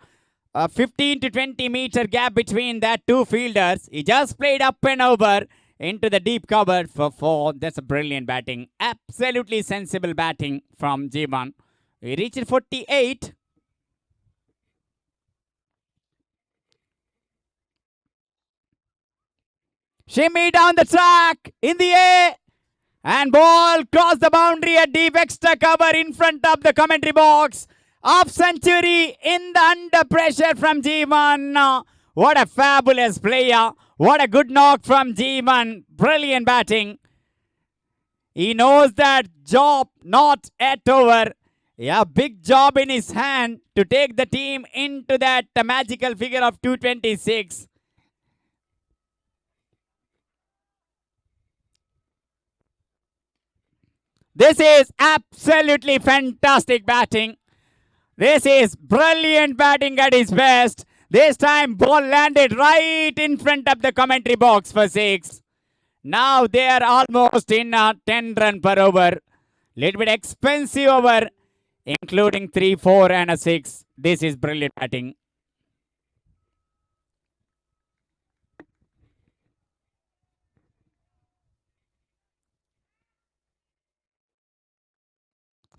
15 to 20 meter gap between that two fielders. He just played up and over into the deep cover for 4. That's a brilliant batting. Absolutely sensible batting from G1. He reached 48. Shimmy down the track in the air. And ball crossed the boundary, a deep extra cover in front of the commentary box. Half century in the under pressure from G1. What a fabulous player. What a good knock from G1. Brilliant batting. He knows that job not yet over. Yeah, big job in his hand to take the team into that magical figure of 226. This is absolutely fantastic batting. This is brilliant batting at its best. This time ball landed right in front of the commentary box for 6. Now they are almost in a 10 run per over. Little bit expensive over, including 3, 4 and a 6. This is brilliant batting.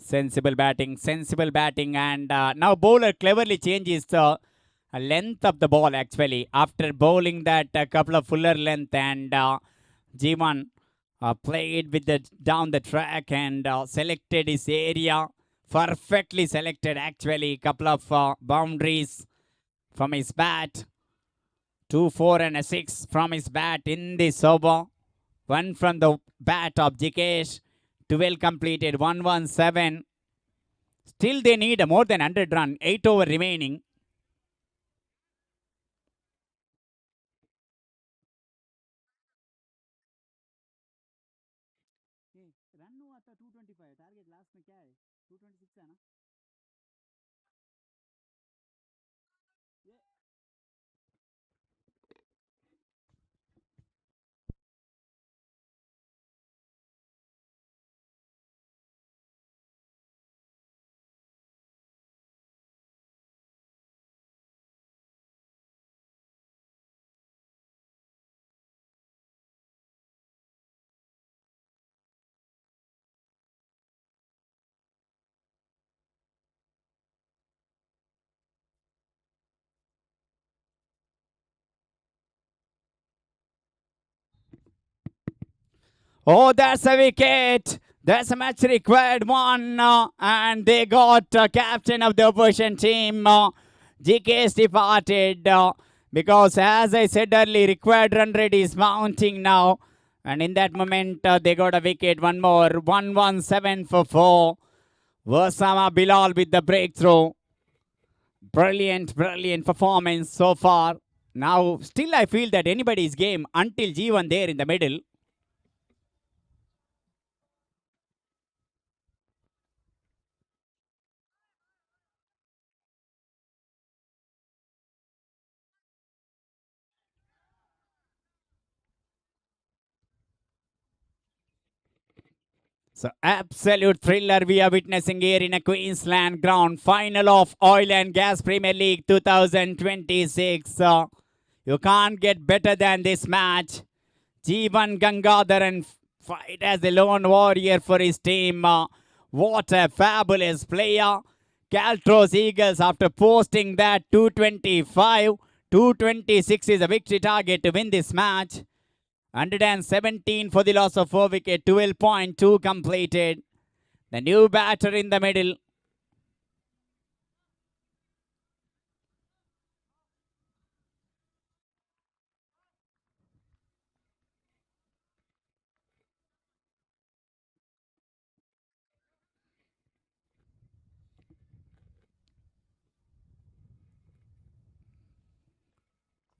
Sensible batting, and now bowler cleverly changes the length of the ball actually after bowling that couple of fuller length, and G1 played with the down the track and selected his area, perfectly selected actually, couple of boundaries from his bat, 2, 4 and a 6 from his bat in this over, 1 from the bat of Jikesh, 12 completed, 117. Still they need a more than 100 run, 8 over remaining. Run हुआ था 225, target last में क्या है 226 है ना. Oh, that's a wicket. That's a match required one. And they got captain of the opposition team. GK's departed. Because as I said earlier, required run rate is mounting now. And in that moment, they got a wicket. One more. 117 for 4. Versama Bilal with the breakthrough. Brilliant performance so far. Now, still I feel that anybody's game until G1 there in the middle. So absolute thriller we are witnessing here in a Queensland ground. Final of Oil and Gas Premier League 2026. You can't get better than this match. Jeevan Gangadharan fight as a lone warrior for his team. What a fabulous player. Caltrols Eagles, after posting that 225, 226 is a victory target to win this match. 117 for the loss of 4 wicket, 12.2 completed. The new batter in the middle.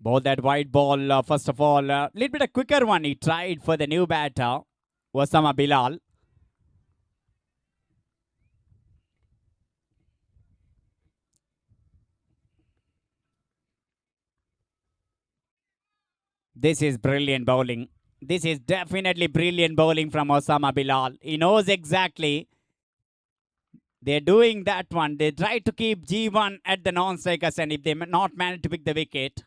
Ball that white ball, first of all, a little bit a quicker one he tried for the new batter, Osama Bilal. This is brilliant bowling. This is definitely brilliant bowling from Osama Bilal. He knows exactly they're doing that one. They try to keep G1 at the non-strikers, and if they not manage to pick the wicket,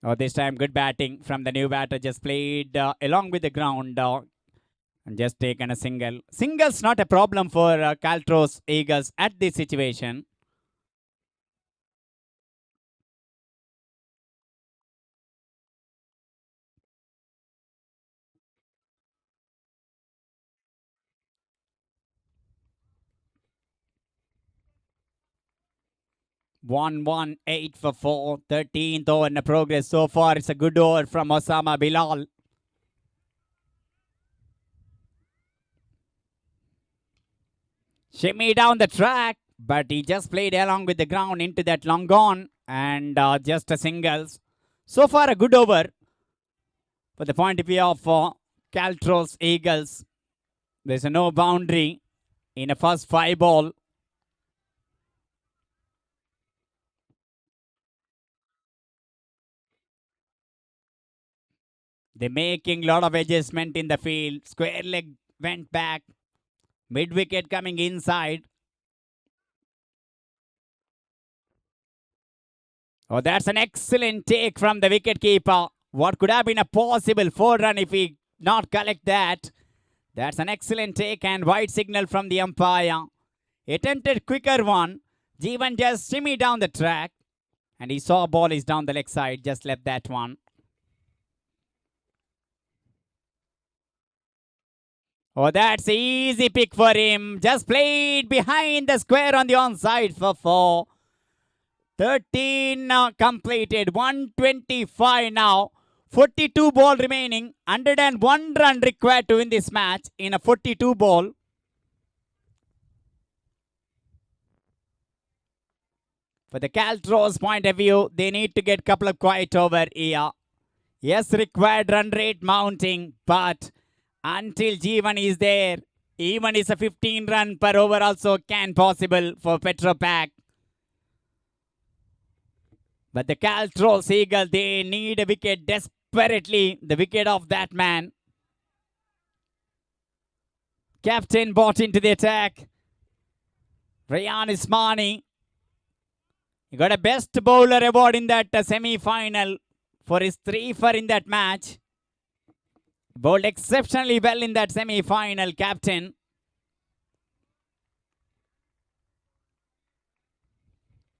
oh, this time good batting from the new batter. Just played along with the ground and just taken a single. Single's not a problem for Caltrols Eagles at this situation. One 8 for 4. 13th over in the progress so far. It's a good over from Osama Bilal. Shimmy down the track, but he just played along with the ground into that long gone and just a singles. So far, a good over for the point of view of Caltrols Eagles. There's no boundary in the first 5 ball. They're making a lot of adjustment in the field. Square leg went back. Mid wicket coming inside. Oh, that's an excellent take from the wicket keeper. What could have been a possible 4 run if he not collect that? That's an excellent take and white signal from the umpire. Attempted quicker one. Jeevan just shimmy down the track. And he saw ball is down the leg side. Just left that one. Oh, that's an easy pick for him. Just played behind the square on the onside for 4. 13 completed. 125 now. 42 ball remaining. 101 run required to win this match in a 42 ball. For the Caltrols point of view, they need to get a couple of quiet over here. Yes, required run rate mounting, but until G1 is there, even is a 15 run per over also can possible for Petrofac. But the Caltrols Eagle, they need a wicket desperately. The wicket of that man. Captain bought into the attack. Rayan Ismani. He got a best bowler award in that semi-final for his 3 for in that match. Bowled exceptionally well in that semi-final, captain.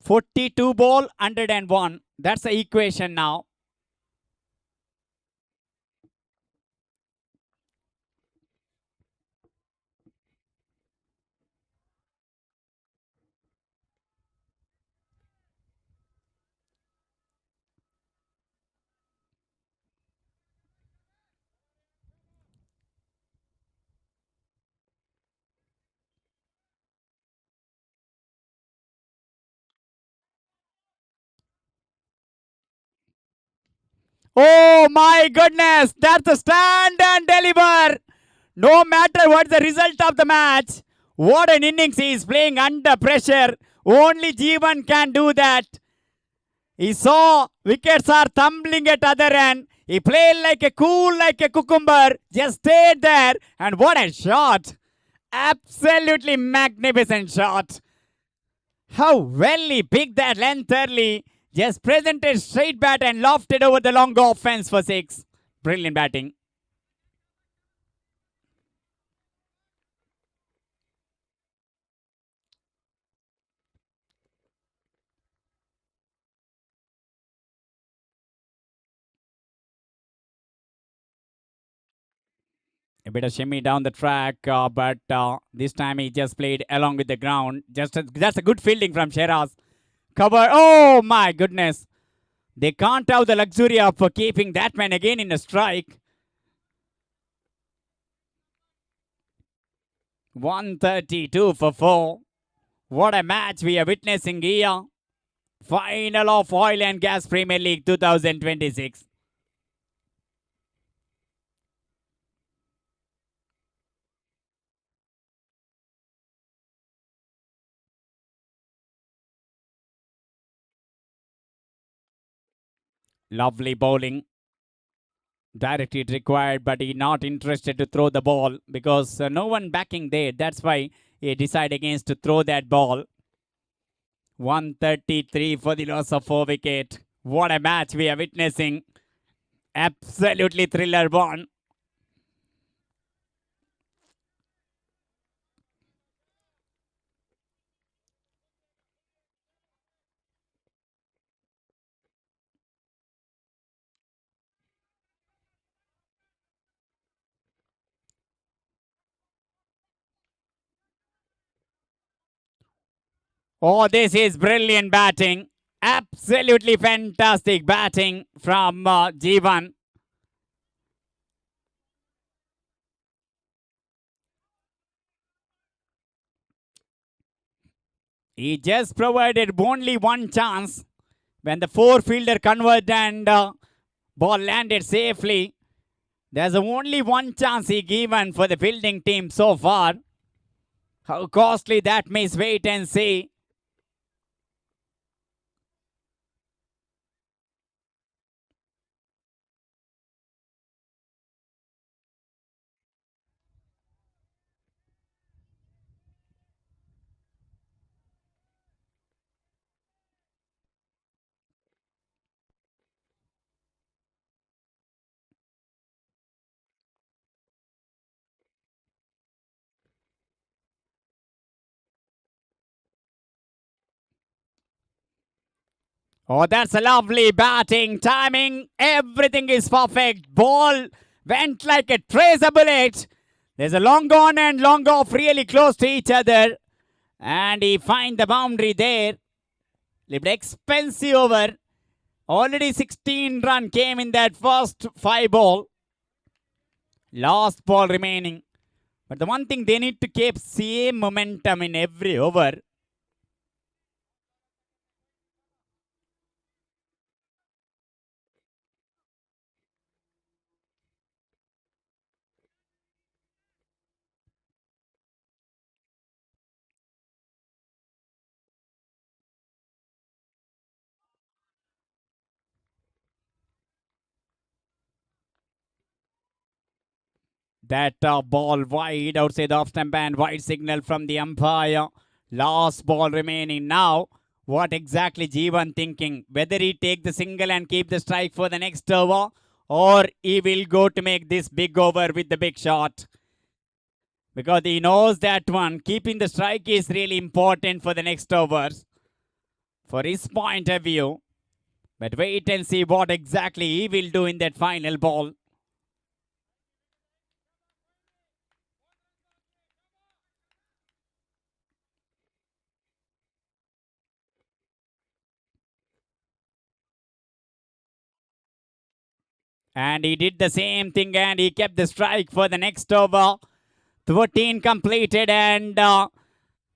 .42 ball, 101. That's the equation now. Oh my goodness, that's a stand and deliver. No matter what the result of the match, what an innings he is playing under pressure. Only Jeevan can do that. He saw wickets are tumbling at other end. He played like a cool, like a cucumber. Just stayed there. And what a shot. Absolutely magnificent shot. How well he picked that length early. Just presented straight bat and lofted over the long offense for 6. Brilliant batting. A bit of shimmy down the track, but this time he just played along with the ground. That's a good fielding from Sheraz. Cover. Oh my goodness. They can't have the luxury of keeping that man again in a strike. 132 for 4. What a match we are witnessing here. Final of Oil and Gas Premier League 2026. Lovely bowling. Direct hit required, but he not interested to throw the ball because no one backing there. That's why he decided against to throw that ball. 133 for the loss of 4 wicket. What a match we are witnessing. Absolutely thriller one. Oh, this is brilliant batting. Absolutely fantastic batting from Jeevan. He just provided only one chance when the four fielder converted and ball landed safely. There's only one chance he given for the fielding team so far. How costly that means, wait and see. Oh, that's a lovely batting, timing, everything is perfect. Ball went like a tracer bullet. There's a long on and long off really close to each other. And he find the boundary there. Lived expensive over. Already 16 run came in that first 5 ball. Last ball remaining. But the one thing they need to keep same momentum in every over. That ball wide outside the off stump and wide signal from the umpire. Last ball remaining now. What exactly Jeevan thinking? Whether he take the single and keep the strike for the next over, or he will go to make this big over with the big shot. Because he knows that one, keeping the strike is really important for the next overs. For his point of view. But wait and see what exactly he will do in that final ball. And he did the same thing and he kept the strike for the next over. 14 completed and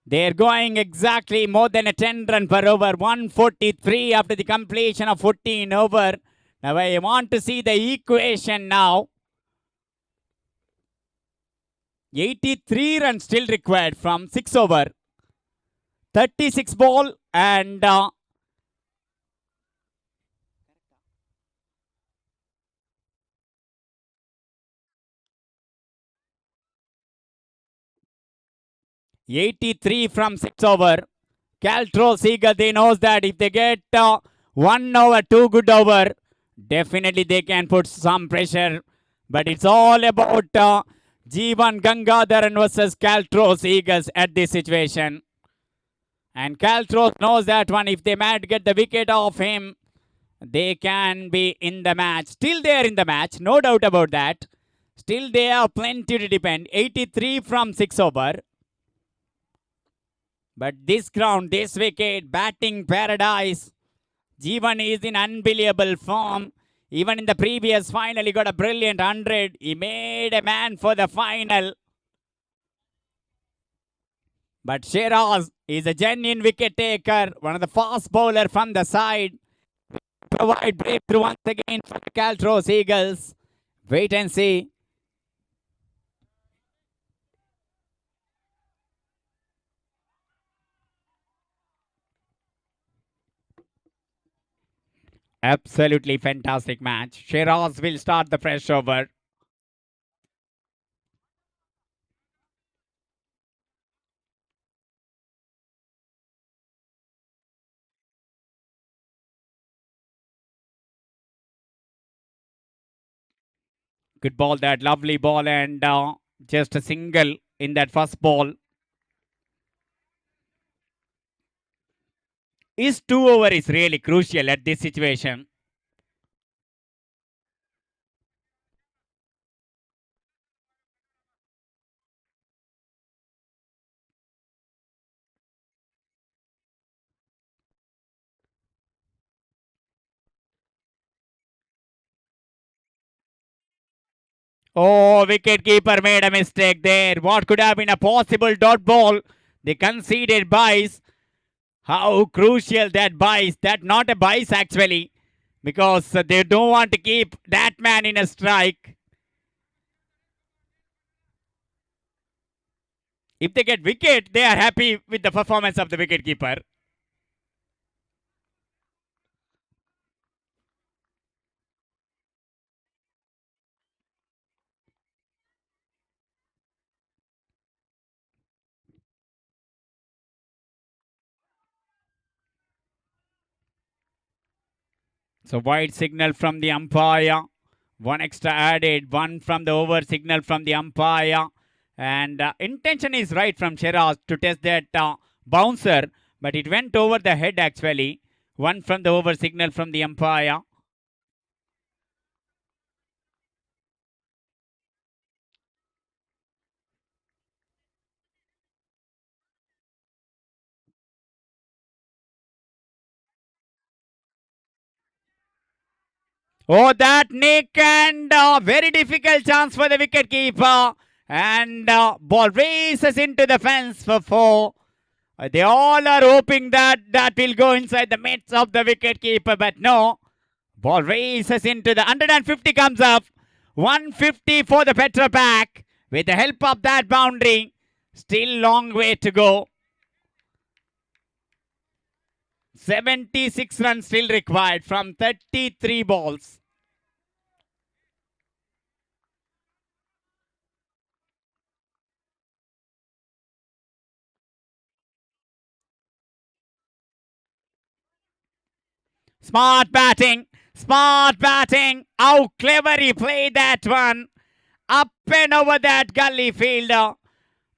they're going exactly more than a 10 run per over. 143 after the completion of 14 over. Now I want to see the equation now. 83 runs still required from 6 over. 36 ball and 83 from 6 over. Caltrols Eagle, they knows that if they get 1 over, 2 good over, definitely they can put some pressure. But it's all about Jeevan Gangadharan versus Caltrols Eagles at this situation. And Caltrols knows that one. If they might get the wicket off him, they can be in the match. Still they are in the match, no doubt about that. Still they have plenty to depend. 83 from 6 over. But this ground, this wicket, batting paradise. Jeevan is in unbelievable form. Even in the previous final, he got a brilliant 100. He made a man for the final. But Shiraz is a genuine wicket taker, one of the fast bowler from the side. Provide breakthrough once again for the Caltrols Eagles. Wait and see. Absolutely fantastic match. Shiraz will start the fresh over. Good ball, that lovely ball, and just a single in that first ball. His 2 over is really crucial at this situation. Oh, wicketkeeper made a mistake there. What could have been a possible dot ball? They conceded buys. How crucial that buys. That not a buys actually. Because they don't want to keep that man in a strike. If they get wicket, they are happy with the performance of the wicketkeeper. So wide signal from the umpire. One extra added. One from the over signal from the umpire. And intention is right from Shiraz to test that bouncer. But it went over the head actually. One from the over signal from the umpire. Oh, that nick, and very difficult chance for the wicket keeper. And ball races into the fence for 4. They all are hoping that that will go inside the mitts of the wicket keeper, but no. Ball races into the 150 comes up. 150 for the petrofac with the help of that boundary. Still long way to go. 76 runs still required from 33 balls. Smart batting. Smart batting. How clever he played that one. Up and over that gully fielder.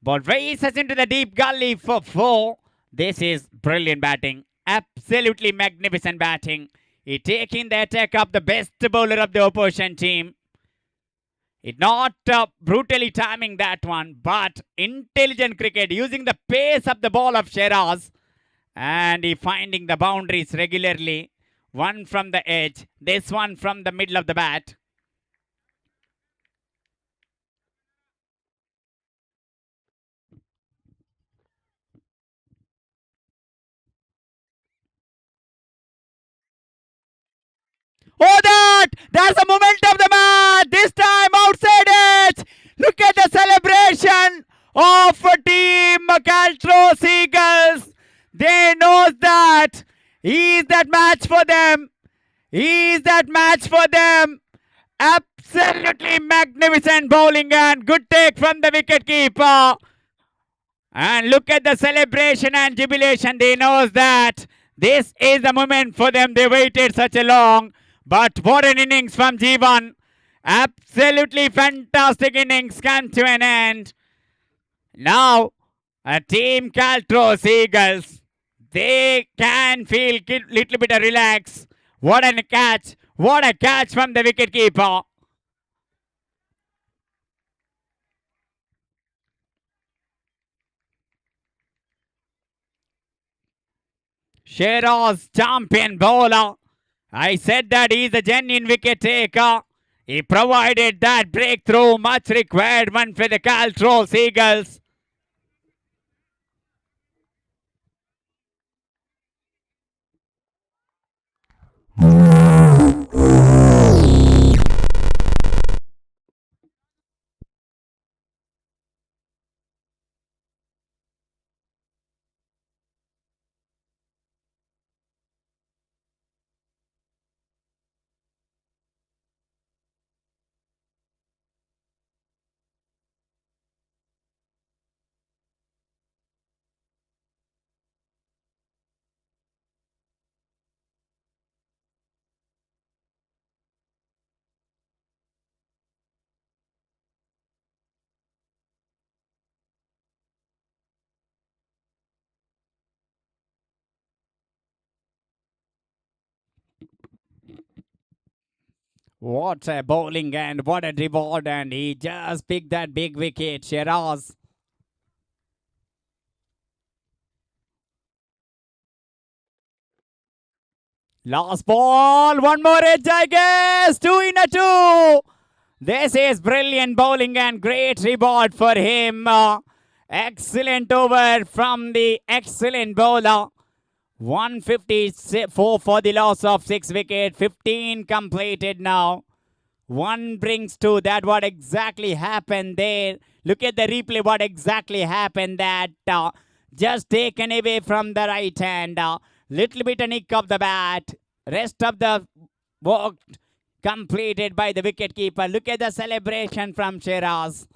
Ball races into the deep gully for 4. This is brilliant batting. Absolutely magnificent batting. He taking the attack of the best bowler of the opposition team. It not brutally timing that one, but intelligent cricket using the pace of the ball of Shiraz. And he finding the boundaries regularly. One from the edge, this one from the middle of the bat. Oh, that's the moment of the match. This time outside edge. Look at the celebration of Team Caltrols Eagles. They knows that he is that match for them. He is that match for them. Absolutely magnificent bowling and good take from the wicket keeper. And look at the celebration and jubilation. They knows that this is the moment for them. They waited such a long. But what an innings from Jeevan. Absolutely fantastic innings come to an end. Now, a team Caltrols Eagles, they can feel little bit of relax. What a catch. What a catch from the wicketkeeper. Shiraz, champion bowler. I said that he's a genuine wicket taker. He provided that breakthrough, much required one for the caltrols Eagles. What a bowling and what a reward, and he just picked that big wicket, Shiraz. Last ball, one more edge, I guess. 2 in a 2. This is brilliant bowling and great reward for him. Excellent over from the excellent bowler. 154 for the loss of 6 wicket. 15 completed now. 1 brings 2. That what exactly happened there. Look at the replay. What exactly happened that just taken away from the right hand. Little bit a nick of the bat. Rest of the work completed by the wicketkeeper. Look at the celebration from Shiraz.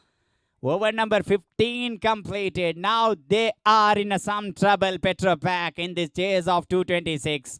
Over number 15 completed. Now they are in some trouble, Petrofac, in this chase of 226.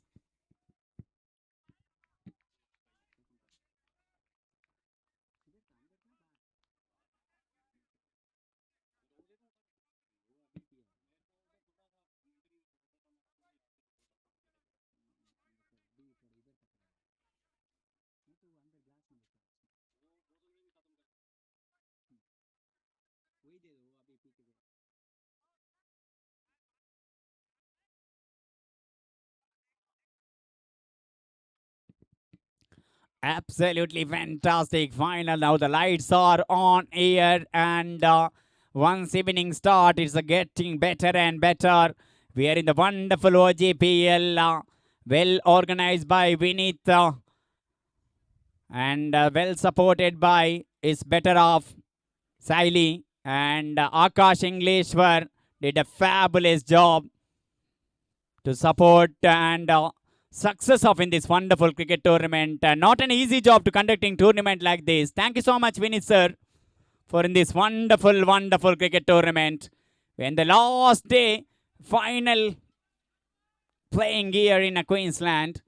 Absolutely fantastic final. Now the lights are on here, and once evening start, it's getting better and better. We are in the wonderful OGPL, well organized by Vinith, and well supported by is better off Saili, and Akash Englishwar did a fabulous job to support and success of in this wonderful cricket tournament. Not an easy job to conducting tournament like this. Thank you so much, Vinith sir, for in this wonderful, wonderful cricket tournament. When the last day, final playing here in Queensland.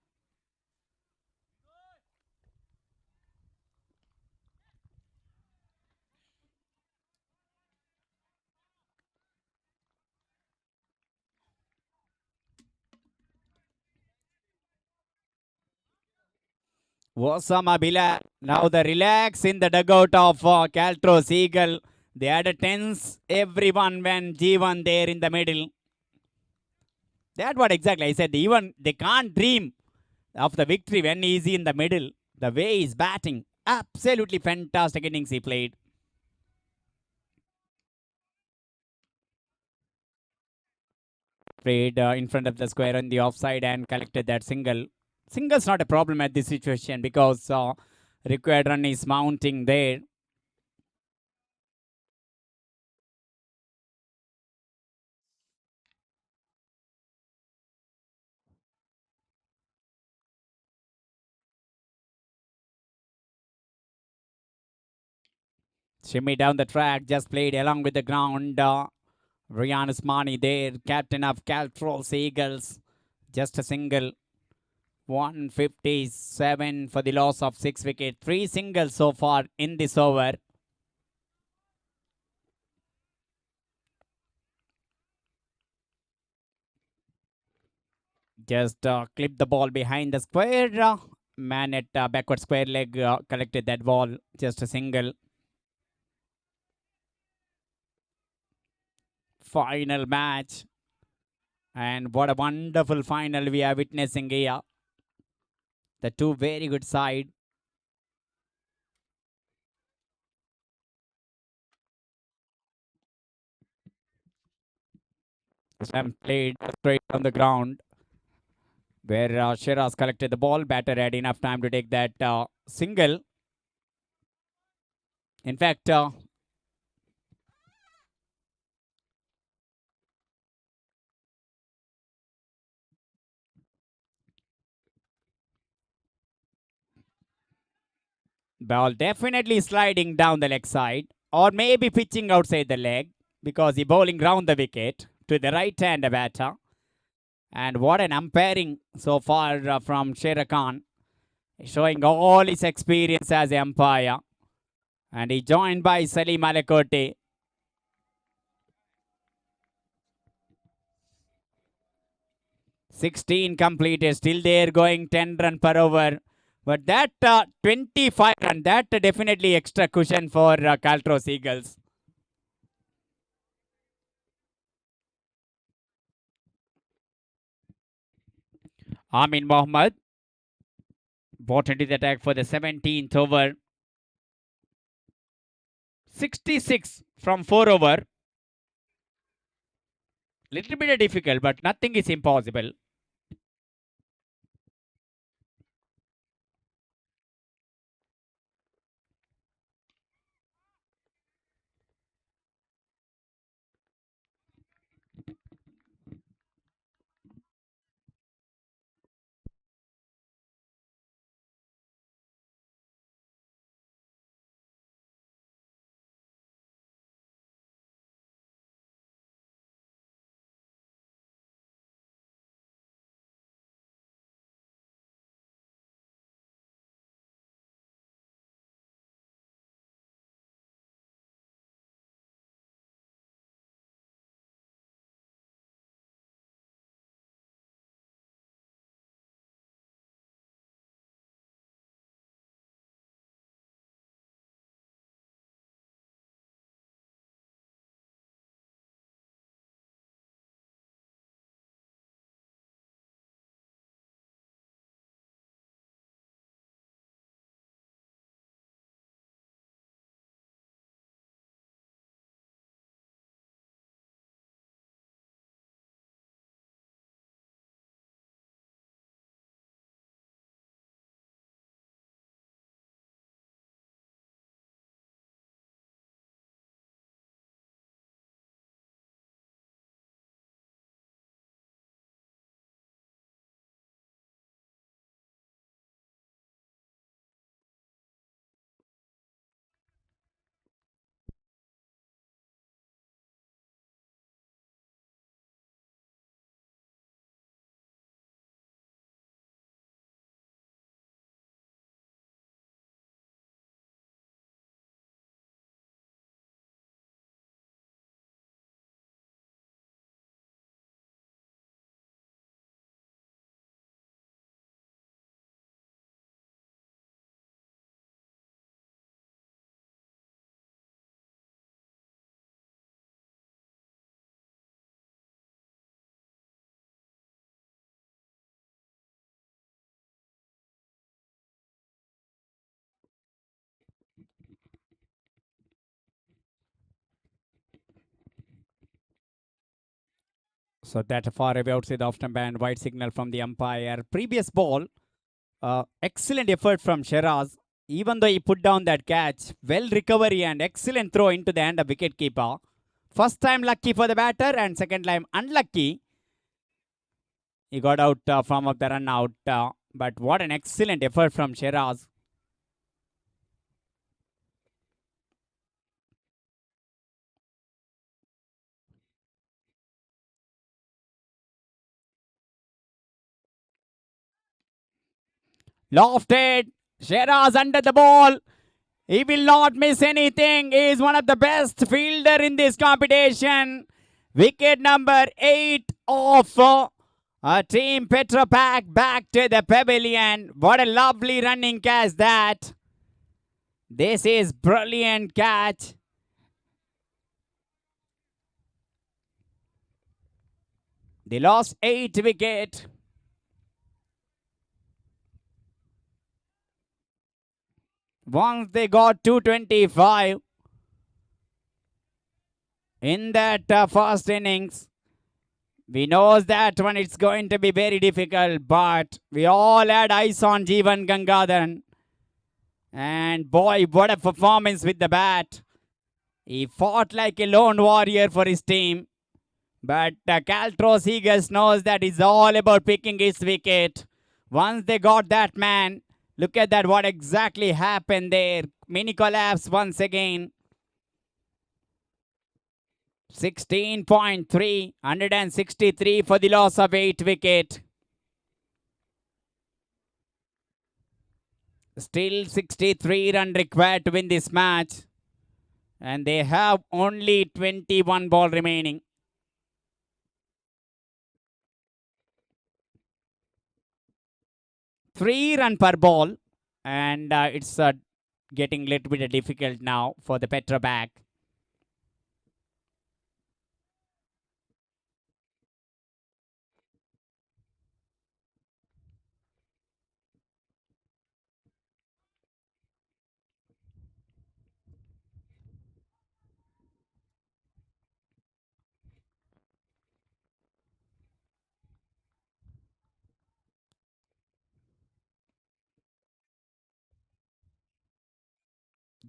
Osama Bilal. Now the relax in the dugout of Caltros Eagle. They had a tense everyone when G1 there in the middle. That's what exactly I said. Even they can't dream of the victory when he's in the middle. The way he's batting. Absolutely fantastic innings he played. Played in front of the square on the offside and collected that single. Single's not a problem at this situation because required run is mounting there. Shimmy down the track, just played along with the ground. Rian Usmani there, captain of Caltrols Eagles. Just a single. 157 for the loss of 6 wickets. 3 singles so far in this over. Just clipped the ball behind the square. Man at backward square leg collected that ball. Just a single. Final match. And what a wonderful final we are witnessing here. The two very good side. Slam played straight on the ground where Shiraz collected the ball. Batter had enough time to take that single. In fact, ball definitely sliding down the leg side or maybe pitching outside the leg because he bowling round the wicket to the right hand batter. And what an umpiring so far from Sher Khan, showing all his experience as an umpire. And he joined by Salim Alakote. 16 completed, still they're going 10 run per over. But that 25 run, that definitely extra cushion for Caltros Eagles. Amin Mohammad brought into the attack for the 17th over. 66 from 4 over. Little bit difficult, but nothing is impossible. So that far away outside the off stump and wide signal from the umpire. Previous ball, excellent effort from Shiraz. Even though he put down that catch, well recovery and excellent throw into the hand of wicketkeeper. First time lucky for the batter and second time unlucky. He got out from of the run out. But what an excellent effort from Shiraz. Lofted. Shiraz under the ball. He will not miss anything. He is one of the best fielder in this competition. Wicket number 8 of Team Petrofac back to the pavilion. What a lovely running catch that. This is brilliant catch. They lost 8 wicket. Once they got 225 in that first innings, we know that one it's going to be very difficult, but we all had eyes on Jeevan Gangadharan. And boy, what a performance with the bat. He fought like a lone warrior for his team. But caltrols Eagles knows that it's all about picking his wicket. Once they got that man, look at that, what exactly happened there. Mini collapse once again. 16.3, 163 for the loss of 8 wicket. Still 63 run required to win this match. And they have only 21 ball remaining. Three run per ball. And it's getting a little bit difficult now for the petrofac.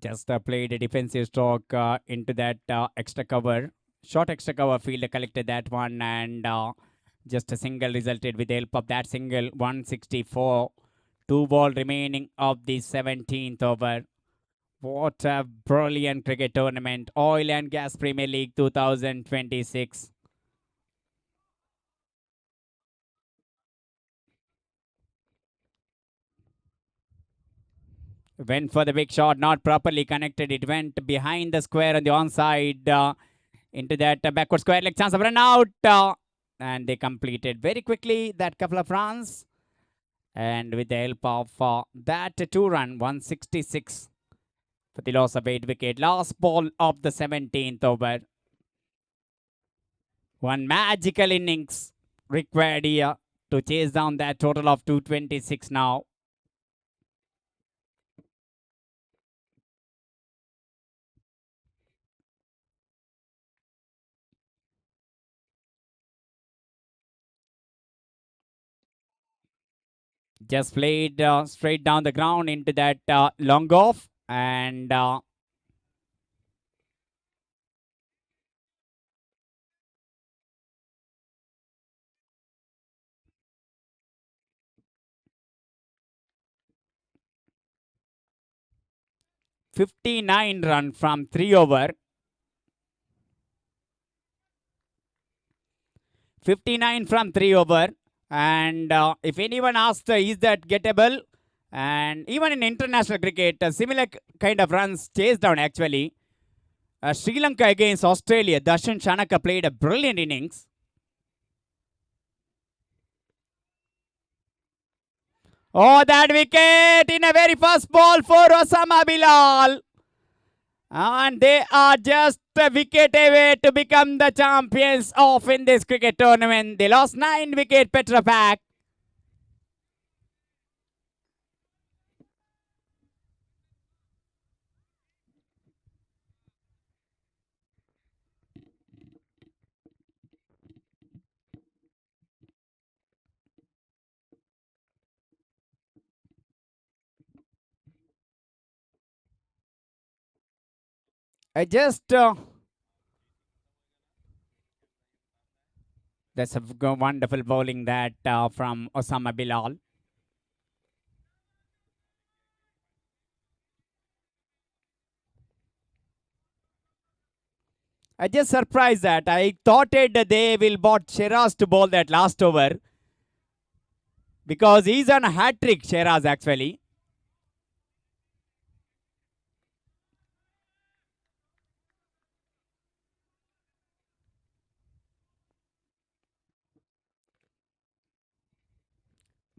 Just played a defensive stroke into that extra cover. Short extra cover fielder collected that one, and just a single resulted with the help of that single. 164. 2 ball remaining of the 17th over. What a brilliant cricket tournament. Oil and Gas Premier League 2026. Went for the big shot, not properly connected. It went behind the square on the onside into that backward square leg chance of run out. And they completed very quickly that couple of runs. And with the help of that 2 run, 166 for the loss of 8 wicket. Last ball of the 17th over. One magical innings required here to chase down that total of 226 now. Just played straight down the ground into that long off, and 59 run from 3 over. 59 from 3 over. And if anyone asks, is that gettable? And even in international cricket, similar kind of runs chased down actually. Sri Lanka against Australia, Darshan Shanaka played a brilliant innings. Oh, that wicket in a very first ball for Osama Bilal. And they are just a wicket away to become the champions of in this cricket tournament. They lost 9 wicket petrofac. I just that's a wonderful bowling that from Osama Bilal. I just surprised that I thought they will bought Shiraz to bowl that last over because he's on a hat trick. Shiraz actually.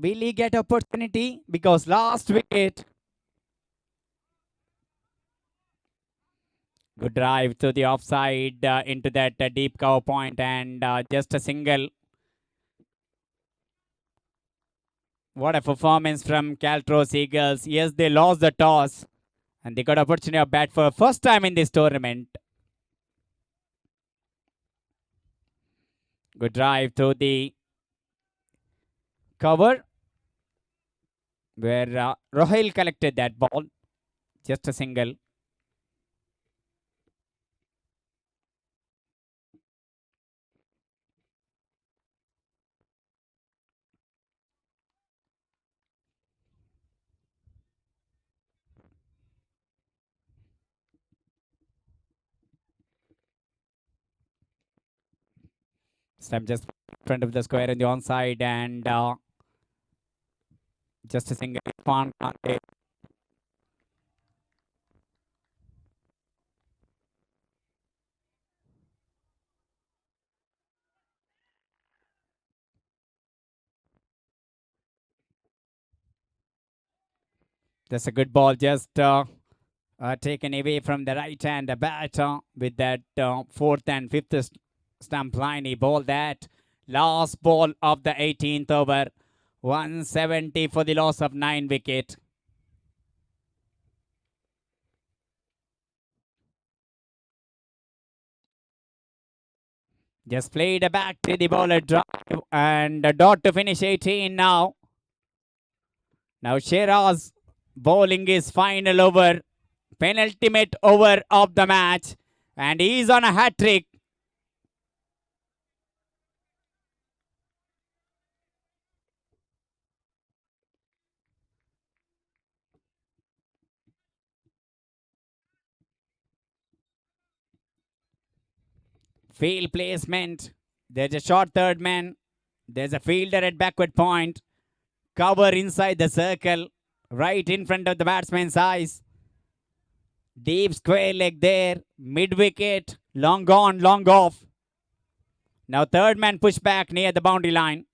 Will he get opportunity? Because last wicket. Good drive to the offside into that deep cover point, and just a single What a performance from Caltrols Eagles. Yes, they lost the toss and they got opportunity of bat for first time in this tournament. Good drive through the cover where Rohil collected that ball. Just a single. This time just in front of the square in the onside and just a single. That's a good ball, just taken away from the right hand bat with that fourth and fifth stump line. He bowled that last ball of the 18th over. 170 for the loss of 9 wicket. Just played back to the bowler drive and a dot to finish 18 now. Now Shiraz bowling his final over, penultimate over of the match, and he's on a hat trick. Field placement. There's a short third man. There's a fielder at backward point. Cover inside the circle, right in front of the batsman's eyes. Deep square leg there, mid wicket, long on, long off. Now third man push back near the boundary line.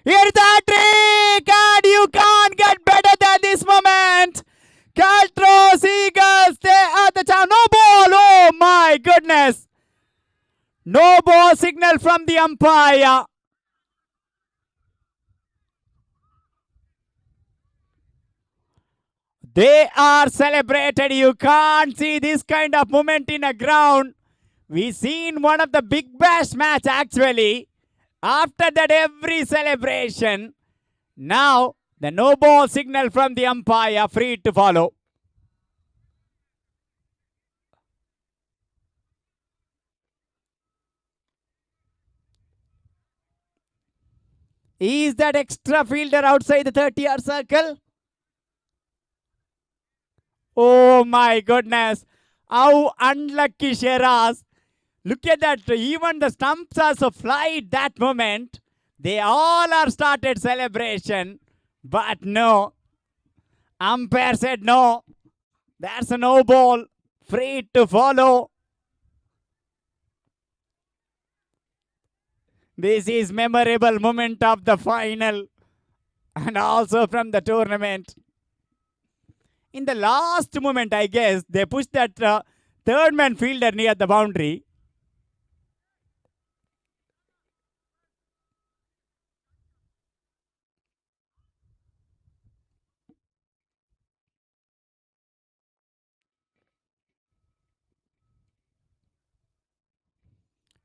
Here's the hat-trick, and you can't get better than this moment. Caltrols Eagles, they are the champ. No ball, oh my goodness. No ball signal from the umpire. They are celebrated. You can't see this kind of movement in a ground. We've seen one of the big bash match actually. After that, every celebration. Now, the no ball signal from the umpire, free to follow. Is that extra fielder outside the 30-yard circle? Oh my goodness. How unlucky Shiraz. Look at that. Even the stumps also fly that moment. They all are started celebration. But no. Umpire said no. That's a no ball. Free to follow. This is memorable moment of the final. And also from the tournament. In the last moment, I guess, they pushed that third man fielder near the boundary.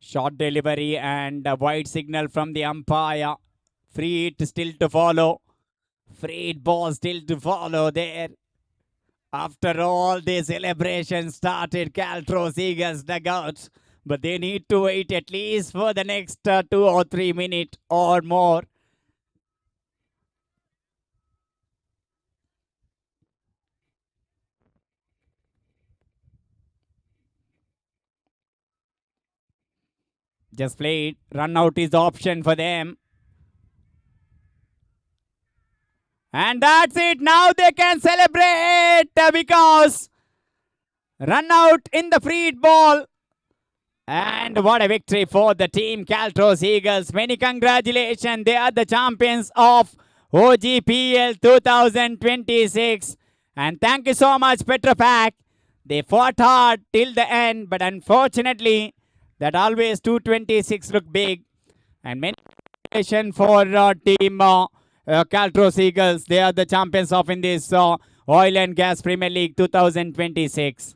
Short delivery and a wide signal from the umpire. Free hit still to follow. Free hit ball still to follow there. After all, the celebration started Caltrols Eagles dugout. But they need to wait at least for the next 2 or 3 minutes or more. Just played. Run out is the option for them. And that's it. Now they can celebrate because run out in the free hit ball. And what a victory for the team Caltrols Eagles. Many congratulations. They are the champions of OGPL 2026. And thank you so much, petrofac. They fought hard till the end, but unfortunately, that always 226 looked big. And many congratulations for team Caltros Eagles. They are the champions of in this Oil and Gas Premier League 2026.